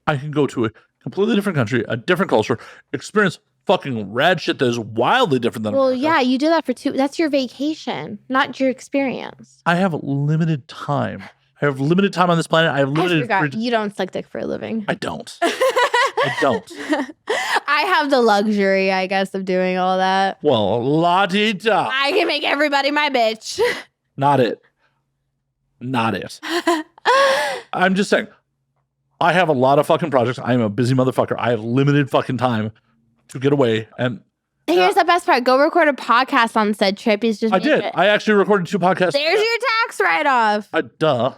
I can go to a completely different country, a different culture, experience fucking rad shit that is wildly different than America. Yeah, you do that for 2. That's your vacation, not your experience. I have limited time. I have limited time on this planet. I have limited. You don't suck dick for a living. I don't. I don't. I have the luxury, I guess, of doing all that. Well, la-di-da. I can make everybody my bitch. Not it. I'm just saying. I have a lot of fucking projects. I am a busy motherfucker. I have limited fucking time to get away. And here's the best part. Go record a podcast on said trip. I did. I actually recorded 2 podcasts. There's your tax write-off. Duh.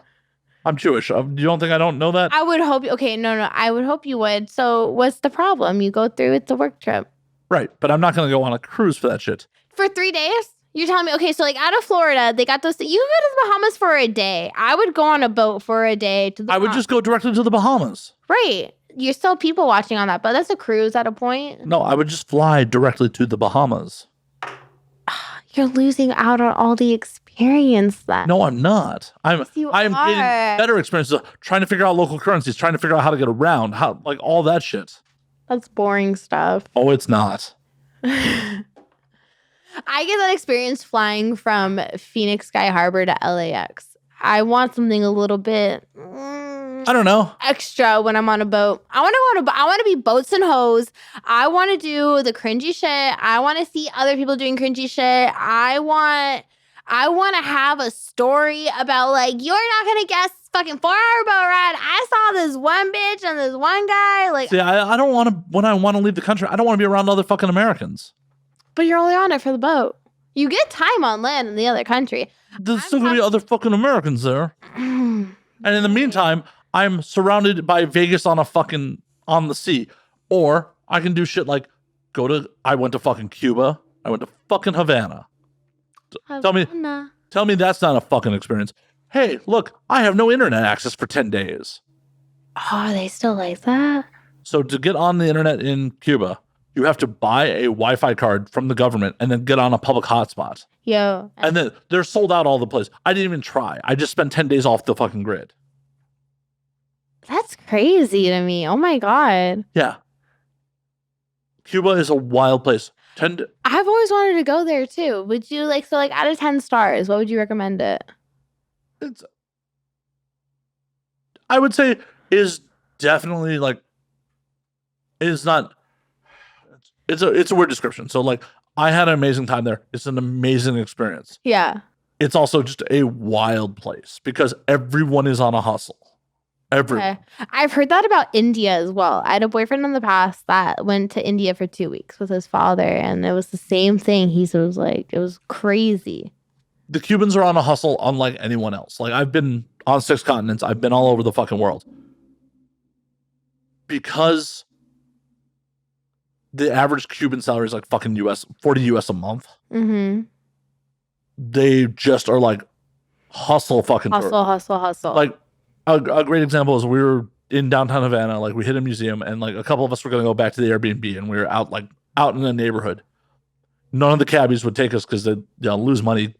I'm Jewish. You don't think I don't know that? I would hope. Okay, no. I would hope you would. So what's the problem? You go through with the work trip. Right. But I'm not going to go on a cruise for that shit. For 3 days? You're telling me, okay, so like out of Florida, they got those. You can go to the Bahamas for a day. I would go on a boat for a day to the I would just go directly to the Bahamas. Right. You're still people watching on that, but that's a cruise at a point. No, I would just fly directly to the Bahamas. You're losing out on all the experience then. No, I'm not. I'm getting better experiences, trying to figure out local currencies, trying to figure out how to get around, how like all that shit. That's boring stuff. Oh, it's not. I get that experience flying from Phoenix Sky Harbor to LAX. I want something a little bit I don't know. extra when I'm on a boat. I want to be boats and hoes. I want to do the cringy shit. I want to see other people doing cringy shit. I want to have a story about like, you're not gonna guess fucking 4-hour boat ride. I saw this one bitch and this one guy. Like, See, I don't want to, when I want to leave the country, I don't want to be around other fucking Americans. but you're only on it for the boat. You get time on land in the other country. There's still gonna be other fucking Americans there. And in the meantime, I'm surrounded by Vegas on the sea. Or I can do shit like I went to fucking Cuba. I went to fucking Havana. Tell me that's not a fucking experience. Hey, look, I have no internet access for 10 days. Oh, they still like that? So to get on the internet in Cuba, you have to buy a Wi-Fi card from the government and then get on a public hotspot. Yo. And then they're sold out all the place. I didn't even try. I just spent 10 days off the fucking grid. That's crazy to me. Oh my God. Yeah. Cuba is a wild place. I've always wanted to go there too. Would you out of 10 stars, what would you recommend it? I would say is definitely it's a weird description. So like I had an amazing time there. It's an amazing experience. Yeah. It's also just a wild place because everyone is on a hustle. Everyone. Okay. I've heard that about India as well. I had a boyfriend in the past that went to India for 2 weeks with his father, and it was the same thing. He was like, it was crazy. The Cubans are on a hustle unlike anyone else. Like I've been on 6 continents. I've been all over the fucking world. Because the average Cuban salary is like fucking $40 US a month. Mm-hmm. They just are like hustle fucking. Hustle. Like a great example is we were in downtown Havana. Like we hit a museum and like a couple of us were going to go back to the Airbnb and we were out in the neighborhood. None of the cabbies would take us because they'd lose money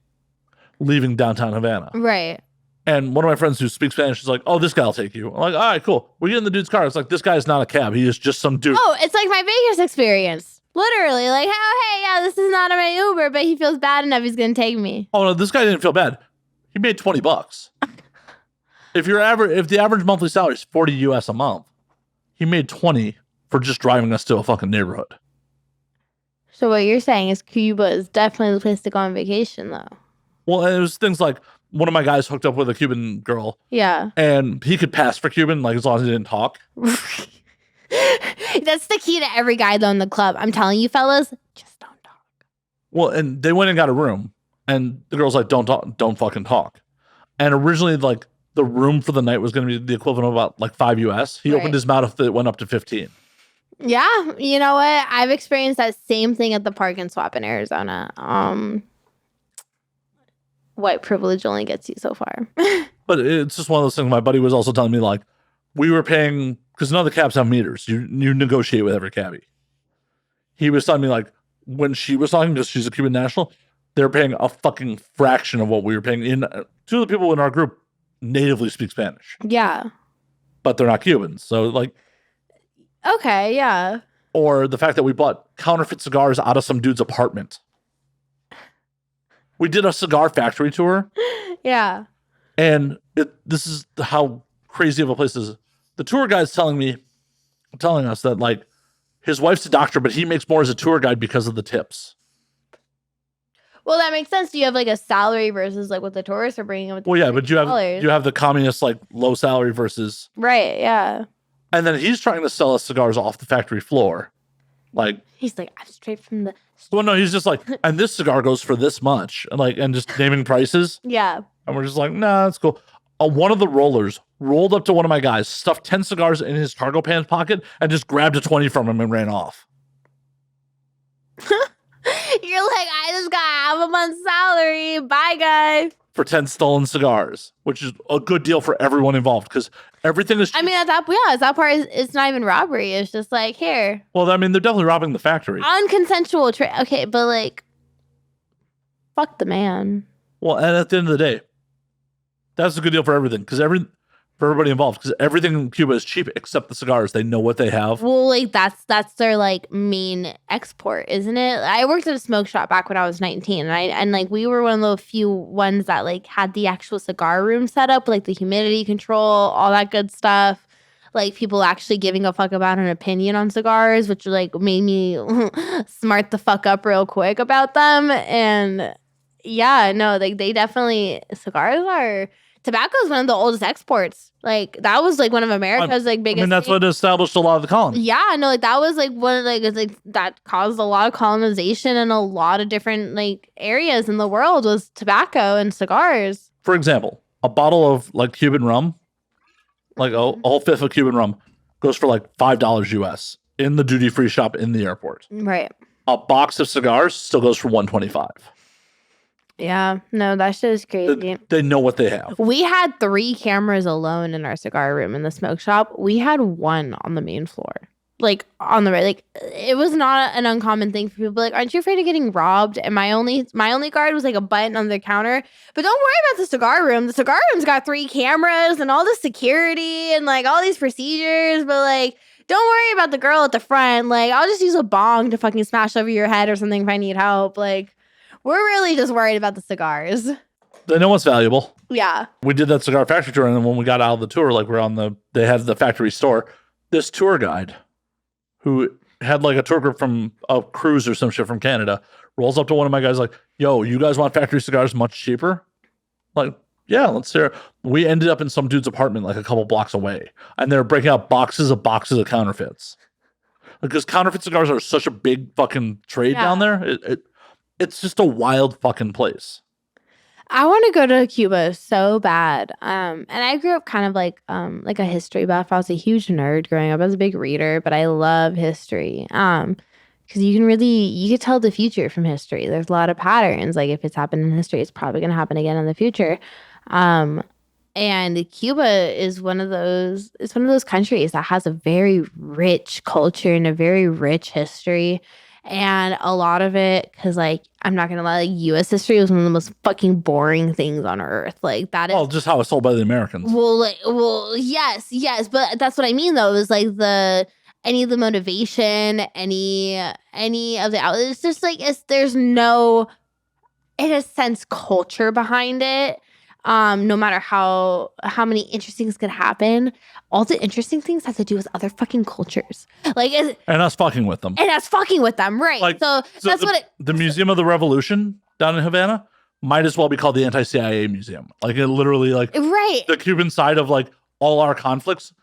leaving downtown Havana. Right. And one of my friends who speaks Spanish is like, oh, this guy will take you. I'm like, all right, cool. We get in the dude's car. It's like, this guy's not a cab. He is just some dude. Oh, it's like my Vegas experience. Literally. Like, oh, hey, yeah, this is not my Uber, but he feels bad enough. He's going to take me. Oh, no, this guy didn't feel bad. He made $20. If the average monthly salary is 40 US a month, he made 20 for just driving us to a fucking neighborhood. So what you're saying is Cuba is definitely the place to go on vacation, though. Well, and it was things like one of my guys hooked up with a Cuban girl. Yeah. And he could pass for Cuban, like as long as he didn't talk. That's the key to every guy, though, in the club. I'm telling you, fellas, just don't talk. Well, and they went and got a room, and the girl's like, don't talk, don't fucking talk. And originally, like, the room for the night was going to be the equivalent of about like 5 US. He opened his mouth if it went up to 15. Yeah. You know what? I've experienced that same thing at the Park and Swap in Arizona. White privilege only gets you so far. But it's just one of those things. My buddy was also telling me, like, we were paying, because none of the cabs have meters. You negotiate with every cabbie. He was telling me, like, when she was talking, because she's a Cuban national, they're paying a fucking fraction of what we were paying. Two of the people in our group natively speak Spanish. Yeah. But they're not Cubans. So, like. Okay, yeah. Or the fact that we bought counterfeit cigars out of some dude's apartment. We did a cigar factory tour. Yeah. And this is how crazy of a place this is. The tour guide's telling us that, like, his wife's a doctor, but he makes more as a tour guide because of the tips. Well, that makes sense. Do you have like a salary versus like what the tourists are bringing? With well, yeah, but you have the communist like low salary versus right, yeah. And then he's trying to sell us cigars off the factory floor, like he's like, I'm straight from the. Well, no, he's just like, and this cigar goes for this much, and just naming prices. Yeah, and we're just like, nah, that's cool. One of the rollers rolled up to one of my guys, stuffed 10 cigars in his cargo pants pocket, and just grabbed a 20 from him and ran off. You're like, I just got half a month's salary. Bye, guys. For 10 stolen cigars, which is a good deal for everyone involved because everything is. I mean, at that part, it's not even robbery. It's just like, here. Well, I mean, they're definitely robbing the factory. Unconsensual trade. Okay, but like, fuck the man. Well, and at the end of the day, that's a good deal for everything because for everybody involved because everything in Cuba is cheap except the cigars. They know what they have. Well, like that's their like main export, isn't it? I worked at a smoke shop back when I was 19, and like we were one of the few ones that like had the actual cigar room set up, like the humidity control, all that good stuff. Like people actually giving a fuck about an opinion on cigars, which like made me smart the fuck up real quick about them. And yeah, no, like they definitely tobacco is one of the oldest exports. Like that was like one of America's like biggest. I mean, that's what established a lot of the colonies. Yeah, no, like that was like one of it's like that caused a lot of colonization in a lot of different like areas in the world was tobacco and cigars. For example, a bottle of like Cuban rum, like a whole fifth of Cuban rum, goes for like $5 US in the duty free shop in the airport. Right. A box of cigars still goes for $125. Yeah, no, that shit is crazy. They know what they have. We had 3 cameras alone in our cigar room in the smoke shop. We had 1 on the main floor. Like on the right. Like it was not an uncommon thing for people. Like, aren't you afraid of getting robbed? And my only guard was like a button on the counter. But don't worry about the cigar room. The cigar room's got 3 cameras and all the security and like all these procedures. But like, don't worry about the girl at the front. Like, I'll just use a bong to fucking smash over your head or something if I need help. Like, we're really just worried about the cigars. They know what's valuable. Yeah. We did that cigar factory tour, and then when we got out of the tour, like they had the factory store. This tour guide, who had like a tour group from a cruise or some shit from Canada, rolls up to one of my guys like, "Yo, you guys want factory cigars much cheaper?" Like, yeah, let's hear it. We ended up in some dude's apartment like a couple blocks away, and they're breaking out boxes of counterfeits. Because counterfeit cigars are such a big fucking trade down there. It's just a wild fucking place. I want to go to Cuba so bad. And I grew up kind of like a history buff. I was a huge nerd growing up. I was a big reader, but I love history. Because you could tell the future from history. There's a lot of patterns. Like if it's happened in history, it's probably going to happen again in the future. And Cuba is one of those countries that has a very rich culture and a very rich history. And a lot of it, because like I'm not gonna lie, like U.S. history was one of the most fucking boring things on earth. Like that is just how it's sold by the Americans. Well, yes, but that's what I mean though. Is like any of the motivation, any of the outlets. It's just like there's no, in a sense, culture behind it. No matter how many interesting things could happen, all the interesting things have to do with other fucking cultures. Like, and us fucking with them. Right? Like, so that's the Museum of the Revolution down in Havana might as well be called the anti-CIA museum. Like, it literally, like, right. The Cuban side of like all our conflicts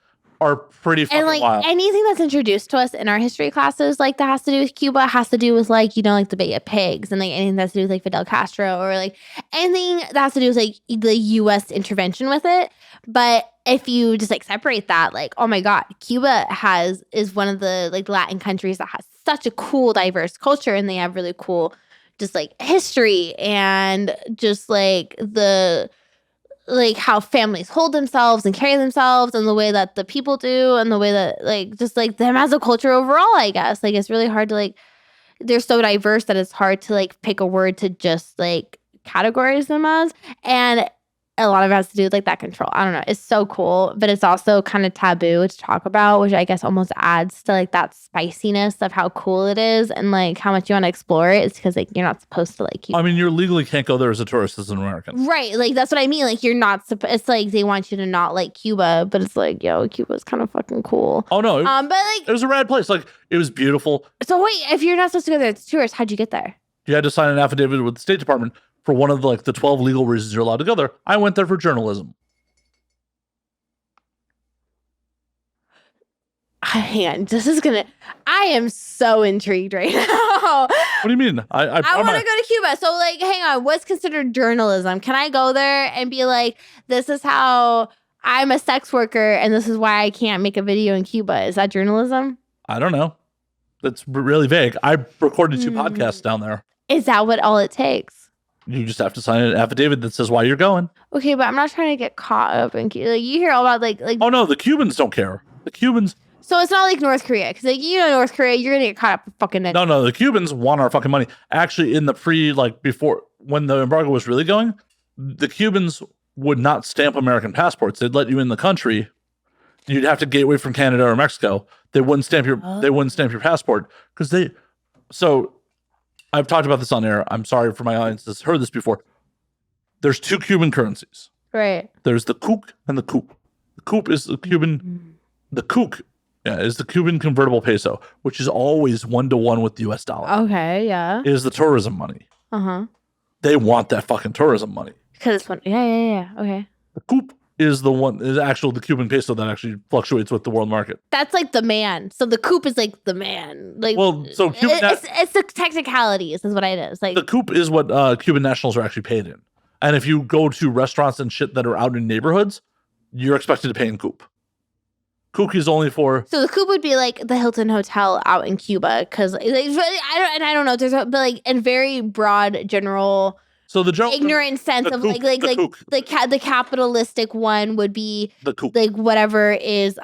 are pretty fucking wild. And like wild. anything that's introduced to us in our history classes, like that has to do with Cuba, has to do with like, like the Bay of Pigs, and like anything that's to do with like Fidel Castro, or like anything that has to do with like the US intervention with it. But if you just like separate that, like, oh my God, Cuba is one of the like Latin countries that has such a cool, diverse culture, and they have really cool just like history and just like like how families hold themselves and carry themselves, and the way that the people do, and the way that like just like them as a culture overall, I guess. Like it's really hard to like, they're so diverse that it's hard to like pick a word to just like categorize them as. And a lot of it has to do with like that control. I don't know. It's so cool, but it's also kind of taboo to talk about, which I guess almost adds to like that spiciness of how cool it is and like how much you want to explore it. It's because like you're not supposed to like. I mean, you legally can't go there as a tourist as an American, right? Like that's what I mean. Like you're not supposed. It's like they want you to not like Cuba, but it's like Cuba's kind of fucking cool. Oh no, but like it was a rad place. Like it was beautiful. So wait, if you're not supposed to go there as a tourist, how'd you get there? You had to sign an affidavit with the State Department for one of the 12 legal reasons you're allowed to go there. I went there for journalism. Hang on, I am so intrigued right now. What do you mean? I want to go to Cuba. So like, hang on, what's considered journalism? Can I go there and be like, this is how I'm a sex worker and this is why I can't make a video in Cuba? Is that journalism? I don't know. That's really vague. I recorded 2 podcasts down there. Is that what all it takes? You just have to sign an affidavit that says why you're going. Okay, but I'm not trying to get caught up in Cuba. Like, you hear all about like. Oh no, the Cubans don't care. The Cubans. So it's not like North Korea, because like North Korea, you're gonna get caught up in fucking. No, the Cubans want our fucking money. Actually, in the before when the embargo was really going, the Cubans would not stamp American passports. They'd let you in the country. You'd have to gateway from Canada or Mexico. They wouldn't stamp your passport because they. So I've talked about this on air. I'm sorry for my audience that's heard this before. There's 2 Cuban currencies. Right. There's the kook and the coup. The coup is the Cuban. The kook is the Cuban convertible peso, which is always 1-to-1 with the U.S. dollar. Okay. Yeah. Is the tourism money. They want that fucking tourism money. Because it's one. Yeah. Okay. The coup is the Cuban peso that actually fluctuates with the world market. That's like the man. So the coup is like the man. Like, well, so Cuban it's the technicalities is what it is. Like the coup is what Cuban nationals are actually paid in. And if you go to restaurants and shit that are out in neighborhoods, you're expected to pay in coup. Coup is only for. So the coup would be like the Hilton Hotel out in Cuba, because I don't know. But like in very broad general. So the ignorant sense of the capitalistic one would be like whatever is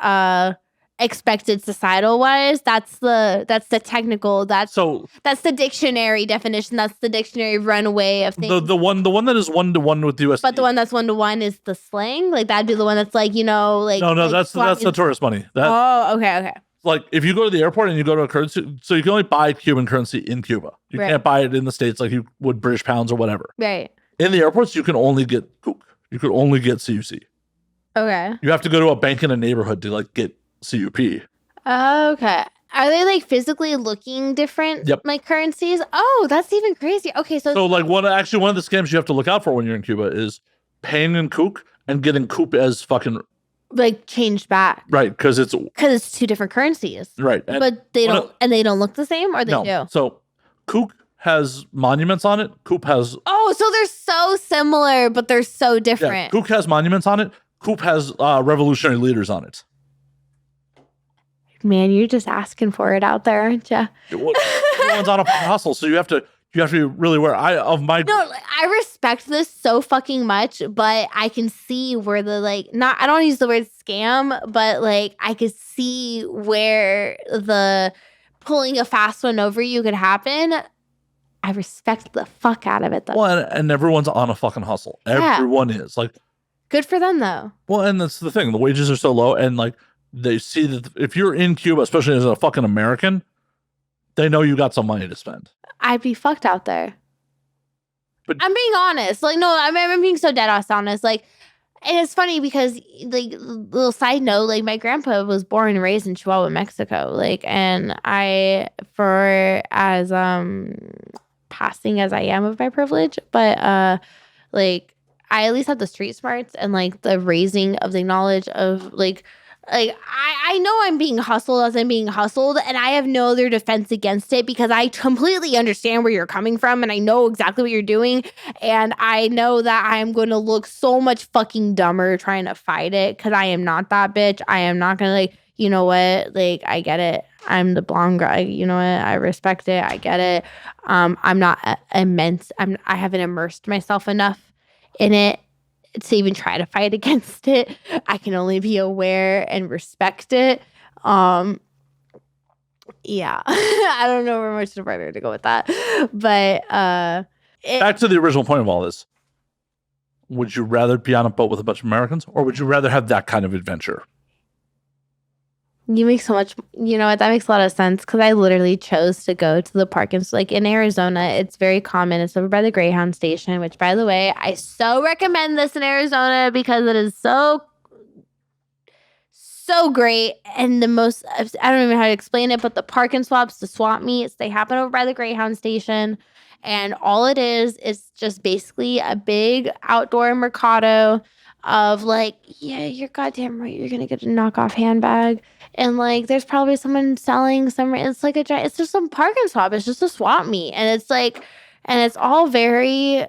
expected societal wise. That's the technical. That's the dictionary definition. That's the dictionary runaway of things. The one that is 1-to-1 with the U.S. But the one that's 1-to-1 is the slang. Like that'd be the one that's like that's the tourist money. Okay. Like if you go to the airport and you go to a currency, so you can only buy Cuban currency in Cuba. You can't buy it in the States like you would British pounds or whatever. Right. In the airports, you can only get kook. You could only get CUC. Okay. You have to go to a bank in a neighborhood to like get CUP. Okay. Are they like physically looking different? Yep. Like currencies? Oh, that's even crazy. Okay, so like one of the scams you have to look out for when you're in Cuba is paying in kook and getting kook as fucking like changed back. Right, because it's 2 different currencies. Right. But they don't look the same, or they do? So kook has monuments on it. Kook has so they're so similar, but they're so different. Yeah, kook has monuments on it. Kook has revolutionary leaders on it. Man, you're just asking for it out there, aren't you? Everyone's on a hustle, so you have to be really aware. I respect this so fucking much, but I can see where I don't use the word scam, but like I could see where the pulling a fast one over you could happen. I respect the fuck out of it though. Well, and everyone's on a fucking hustle. Everyone is like. Good for them though. Well, and that's the thing. The wages are so low, and like they see that if you're in Cuba, especially as a fucking American, they know you got some money to spend. I'd be fucked out there. But I'm being honest. Like, no, I'm being so dead ass honest. Like, and it's funny because, like, little side note, like, my grandpa was born and raised in Chihuahua, Mexico. Like, and for as passing as I am of my privilege, but like, I at least have the street smarts and like the raising of the knowledge of like I know I'm being hustled as I'm being hustled, and I have no other defense against it because I completely understand where you're coming from and I know exactly what you're doing, and I know that I am going to look so much fucking dumber trying to fight it because I am not that bitch. I am not going to like, you know what, like I get it. I'm the blonde guy. You know what? I respect it. I get it. I'm not immense. I haven't immersed myself enough in it to even try to fight against it. I can only be aware and respect it. Yeah. I don't know where much further to go with that. But back to the original point of all this. Would you rather be on a boat with a bunch of Americans, or would you rather have that kind of adventure? You make so much, you know what, that makes a lot of sense because I literally chose to go to the park. And so, like in Arizona, it's very common. It's over by the Greyhound station, which by the way, I so recommend this in Arizona because it is so great. And I don't even know how to explain it, but the park and swaps, the swap meets, they happen over by the Greyhound station. And all it is just basically a big outdoor mercado of like, yeah, you're goddamn right. You're going to get a knockoff handbag. And like, there's probably someone selling some, it's like it's just some park and swap. It's just a swap meet. And it's like, and it's all very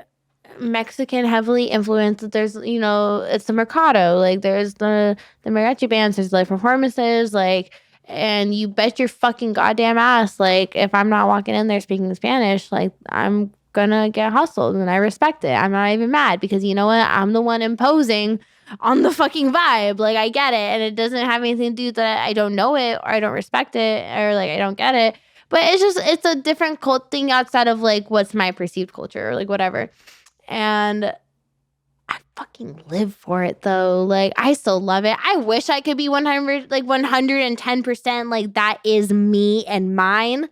Mexican heavily influenced. There's, you know, it's the mercado. Like there's the mariachi bands, there's live performances, like, and you bet your fucking goddamn ass, like if I'm not walking in there speaking Spanish, like I'm gonna get hustled, and I respect it. I'm not even mad because you know what? I'm the one imposing on the fucking vibe. Like I get it, and it doesn't have anything to do that I don't know it or I don't respect it or like I don't get it. But it's a different cult thing outside of like what's my perceived culture or like whatever. And I fucking live for it though. Like I still love it. I wish I could be 110% like that is me and mine,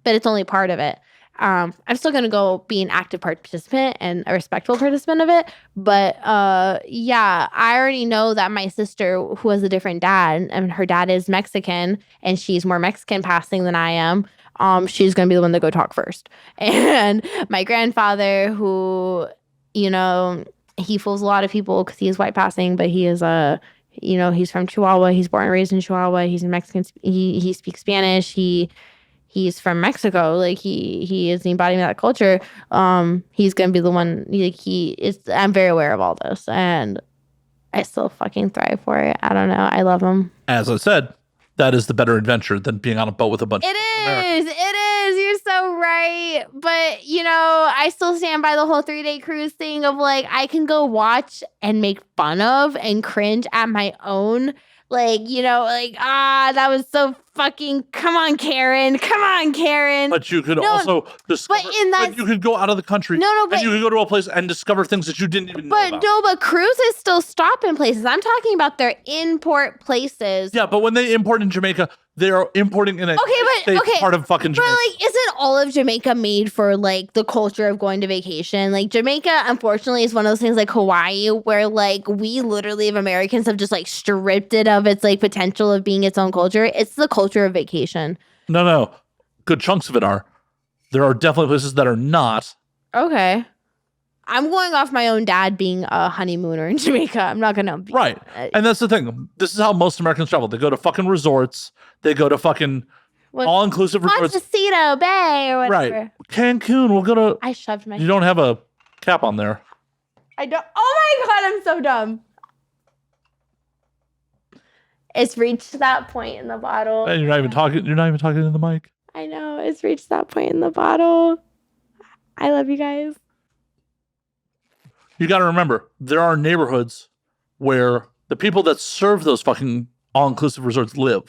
but it's only part of it. I'm still gonna go be an active participant and a respectful participant of it. But yeah, I already know that my sister, who has a different dad, and her dad is Mexican, and she's more Mexican passing than I am. She's gonna be the one to go talk first. And my grandfather, who, you know, he fools a lot of people because he is white passing, but he is he's from Chihuahua. He's born and raised in Chihuahua. He's a Mexican. He speaks Spanish. He's from Mexico. Like he is the embodiment of that culture. He's gonna be the one. Like I'm very aware of all this, and I still fucking thrive for it. I don't know. I love him. As I said, that is the better adventure than being on a boat with a bunch. It is. You're so right. But I still stand by the whole 3-day cruise thing of like I can go watch and make fun of and cringe at my own. Like, that was so fucking, come on, Karen. But you could also discover, but you could go out of the country. And you could go to a place and discover things that you didn't even know about. But cruises still stop in places. I'm talking about their import places. Yeah, but when they import in Jamaica, they are importing in a part of fucking Jamaica. But like, isn't all of Jamaica made for like the culture of going to vacation? Like Jamaica, unfortunately, is one of those things like Hawaii, where like we literally, of Americans, have just like stripped it of its like potential of being its own culture. It's the culture of vacation. No. Good chunks of it are. There are definitely places that are not. Okay. I'm going off my own dad being a honeymooner in Jamaica. I'm not gonna be right. And that's the thing. This is how most Americans travel. They go to fucking resorts. They go to fucking all-inclusive resorts. Montecito Bay or whatever. Right. Cancun. We'll go to. I shoved my. You don't have a cap on there. I don't. Oh my god! I'm so dumb. It's reached that point in the bottle. And you're not even talking. You're not even talking in the mic. I know. It's reached that point in the bottle. I love you guys. You got to remember, there are neighborhoods where the people that serve those fucking all-inclusive resorts live.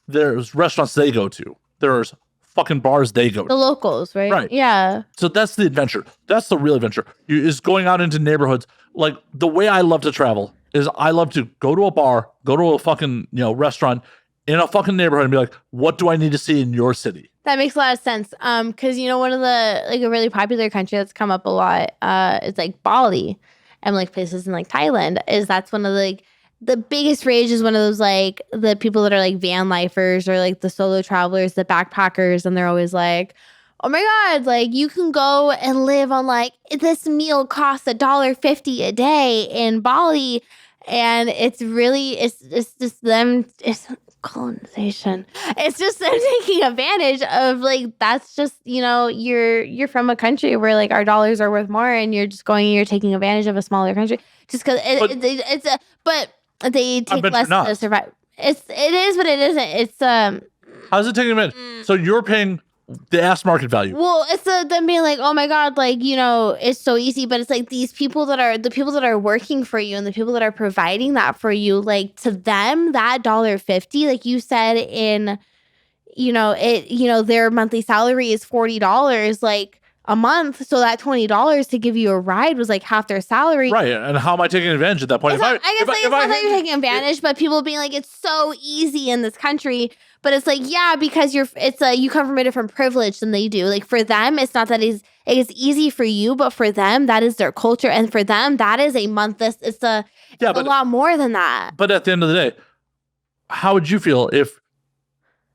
There's restaurants they go to. There's fucking bars they go to. The locals, right? Right. Yeah. So that's the adventure. That's the real adventure. Is going out into neighborhoods. Like the way I love to travel is I love to go to a bar, go to a fucking restaurant in a fucking neighborhood and be like, what do I need to see in your city? That makes a lot of sense. Because one of the like a really popular country that's come up a lot is like Bali and like places in like Thailand. That's one of the, like the biggest rage is one of those like the people that are like van lifers or like the solo travelers, the backpackers, and they're always like, oh my god, like you can go and live on like this meal costs $1.50 a day in Bali, and it's just them. It's colonization. It's just them taking advantage of like that's just you're from a country where like our dollars are worth more, and you're just going and you're taking advantage of a smaller country just because but they take less to survive. It is, but it isn't. It's how's it taking advantage? So you're paying the ass market value. Well, it's them being like, oh my god, like it's so easy, but it's like these people that are working for you and the people that are providing that for you, like to them that $1.50, like you said in, their monthly salary is $40 like a month, so that $20 to give you a ride was like half their salary. Right, and how am I taking advantage at that point? It's not that you're taking advantage, but people being like, it's so easy in this country. But it's like, yeah, because you come from a different privilege than they do. Like for them, it's not that it's easy for you, but for them, that is their culture, and for them, that is a month. It's a lot more than that. But at the end of the day, how would you feel if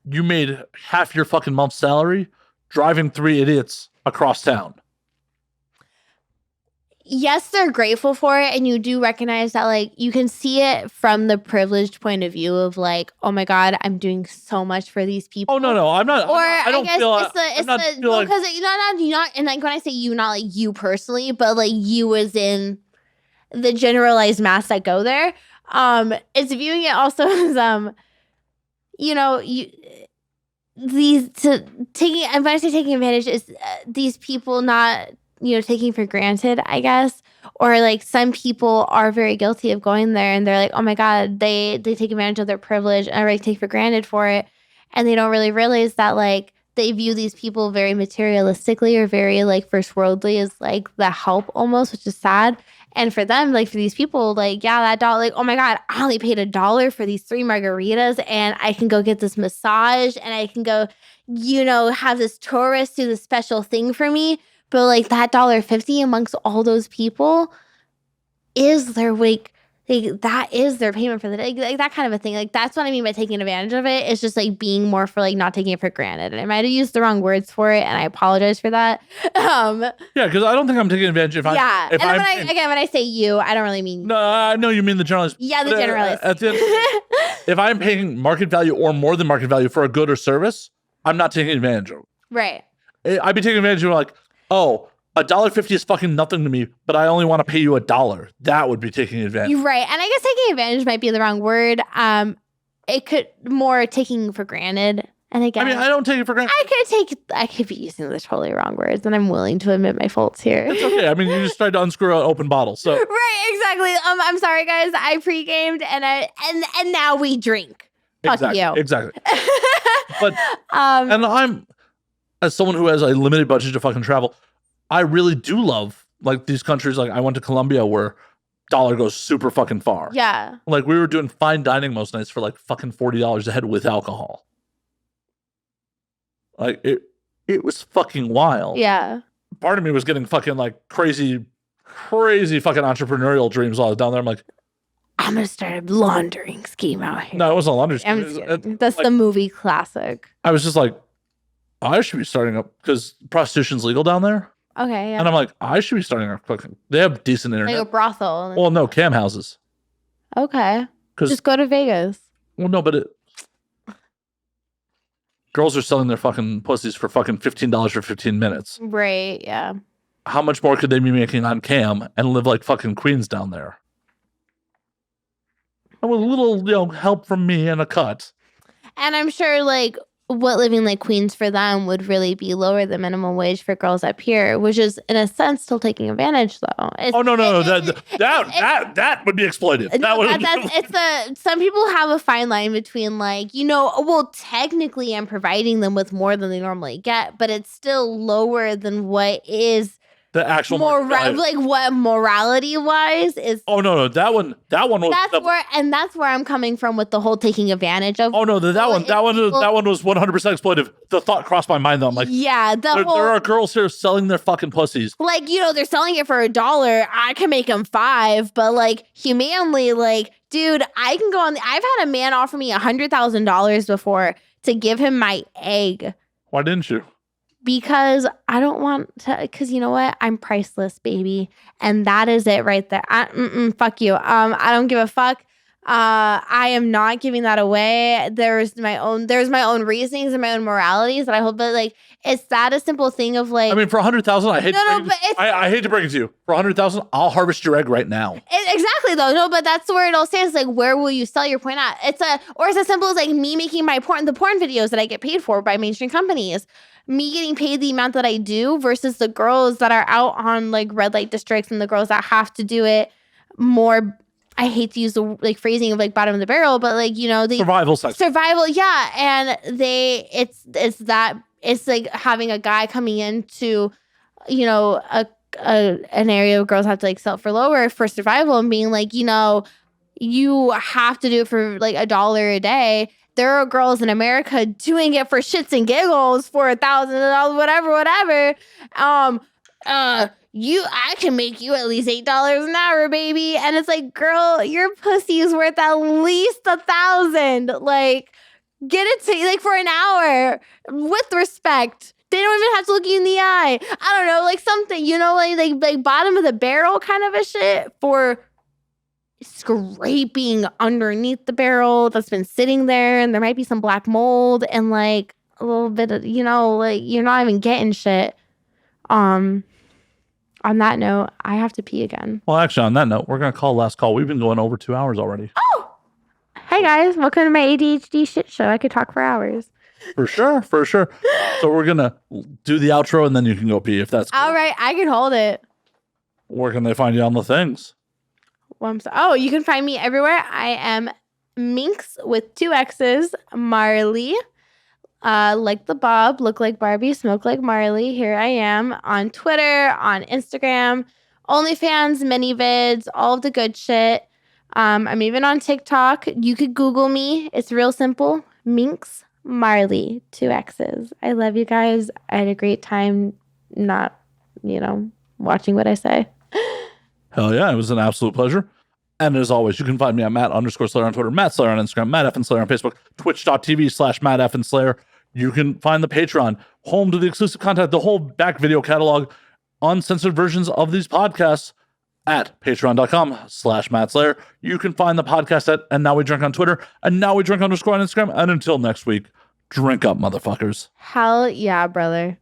you made half your fucking month's salary driving 3 idiots across town? Yes, they're grateful for it, and you do recognize that, like, you can see it from the privileged point of view of, like, oh my god, I'm doing so much for these people. Oh no, I'm not. Or I don't feel. because you're not, and like when I say you, not like you personally, but like you as in the generalized mass that go there. It's viewing it also as and when I say taking advantage is these people not taking for granted, I guess, or like some people are very guilty of going there and they're like, oh my god, they take advantage of their privilege and already take for granted for it, and they don't really realize that like they view these people very materialistically or very like first worldly as like the help almost, which is sad. And for them, like for these people, like, yeah, that dollar, like, oh my God, I only paid $1 for these 3 margaritas and I can go get this massage and I can go, have this tourist do this special thing for me. But like that $1.50 amongst all those people is their that is their payment for the day, like that kind of a thing. Like that's what I mean by taking advantage of it. It's just like being more for like not taking it for granted. And I might have used the wrong words for it, and I apologize for that. Yeah, because I don't think I'm taking advantage if I. Yeah, if and when I say you, I don't really mean. No, I know you mean the generalist. Yeah, the generalist. If I'm paying market value or more than market value for a good or service, I'm not taking advantage of it. Right. I'd be taking advantage of like, oh, $1.50 is fucking nothing to me, but I only want to pay you $1. That would be taking advantage. You're right. And I guess taking advantage might be the wrong word. It could more taking for granted. And again, I mean, I don't take it for granted. I could be using the totally wrong words, and I'm willing to admit my faults here. It's okay. I mean, you just tried to unscrew an open bottle. So right, exactly. I'm sorry, guys. I pre-gamed and now we drink. Fuck you. Exactly. But and I'm, as someone who has a limited budget to fucking travel, I really do love like these countries. Like I went to Colombia where dollar goes super fucking far. Yeah. Like we were doing fine dining most nights for like fucking $40 a head with alcohol. Like it was fucking wild. Yeah. Part of me was getting fucking like crazy fucking entrepreneurial dreams while I was down there. I'm like, I'm gonna start a laundering scheme out here. No, it wasn't a laundering scheme. That's like, the movie classic. I was just like, I should be starting up because prostitution's legal down there. Okay, yeah. And I'm like, I should be starting a fucking. They have decent internet. Like a brothel. Well, no, cam houses. Okay. Just go to Vegas. Well, no, but girls are selling their fucking pussies for fucking $15 for 15 minutes. Right, yeah. How much more could they be making on cam and live like fucking queens down there? And with a little, help from me and a cut. And I'm sure, like, what living like queens for them would really be lower than minimum wage for girls up here, which is in a sense still taking advantage though. That would be exploited. Some people have a fine line between like, well, technically I'm providing them with more than they normally get, but it's still lower than what is the actual like what morality wise is. Oh no, that one was. That's where I'm coming from with the whole taking advantage of. Oh no, that one was 100% exploitive. The thought crossed my mind though. I'm like, yeah, there are girls here selling their fucking pussies. Like they're selling it for $1. I can make them $5, but like humanly, like, dude, I can go on. I've had a man offer me $100,000 before to give him my egg. Why didn't you? Because I don't want to, because you know what? I'm priceless, baby. And that is it right there. Fuck you. I don't give a fuck. I am not giving that away. There's my own reasonings and my own moralities that I hold, but like, it's that a simple thing of like. I mean, for $100,000, I hate to break it to you. For $100,000, I'll harvest your egg right now. Exactly though. No, but that's where it all stands. Like, where will you sell your point at? It's as simple as like me making the porn videos that I get paid for by mainstream companies. Me getting paid the amount that I do versus the girls that are out on like red light districts and the girls that have to do it more. I hate to use the like phrasing of like bottom of the barrel, but like, the survival. Yeah. And it's like having a guy coming into, an area where girls have to like sell for lower for survival and being like, you have to do it for like $1 a day. There are girls in America doing it for shits and giggles for $1,000, whatever. I can make you at least $8 an hour, baby. And it's like, girl, your pussy is worth at least $1,000. Like, get it to like for an hour with respect. They don't even have to look you in the eye. I don't know, like something, like bottom of the barrel kind of a shit for scraping underneath the barrel that's been sitting there, and there might be some black mold and like a little bit of, like you're not even getting shit. On that note, I have to pee again. Well, actually, on that note, we're gonna call last call. We've been going over 2 hours already. Oh, hey guys, welcome to my ADHD shit show. I could talk for hours. For sure. So we're gonna do the outro, and then you can go pee if that's cool. All right. I can hold it. Where can they find you on the things? You can find me everywhere. I am Minxx with 2 X's, Marley. Like the Bob, look like Barbie, smoke like Marley. Here I am on Twitter, on Instagram, OnlyFans, mini vids, all of the good shit. I'm even on TikTok. You could Google me. It's real simple. Minxx Marley, 2 X's. I love you guys. I had a great time not, watching what I say. Hell yeah, it was an absolute pleasure. And as always, you can find me at Matt_Slayer on Twitter, Matt Slayer on Instagram, Matt F. and Slayer on Facebook, twitch.tv/Matt F. and Slayer. You can find the Patreon, home to the exclusive content, the whole back video catalog, uncensored versions of these podcasts at patreon.com/Matt Slayer. You can find the podcast at And Now We Drink on Twitter, and Now We Drink _ on Instagram. And until next week, drink up, motherfuckers. Hell yeah, brother.